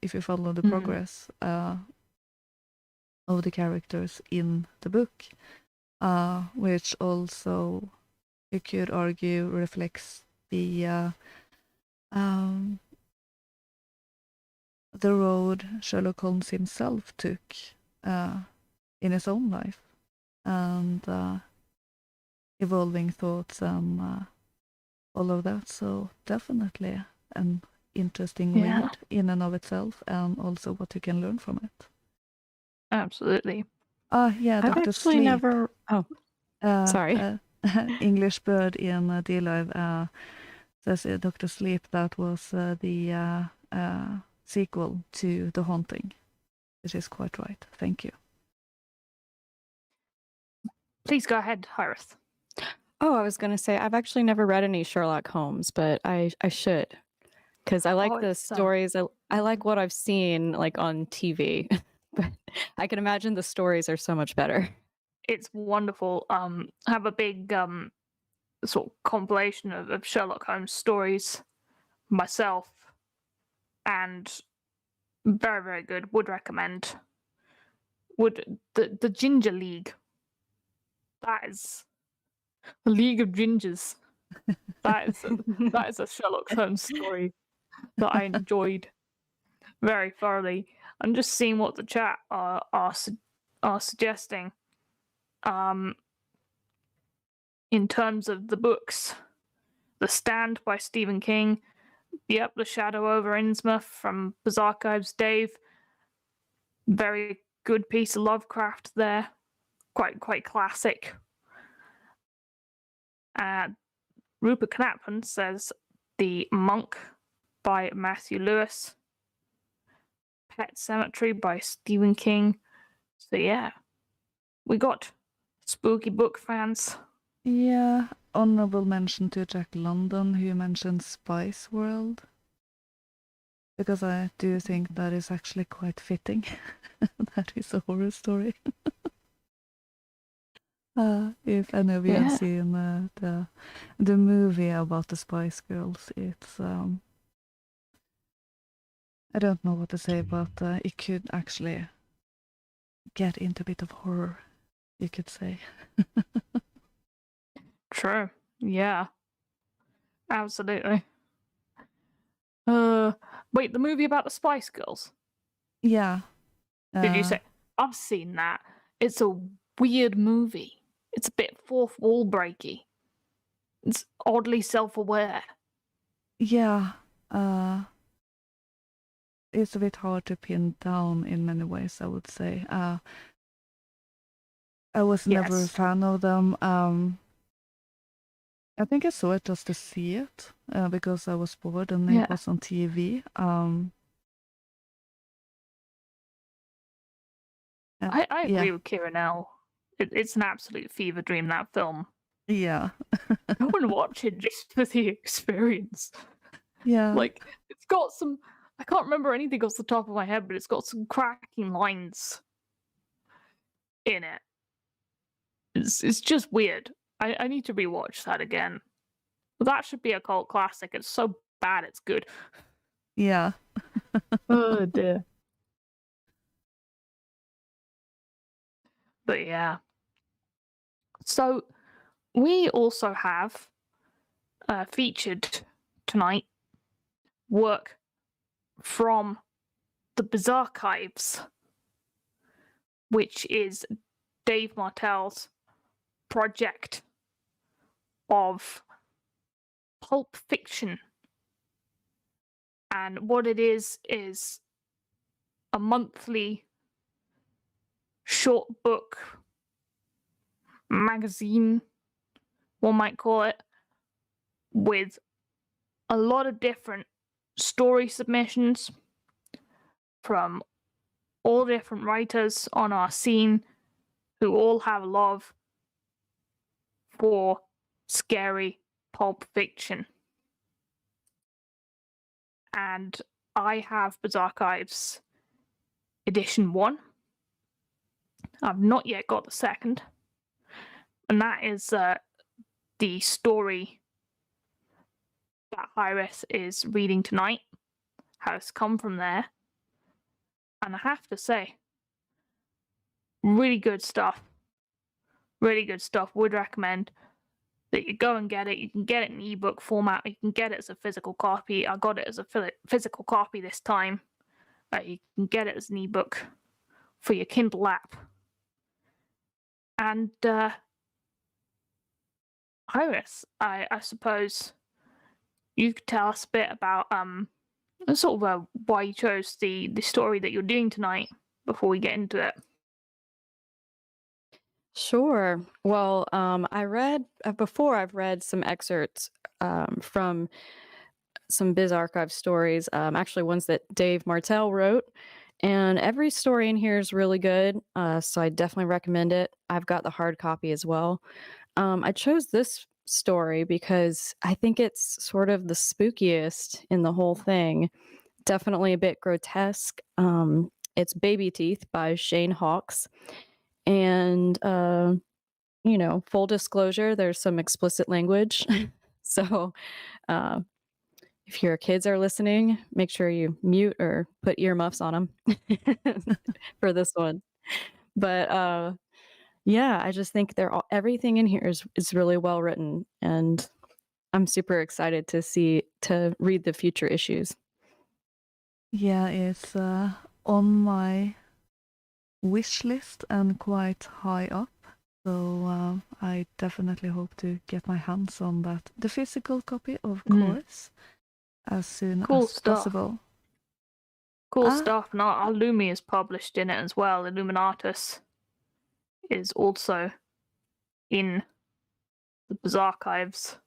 Speaker 2: If you follow the progress of the characters in the book, which also, you could argue, reflects the road Sherlock Holmes himself took in his own life, and evolving thoughts and all of that. So definitely an interesting read in and of itself, and also what you can learn from it.
Speaker 3: Absolutely.
Speaker 2: Yeah,
Speaker 4: I've
Speaker 2: Dr.
Speaker 4: actually
Speaker 2: Sleep.
Speaker 4: never... sorry.
Speaker 2: English Bird in Delaval says Dr. Sleep, that was the sequel to The Haunting, which is quite right. Thank you.
Speaker 3: please go ahead, Hiraeth.
Speaker 4: Oh, I was going to say I've actually never read any Sherlock Holmes, but I should, because I like the stories. I like what I've seen like on TV, but I can imagine the stories are so much better.
Speaker 3: It's wonderful. I have a big sort of compilation of Sherlock Holmes stories myself, and very, very good. Would recommend. The Ginger League. That is the League of Gingers. That is a Sherlock Holmes story that I enjoyed very thoroughly. I'm just seeing what the chat are suggesting. In terms of the books, The Stand by Stephen King. Yep, The Shadow over Innsmouth from Bizarchives. Dave. Very good piece of Lovecraft there. Quite classic. Rupert Knapman says The Monk by Matthew Lewis. Pet Cemetery by Stephen King. So yeah, we got spooky book fans.
Speaker 2: Yeah, honorable mention to Jack London, who mentioned Spice World. Because I do think that is actually quite fitting. That is a horror story. If any of you have seen the movie about the Spice Girls, it's I don't know what to say, but it could actually get into a bit of horror, you could say.
Speaker 3: True. Yeah. Absolutely. Wait, the movie about the Spice Girls?
Speaker 2: Yeah.
Speaker 3: Did you say? I've seen that. It's a weird movie. It's a bit fourth wall breaky. It's oddly self-aware.
Speaker 2: Yeah. It's a bit hard to pin down in many ways, I would say. I was never a fan of them. I think I saw it just to see it, because I was bored and it was on TV.
Speaker 3: I agree with Kieran now. It's an absolute fever dream, that film.
Speaker 2: Yeah.
Speaker 3: Go and watch it just for the experience.
Speaker 2: Yeah.
Speaker 3: Like, it's got some... I can't remember anything off the top of my head, but it's got some cracking lines in it. It's just weird. I need to rewatch that again. But that should be a cult classic. It's so bad it's good.
Speaker 2: Yeah.
Speaker 3: Oh dear. But yeah. So we also have featured tonight work from the Bizarchives, which is Dave Martell's project of pulp fiction. And what it is a monthly short book magazine, one might call it, with a lot of different story submissions from all different writers on our scene who all have love for scary pulp fiction. And I have Bizarchives edition 1. I've not yet got the second. And that is the story that Hiraeth is reading tonight. How it's come from there. And I have to say, really good stuff. Really good stuff. Would recommend that you go and get it. You can get it in ebook format. You can get it as a physical copy. I got it as a physical copy this time. You can get it as an ebook for your Kindle app. And Hiraeth, I suppose you could tell us a bit about sort of why you chose the story that you're doing tonight before we get into it.
Speaker 4: Sure. Well, I read before. I've read some excerpts from some Bizarchives stories, actually ones that Dave Martell wrote, And every story in here is really good, so I definitely recommend it. I've got the hard copy as well. I chose this story because I think it's sort of the spookiest in the whole thing. Definitely a bit grotesque. It's Baby Teeth by Shane Hawkes. And, full disclosure, there's some explicit language. So if your kids are listening, make sure you mute or put earmuffs on them for this one. But yeah, I just think everything in here is really well written, and I'm super excited to read the future issues.
Speaker 2: Yeah, it's on my wish list and quite high up. So I definitely hope to get my hands on that. The physical copy, of course, as soon as possible.
Speaker 3: Cool stuff. And Illumi is published in it as well. Illuminatus is also in the Bizarchives.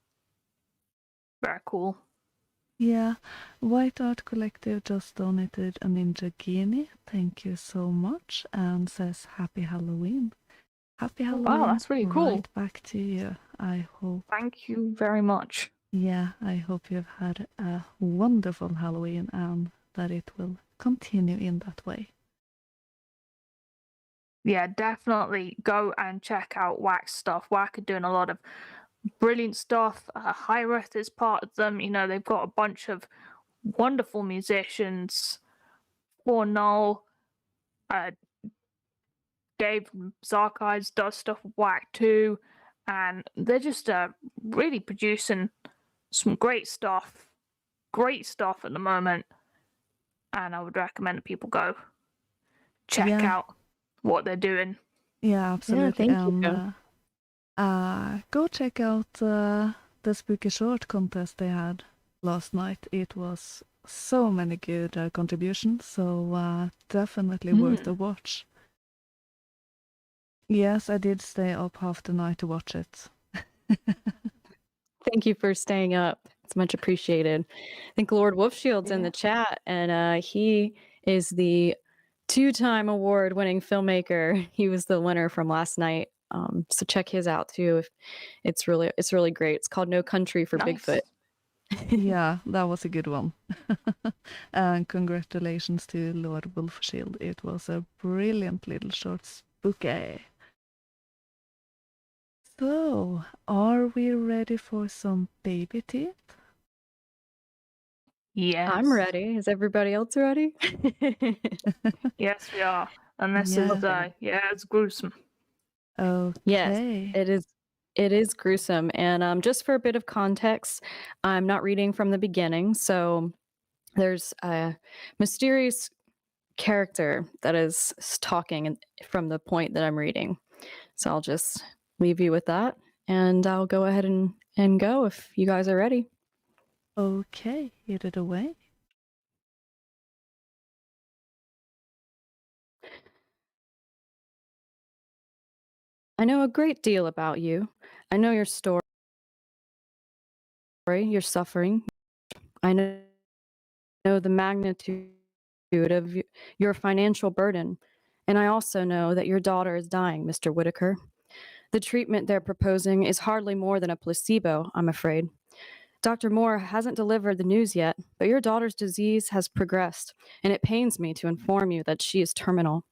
Speaker 3: Very cool.
Speaker 2: Yeah, White Art Collective just donated a Ninja Guinea. Thank you so much, and says Happy Halloween. Happy Halloween.
Speaker 3: Wow, that's really cool.
Speaker 2: Right back to you. I hope.
Speaker 3: Thank you very much.
Speaker 2: Yeah, I hope you've had a wonderful Halloween and that it will continue in that way.
Speaker 3: Yeah, definitely go and check out WAC stuff. WAC are doing a lot of brilliant stuff. Hiraeth is part of them. They've got a bunch of wonderful musicians. For Null, Dave from Bizarchives does stuff with WAC too, and they're just really producing some great stuff at the moment. And I would recommend that people go check out what they're doing.
Speaker 2: Yeah, absolutely.
Speaker 4: Yeah, thank you.
Speaker 2: Go check out the Spooky Short contest they had last night. It was so many good contributions, so definitely worth a watch. Yes, I did stay up half the night to watch it.
Speaker 4: Thank you for staying up. It's much appreciated. I think Lord Wolfshield's in the chat, and he is the 2-time award-winning filmmaker. He was the winner from last night. So check his out too. It's really great. It's called No Country for Bigfoot.
Speaker 2: Yeah, that was a good one. And congratulations to Lord Wolfshield. It was a brilliant little short spooky. So, are we ready for some Baby Teeth?
Speaker 3: Yes.
Speaker 4: I'm ready. Is everybody else ready?
Speaker 3: Yes, we are. And this is, it's gruesome.
Speaker 2: Okay.
Speaker 4: Yes, it is gruesome. And just for a bit of context, I'm not reading from the beginning. So there's a mysterious character that is talking from the point that I'm reading. So I'll just leave you with that, and I'll go ahead and go if you guys are ready.
Speaker 2: Okay, hit it away.
Speaker 4: I know a great deal about you. I know your story, your suffering. I know the magnitude of your financial burden. And I also know that your daughter is dying, Mr. Whitaker. The treatment they're proposing is hardly more than a placebo, I'm afraid. Dr. Moore hasn't delivered the news yet, but your daughter's disease has progressed, and it pains me to inform you that she is terminal.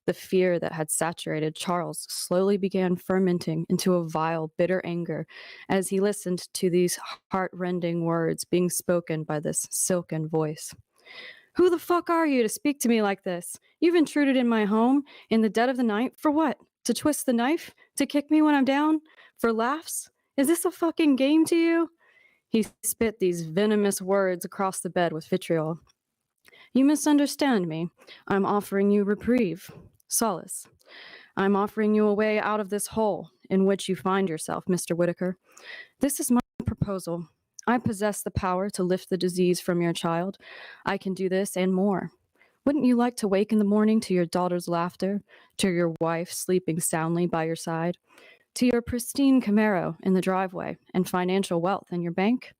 Speaker 4: The fear that had saturated Charles slowly began fermenting into a vile, bitter anger as he listened to these heart-rending words being spoken by this silken voice. Who the fuck are you to speak to me like this? You've intruded in my home in the dead of the night for what? To twist the knife? To kick me when I'm down? For laughs? Is this a fucking game to you? He spit these venomous words across the bed with vitriol. You misunderstand me. I'm offering you reprieve, solace. I'm offering you a way out of this hole in which you find yourself, Mr. Whitaker. This is my proposal. I possess the power to lift the disease from your child. I can do this and more. Wouldn't you like to wake in the morning to your daughter's laughter, to your wife sleeping soundly by your side, to your pristine Camaro in the driveway and financial wealth in your bank?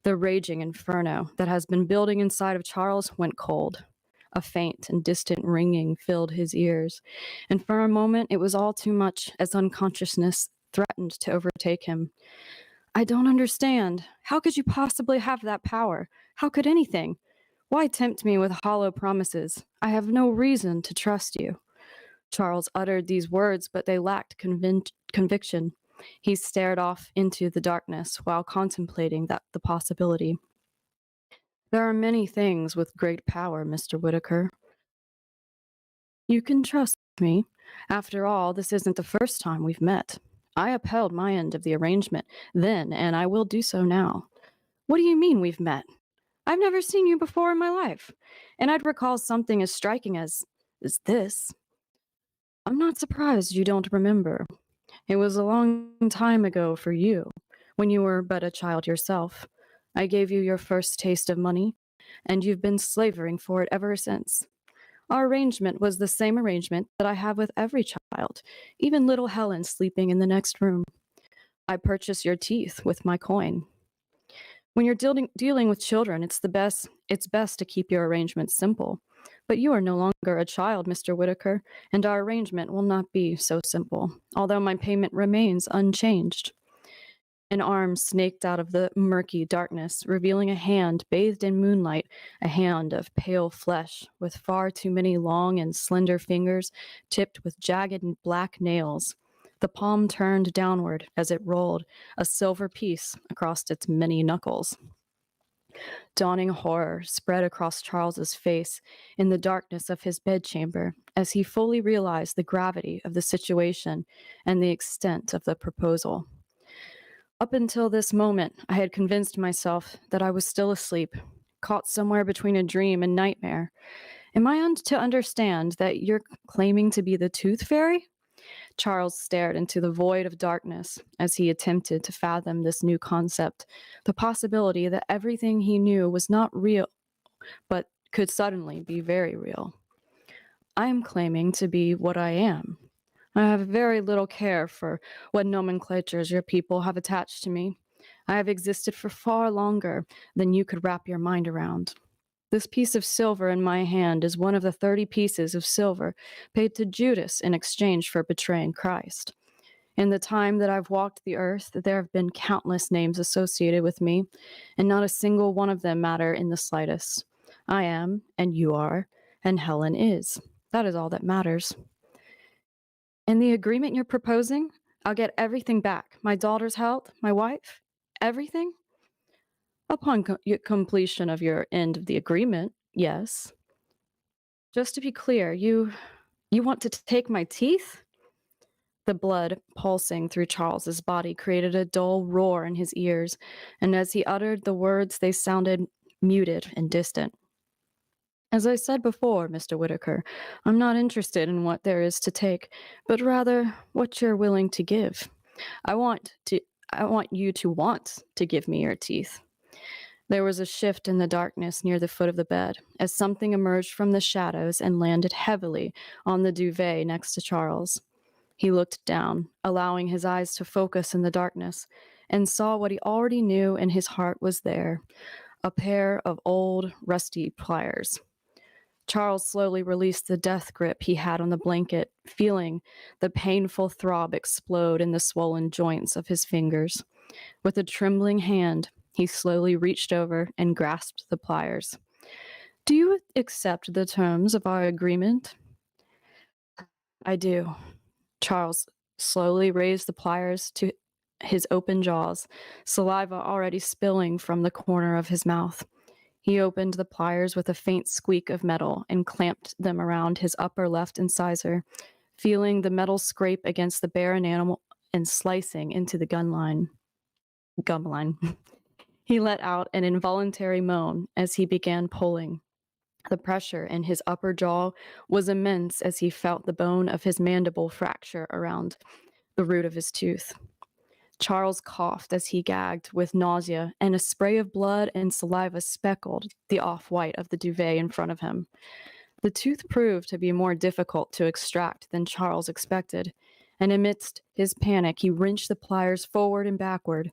Speaker 4: The raging inferno that has been building inside of Charles went cold. A faint and distant ringing filled his ears, and for a moment it was all too much as unconsciousness threatened to overtake him. I don't understand. How could you possibly have that power? How could anything? Why tempt me with hollow promises? I have no reason to trust you. Charles uttered these words, but they lacked conviction. He stared off into the darkness while contemplating the possibility. There are many things with great power, Mr. Whitaker. You can trust me. After all, this isn't the first time we've met. I upheld my end of the arrangement then, and I will do so now. What do you mean we've met? I've never seen you before in my life, and I'd recall something as striking as this. I'm not surprised you don't remember. It was a long time ago for you, when you were but a child yourself. I gave you your first taste of money, and you've been slavering for it ever since. Our arrangement was the same arrangement that I have with every child, even little Helen sleeping in the next room. I purchase your teeth with my coin. When you're dealing with children, it's best to keep your arrangements simple. But you are no longer a child, Mr. Whitaker, and our arrangement will not be so simple, although my payment remains unchanged. An arm snaked out of the murky darkness, revealing a hand bathed in moonlight, a hand of pale flesh, with far too many long and slender fingers tipped with jagged and black nails. The palm turned downward as it rolled, a silver piece across its many knuckles. Dawning horror spread across Charles's face in the darkness of his bedchamber as he fully realized the gravity of the situation and the extent of the proposal. Up until this moment, I had convinced myself that I was still asleep, caught somewhere between a dream and nightmare. Am I to understand that you're claiming to be the Tooth Fairy? Charles stared into the void of darkness as he attempted to fathom this new concept, the possibility that everything he knew was not real, but could suddenly be very real. I am claiming to be what I am. I have very little care for what nomenclatures your people have attached to me. I have existed for far longer than you could wrap your mind around. This piece of silver in my hand is one of the 30 pieces of silver paid to Judas in exchange for betraying Christ. In the time that I've walked the earth, there have been countless names associated with me, and not a single one of them matter in the slightest. I am, and you are, and Helen is. That is all that matters. And the agreement you're proposing, I'll get everything back. My daughter's health, my wife, everything? Upon completion of your end of the agreement, yes. Just to be clear, you want to take my teeth? The blood pulsing through Charles's body created a dull roar in his ears, and as he uttered the words, they sounded muted and distant. As I said before, Mr. Whitaker, I'm not interested in what there is to take, but rather what you're willing to give. I want you to want to give me your teeth. There was a shift in the darkness near the foot of the bed, as something emerged from the shadows and landed heavily on the duvet next to Charles. He looked down, allowing his eyes to focus in the darkness, and saw what he already knew in his heart was there, a pair of old, rusty pliers. Charles slowly released the death grip he had on the blanket, feeling the painful throb explode in the swollen joints of his fingers. With a trembling hand, he slowly reached over and grasped the pliers. Do you accept the terms of our agreement? I do. Charles slowly raised the pliers to his open jaws, saliva already spilling from the corner of his mouth. He opened the pliers with a faint squeak of metal and clamped them around his upper left incisor, feeling the metal scrape against the bare enamel and slicing into the gum line. He let out an involuntary moan as he began pulling. The pressure in his upper jaw was immense as he felt the bone of his mandible fracture around the root of his tooth. Charles coughed as he gagged with nausea, and a spray of blood and saliva speckled the off-white of the duvet in front of him. The tooth proved to be more difficult to extract than Charles expected, and amidst his panic, he wrenched the pliers forward and backward.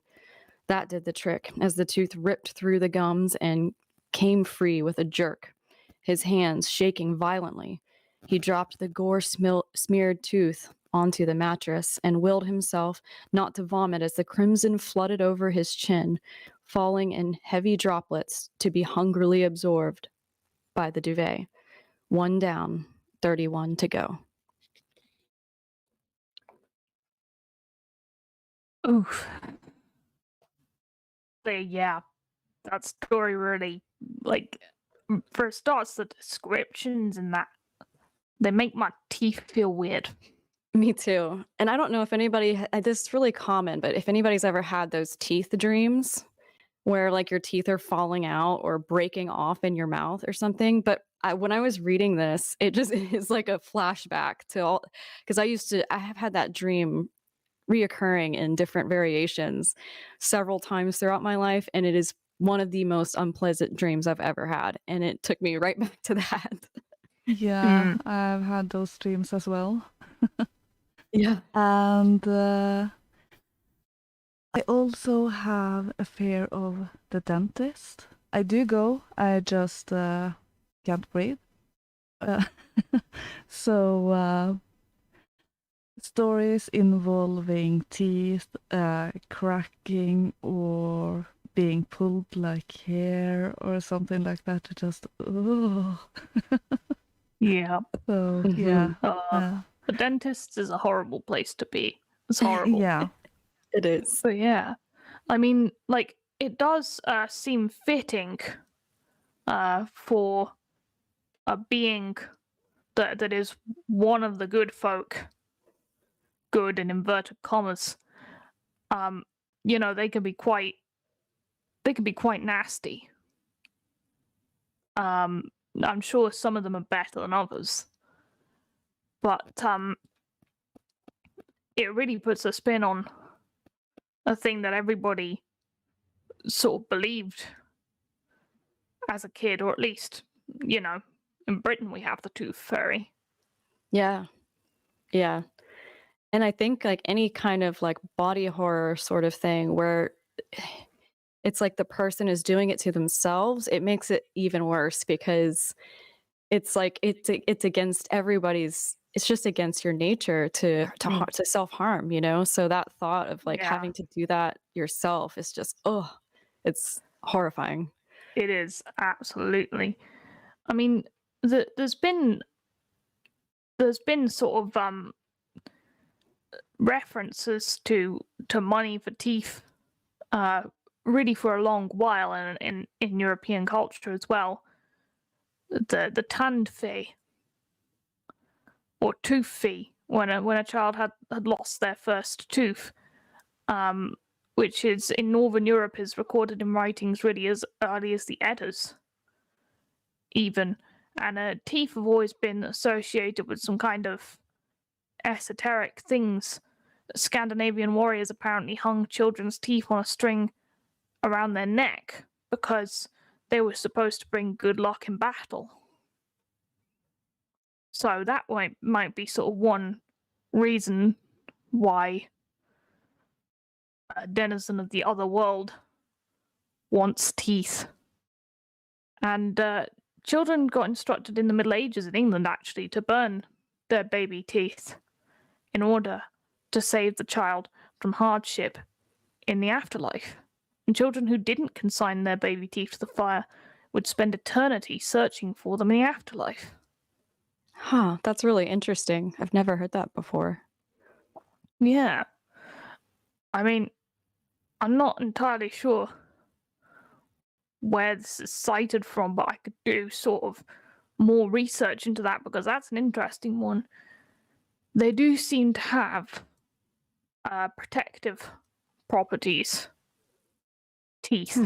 Speaker 4: That did the trick, as the tooth ripped through the gums and came free with a jerk. his hands shaking violently. He dropped the gore-smeared tooth onto the mattress and willed himself not to vomit as the crimson flooded over his chin, falling in heavy droplets to be hungrily absorbed by the duvet. 1 down, 31 to go.
Speaker 3: Oof. Yeah, that story really, like, for starts, the descriptions and that, they make my teeth feel weird.
Speaker 4: Me too. And I don't know if anybody, this is really common, but if anybody's ever had those teeth dreams where like your teeth are falling out or breaking off in your mouth or something. But when I was reading this, it just is like a flashback to all, because I have had that dream reoccurring in different variations several times throughout my life. And it is one of the most unpleasant dreams I've ever had. And it took me right back to that.
Speaker 2: Yeah, I've had those dreams as well.
Speaker 4: Yeah.
Speaker 2: And I also have a fear of the dentist. I do go, I just can't breathe. So stories involving teeth cracking or being pulled like hair or something like that, just
Speaker 3: Yeah.
Speaker 2: So yeah.
Speaker 3: The dentist is a horrible place to be. It's horrible.
Speaker 2: Yeah.
Speaker 4: It is.
Speaker 3: But yeah, I mean, like, it does seem fitting for a being that is one of the good folk, good in inverted commas. You know, they can be quite nasty. I'm sure some of them are better than others, but it really puts a spin on a thing that everybody sort of believed as a kid, or at least, you know, in Britain we have the tooth fairy.
Speaker 4: Yeah. Yeah. And I think like any kind of like body horror sort of thing where it's like the person is doing it to themselves, it makes it even worse because it's like it's against everybody's, it's just against your nature to self-harm, you know? So that thought of like having to do that yourself is just, it's horrifying.
Speaker 3: It is, absolutely. I mean, there's been sort of references to money for teeth really for a long while in European culture as well. The tand fee or tooth fee when a child had lost their first tooth, which is in Northern Europe is recorded in writings really as early as the Eddas, even. And teeth have always been associated with some kind of esoteric things. Scandinavian warriors apparently hung children's teeth on a string around their neck because they were supposed to bring good luck in battle. So that might be sort of one reason why a denizen of the other world wants teeth. And children got instructed in the Middle Ages in England, actually, to burn their baby teeth in order to save the child from hardship in the afterlife. And children who didn't consign their baby teeth to the fire would spend eternity searching for them in the afterlife.
Speaker 4: Huh, that's really interesting. I've never heard that before.
Speaker 3: Yeah. I mean, I'm not entirely sure where this is cited from, but I could do sort of more research into that because that's an interesting one. They do seem to have protective properties. Teeth.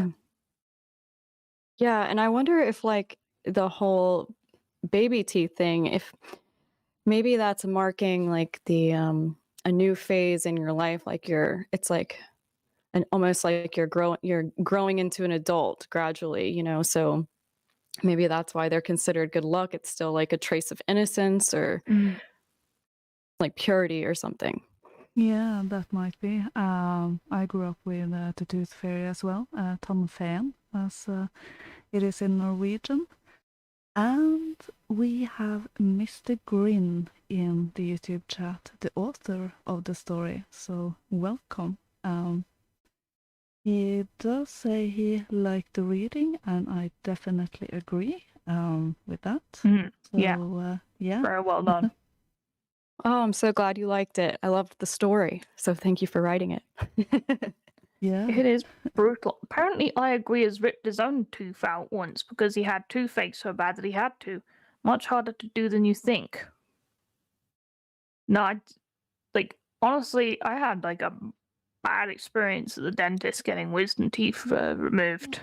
Speaker 4: Yeah, and I wonder if like the whole baby teeth thing, if maybe that's marking like the a new phase in your life, like it's like almost like you're growing into an adult gradually, you know, so maybe that's why they're considered good luck. It's still like a trace of innocence or like purity or something.
Speaker 2: Yeah, that might be. I grew up with the tooth fairy as well, tannfen, as it is in Norwegian. And we have Mr. Grin in the YouTube chat, the author of the story. So welcome. He does say he liked the reading, and I definitely agree with that.
Speaker 3: Yeah.
Speaker 2: So, yeah.
Speaker 3: Very well done.
Speaker 4: Oh, I'm so glad you liked it. I loved the story. So thank you for writing it.
Speaker 2: Yeah.
Speaker 3: It is brutal. Apparently, I agree has ripped his own tooth out once because he had toothache so bad that he had to. Much harder to do than you think. No, honestly, I had like a bad experience at the dentist getting wisdom teeth removed.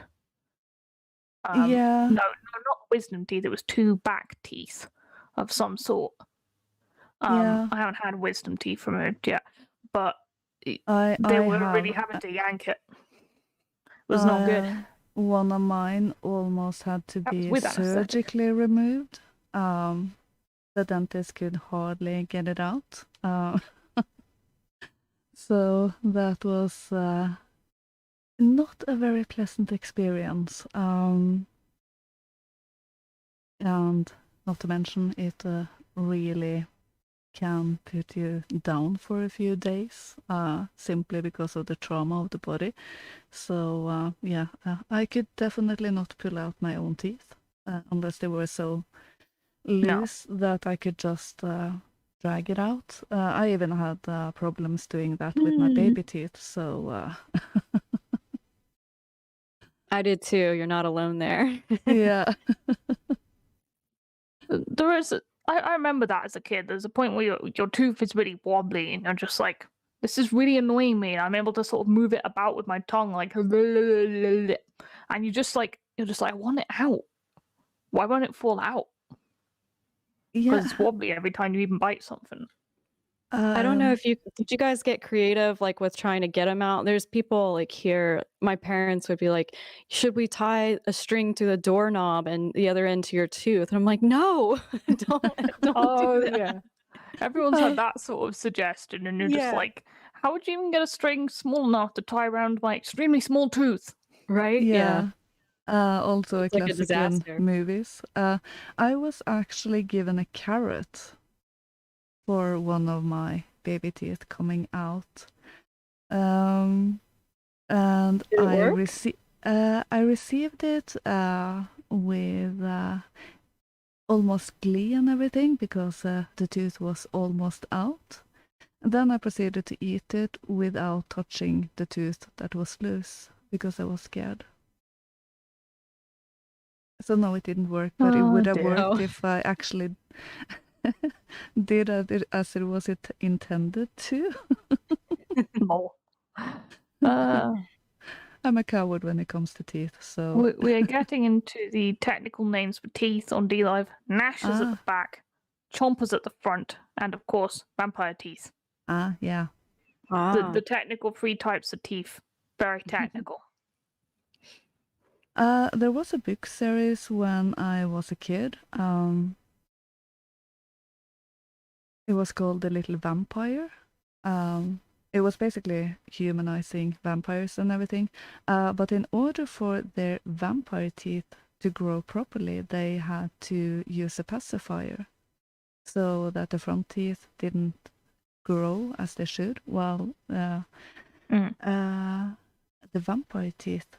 Speaker 2: Yeah.
Speaker 3: No, not wisdom teeth. It was 2 back teeth of some sort.
Speaker 2: Yeah.
Speaker 3: I haven't had wisdom teeth removed yet, but they were really having to yank it. It was not good.
Speaker 2: One of mine almost had to
Speaker 3: That was
Speaker 2: be
Speaker 3: with anesthetic.
Speaker 2: surgically removed. The dentist could hardly get it out. So that was not a very pleasant experience. And not to mention, it really can put you down for a few days, simply because of the trauma of the body. So yeah, I could definitely not pull out my own teeth unless they were so loose that I could just drag it out. I even had problems doing that with my baby teeth. So
Speaker 4: I did too. You're not alone there.
Speaker 2: yeah.
Speaker 3: There is. I remember that as a kid. There's a point where your tooth is really wobbly, and you're just like, "This is really annoying me." And I'm able to sort of move it about with my tongue, like, and you're just like, I want it out. Why won't it fall out? Because it's wobbly every time you even bite something.
Speaker 4: I don't know if did you guys get creative like with trying to get them out? There's people like here, my parents would be like, should we tie a string to the doorknob and the other end to your tooth? And I'm like, no, don't do that.
Speaker 3: Yeah. Everyone's had that sort of suggestion, and you're just like, how would you even get a string small enough to tie around my extremely small tooth?
Speaker 4: Right?
Speaker 2: Yeah. Also
Speaker 4: It's
Speaker 2: a
Speaker 4: like a
Speaker 2: classic in
Speaker 4: disaster.
Speaker 2: movies. I was actually given a carrot for one of my baby teeth coming out. And
Speaker 4: Did it
Speaker 2: I received it with almost glee and everything because the tooth was almost out. And then I proceeded to eat it without touching the tooth that was loose because I was scared. So no, it didn't work, but it would have worked if I actually did it as it was intended to.
Speaker 3: No.
Speaker 2: I'm a coward when it comes to teeth, so...
Speaker 3: We are getting into the technical names for teeth on D-Live. Gnash is at the back, Chompers at the front, and of course, vampire teeth.
Speaker 2: Yeah.
Speaker 3: The technical 3 types of teeth. Very technical.
Speaker 2: There was a book series when I was a kid. It was called The Little Vampire. It was basically humanizing vampires and everything. But in order for their vampire teeth to grow properly, they had to use a pacifier so that the front teeth didn't grow as they should, while the vampire teeth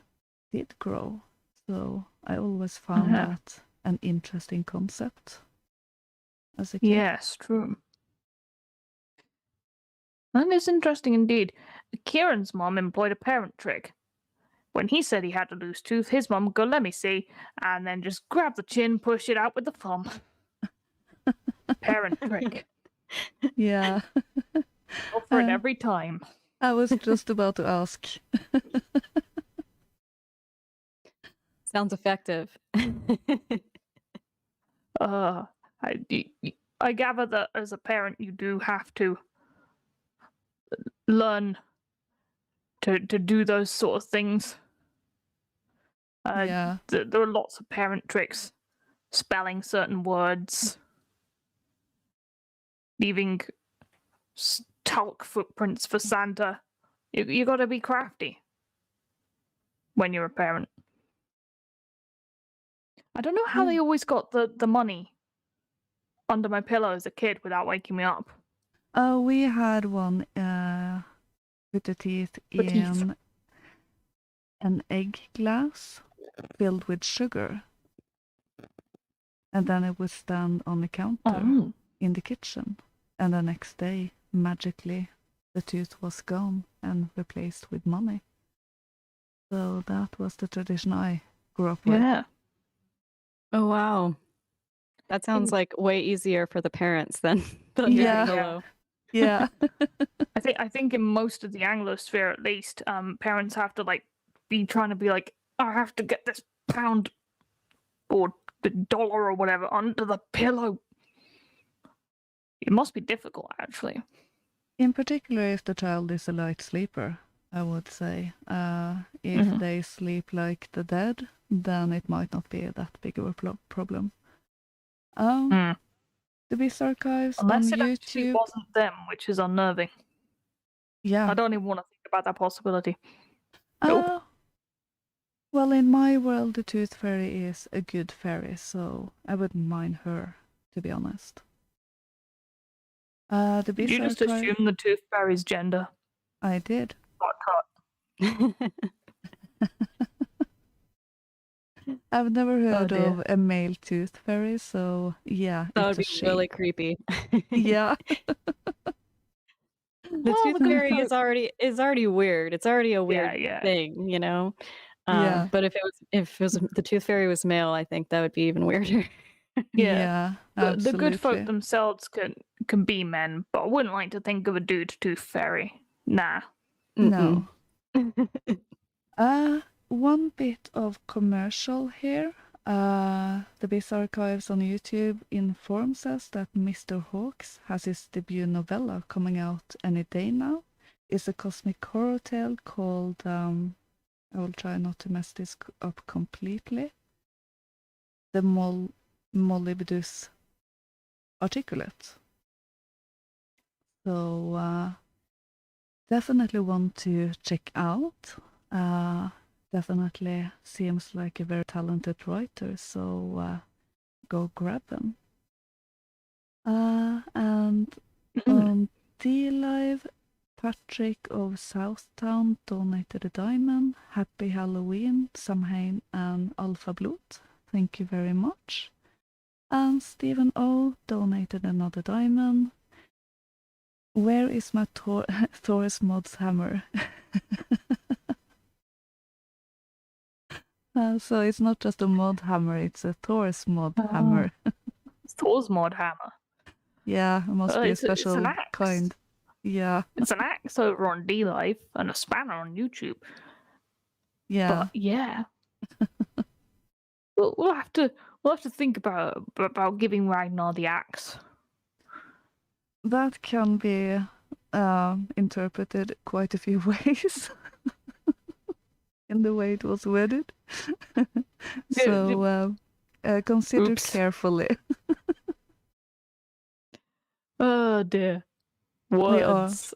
Speaker 2: did grow. So I always found that an interesting concept as a kid.
Speaker 3: Yes, true. That is interesting indeed. Kieran's mom employed a parent trick. When he said he had a loose tooth, his mom would go, "Let me see," and then just grab the chin, push it out with the thumb. Parent trick.
Speaker 2: Yeah.
Speaker 3: Go for it every time.
Speaker 2: I was just about to ask.
Speaker 4: Sounds effective.
Speaker 3: I gather that as a parent you do have to learn to do those sort of things.
Speaker 2: Yeah.
Speaker 3: There are lots of parent tricks. Spelling certain words. Leaving talc footprints for Santa. You gotta be crafty when you're a parent. I don't know how they always got the money under my pillow as a kid without waking me up.
Speaker 2: We had one with the teeth
Speaker 3: The teeth.
Speaker 2: in an egg glass filled with sugar. And then it would stand on the counter in the kitchen. And the next day, magically, the tooth was gone and replaced with money. So that was the tradition I grew up with.
Speaker 3: Yeah.
Speaker 4: Oh, wow. That sounds like way easier for the parents than the
Speaker 2: Yeah.
Speaker 4: pillow.
Speaker 2: Yeah.
Speaker 3: I think in most of the Anglosphere, at least, parents have to be trying to be like, I have to get this pound or the dollar or whatever under the pillow. It must be difficult, actually.
Speaker 2: In particular, if the child is a light sleeper, I would say. If they sleep like the dead, then it might not be that big of a problem. The Bizarchives
Speaker 3: Unless
Speaker 2: on
Speaker 3: it actually
Speaker 2: YouTube.
Speaker 3: wasn't them, which is unnerving.
Speaker 2: Yeah.
Speaker 3: I don't even want to think about that possibility. Nope.
Speaker 2: Well, in my world, the Tooth Fairy is a good fairy, so I wouldn't mind her, to be honest. The
Speaker 3: Did you just assume the Tooth Fairy's gender?
Speaker 2: I did. I've never heard of a male Tooth Fairy, so yeah,
Speaker 4: That would
Speaker 2: it's
Speaker 4: be really creepy.
Speaker 2: Yeah.
Speaker 4: The Tooth Fairy is already weird. It's already a weird thing, you know.
Speaker 2: Yeah.
Speaker 4: But if it was the Tooth Fairy was male, I think that would be even weirder.
Speaker 2: Yeah, absolutely.
Speaker 3: The good folk themselves can be men, but I wouldn't like to think of a dude Tooth Fairy. Nah.
Speaker 2: No. One bit of commercial here. The Bizarchives on YouTube informs us that Mr. Hawkes has his debut novella coming out any day now. It's a cosmic horror tale called, I will try not to mess this up completely, The Molybdus Articulate. So, definitely want to check out. Definitely seems like a very talented writer, so go grab them. And on D-Live, Patrick of Southtown donated a diamond. Happy Halloween, Samhain and Alpha Blut. Thank you very much. And Stephen O donated another diamond. Where is my Thor's Mod's hammer? So it's not just a mod hammer, it's a Thor's mod hammer.
Speaker 3: It's Thor's mod hammer.
Speaker 2: Yeah, it must be a special
Speaker 3: it's an axe.
Speaker 2: kind. Yeah.
Speaker 3: It's an axe over on D-Live and a spanner on YouTube.
Speaker 2: Yeah.
Speaker 3: But yeah. we'll have to think about giving Ragnar the axe.
Speaker 2: That can be interpreted quite a few ways. In the way it was worded. So consider carefully.
Speaker 3: Oh dear. Words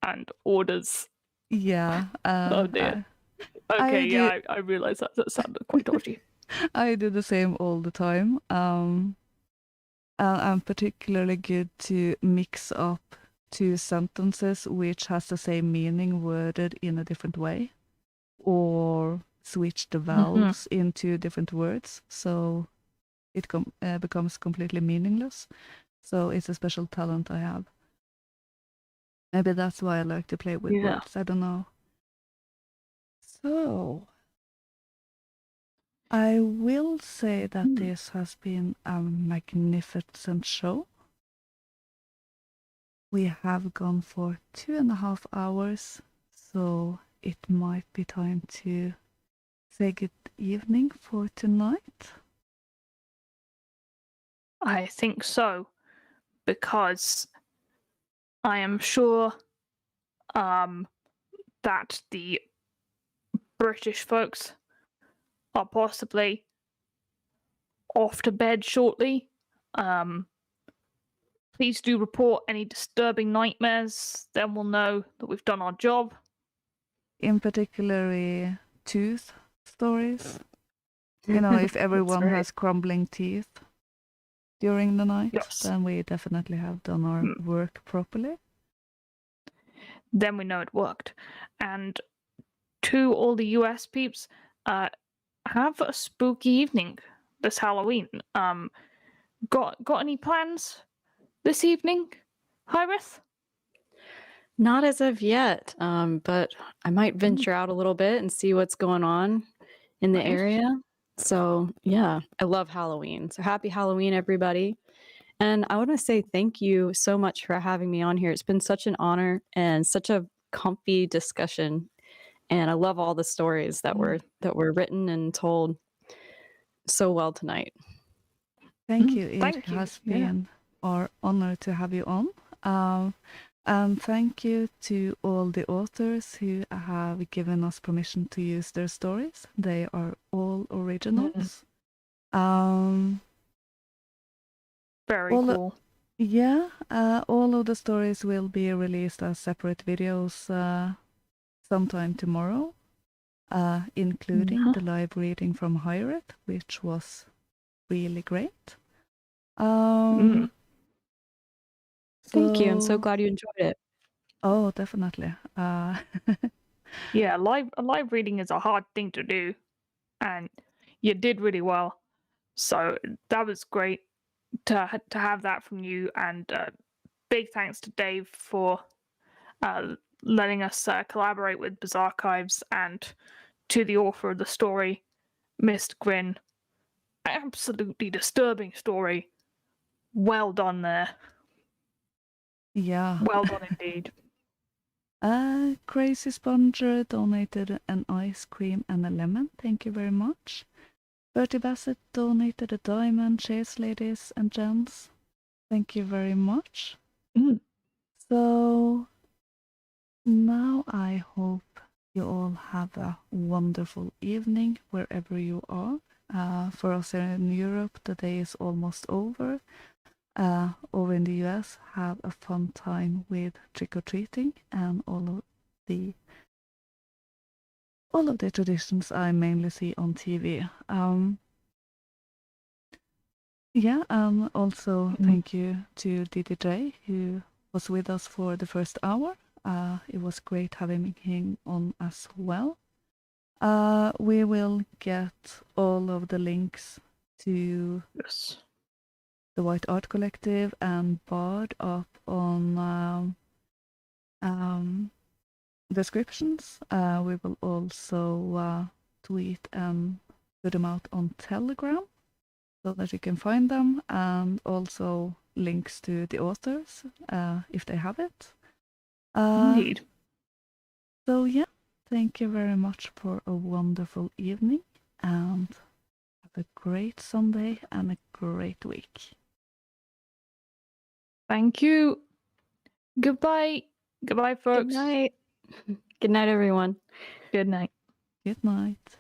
Speaker 3: and orders.
Speaker 2: Yeah.
Speaker 3: Oh dear. Okay, I realise that sounded quite dodgy.
Speaker 2: I do the same all the time. I'm particularly good to mix up two sentences which has the same meaning worded in a different way. Or switch the vowels into different words, so it becomes completely meaningless. So it's a special talent I have. Maybe that's why I like to play with words. I don't know. So I will say that this has been a magnificent show. We have gone for 2.5 hours, so it might be time to say good evening for tonight.
Speaker 3: I think so, because I am sure that the British folks are possibly off to bed shortly. Please do report any disturbing nightmares, then we'll know that we've done our job.
Speaker 2: In particular, tooth stories. You know, if everyone
Speaker 4: right.
Speaker 2: has crumbling teeth during the night,
Speaker 3: Yes.
Speaker 2: then we definitely have done our work properly.
Speaker 3: Then we know it worked. And to all the US peeps, have a spooky evening this Halloween. Got any plans this evening, Hiraeth?
Speaker 4: Not as of yet, but I might venture out a little bit and see what's going on in the
Speaker 3: Nice.
Speaker 4: area. So yeah, I love Halloween. So happy Halloween, everybody. And I want to say thank you so much for having me on here. It's been such an honor and such a comfy discussion. And I love all the stories that were written and told so well tonight.
Speaker 2: Thank you. It
Speaker 3: Thank you.
Speaker 2: has been our honor to have you on. And thank you to all the authors who have given us permission to use their stories. They are all originals.
Speaker 3: Very cool.
Speaker 2: All of the stories will be released as separate videos sometime tomorrow, including the live reading from Hiraeth, which was really great.
Speaker 4: Thank you. I'm so glad you enjoyed it.
Speaker 2: Oh, definitely.
Speaker 3: Yeah, a live reading is a hard thing to do, and you did really well. So that was great to have that from you, and big thanks to Dave for letting us collaborate with Bizarchives, and to the author of the story, Mist Grin. Absolutely disturbing story. Well done there.
Speaker 2: Yeah.
Speaker 3: Well done indeed.
Speaker 2: Crazy Sponger donated an ice cream and a lemon. Thank you very much. Bertie Bassett donated a diamond. Cheers, ladies and gents. Thank you very much. So now I hope you all have a wonderful evening wherever you are. For us here in Europe, the day is almost over. Over in the US, have a fun time with trick-or-treating and all of the traditions I mainly see on TV. And also thank you to DDJ who was with us for the first hour. It was great having him on as well. We will get all of the links to the White Art Collective and BARD up on descriptions. We will also tweet and put them out on Telegram so that you can find them, and also links to the authors if they have it.
Speaker 3: Indeed.
Speaker 2: So yeah, thank you very much for a wonderful evening, and have a great Sunday and a great week.
Speaker 3: Thank you. Goodbye. Goodbye, folks.
Speaker 4: Good night. Good night, everyone.
Speaker 3: Good night.
Speaker 2: Good night.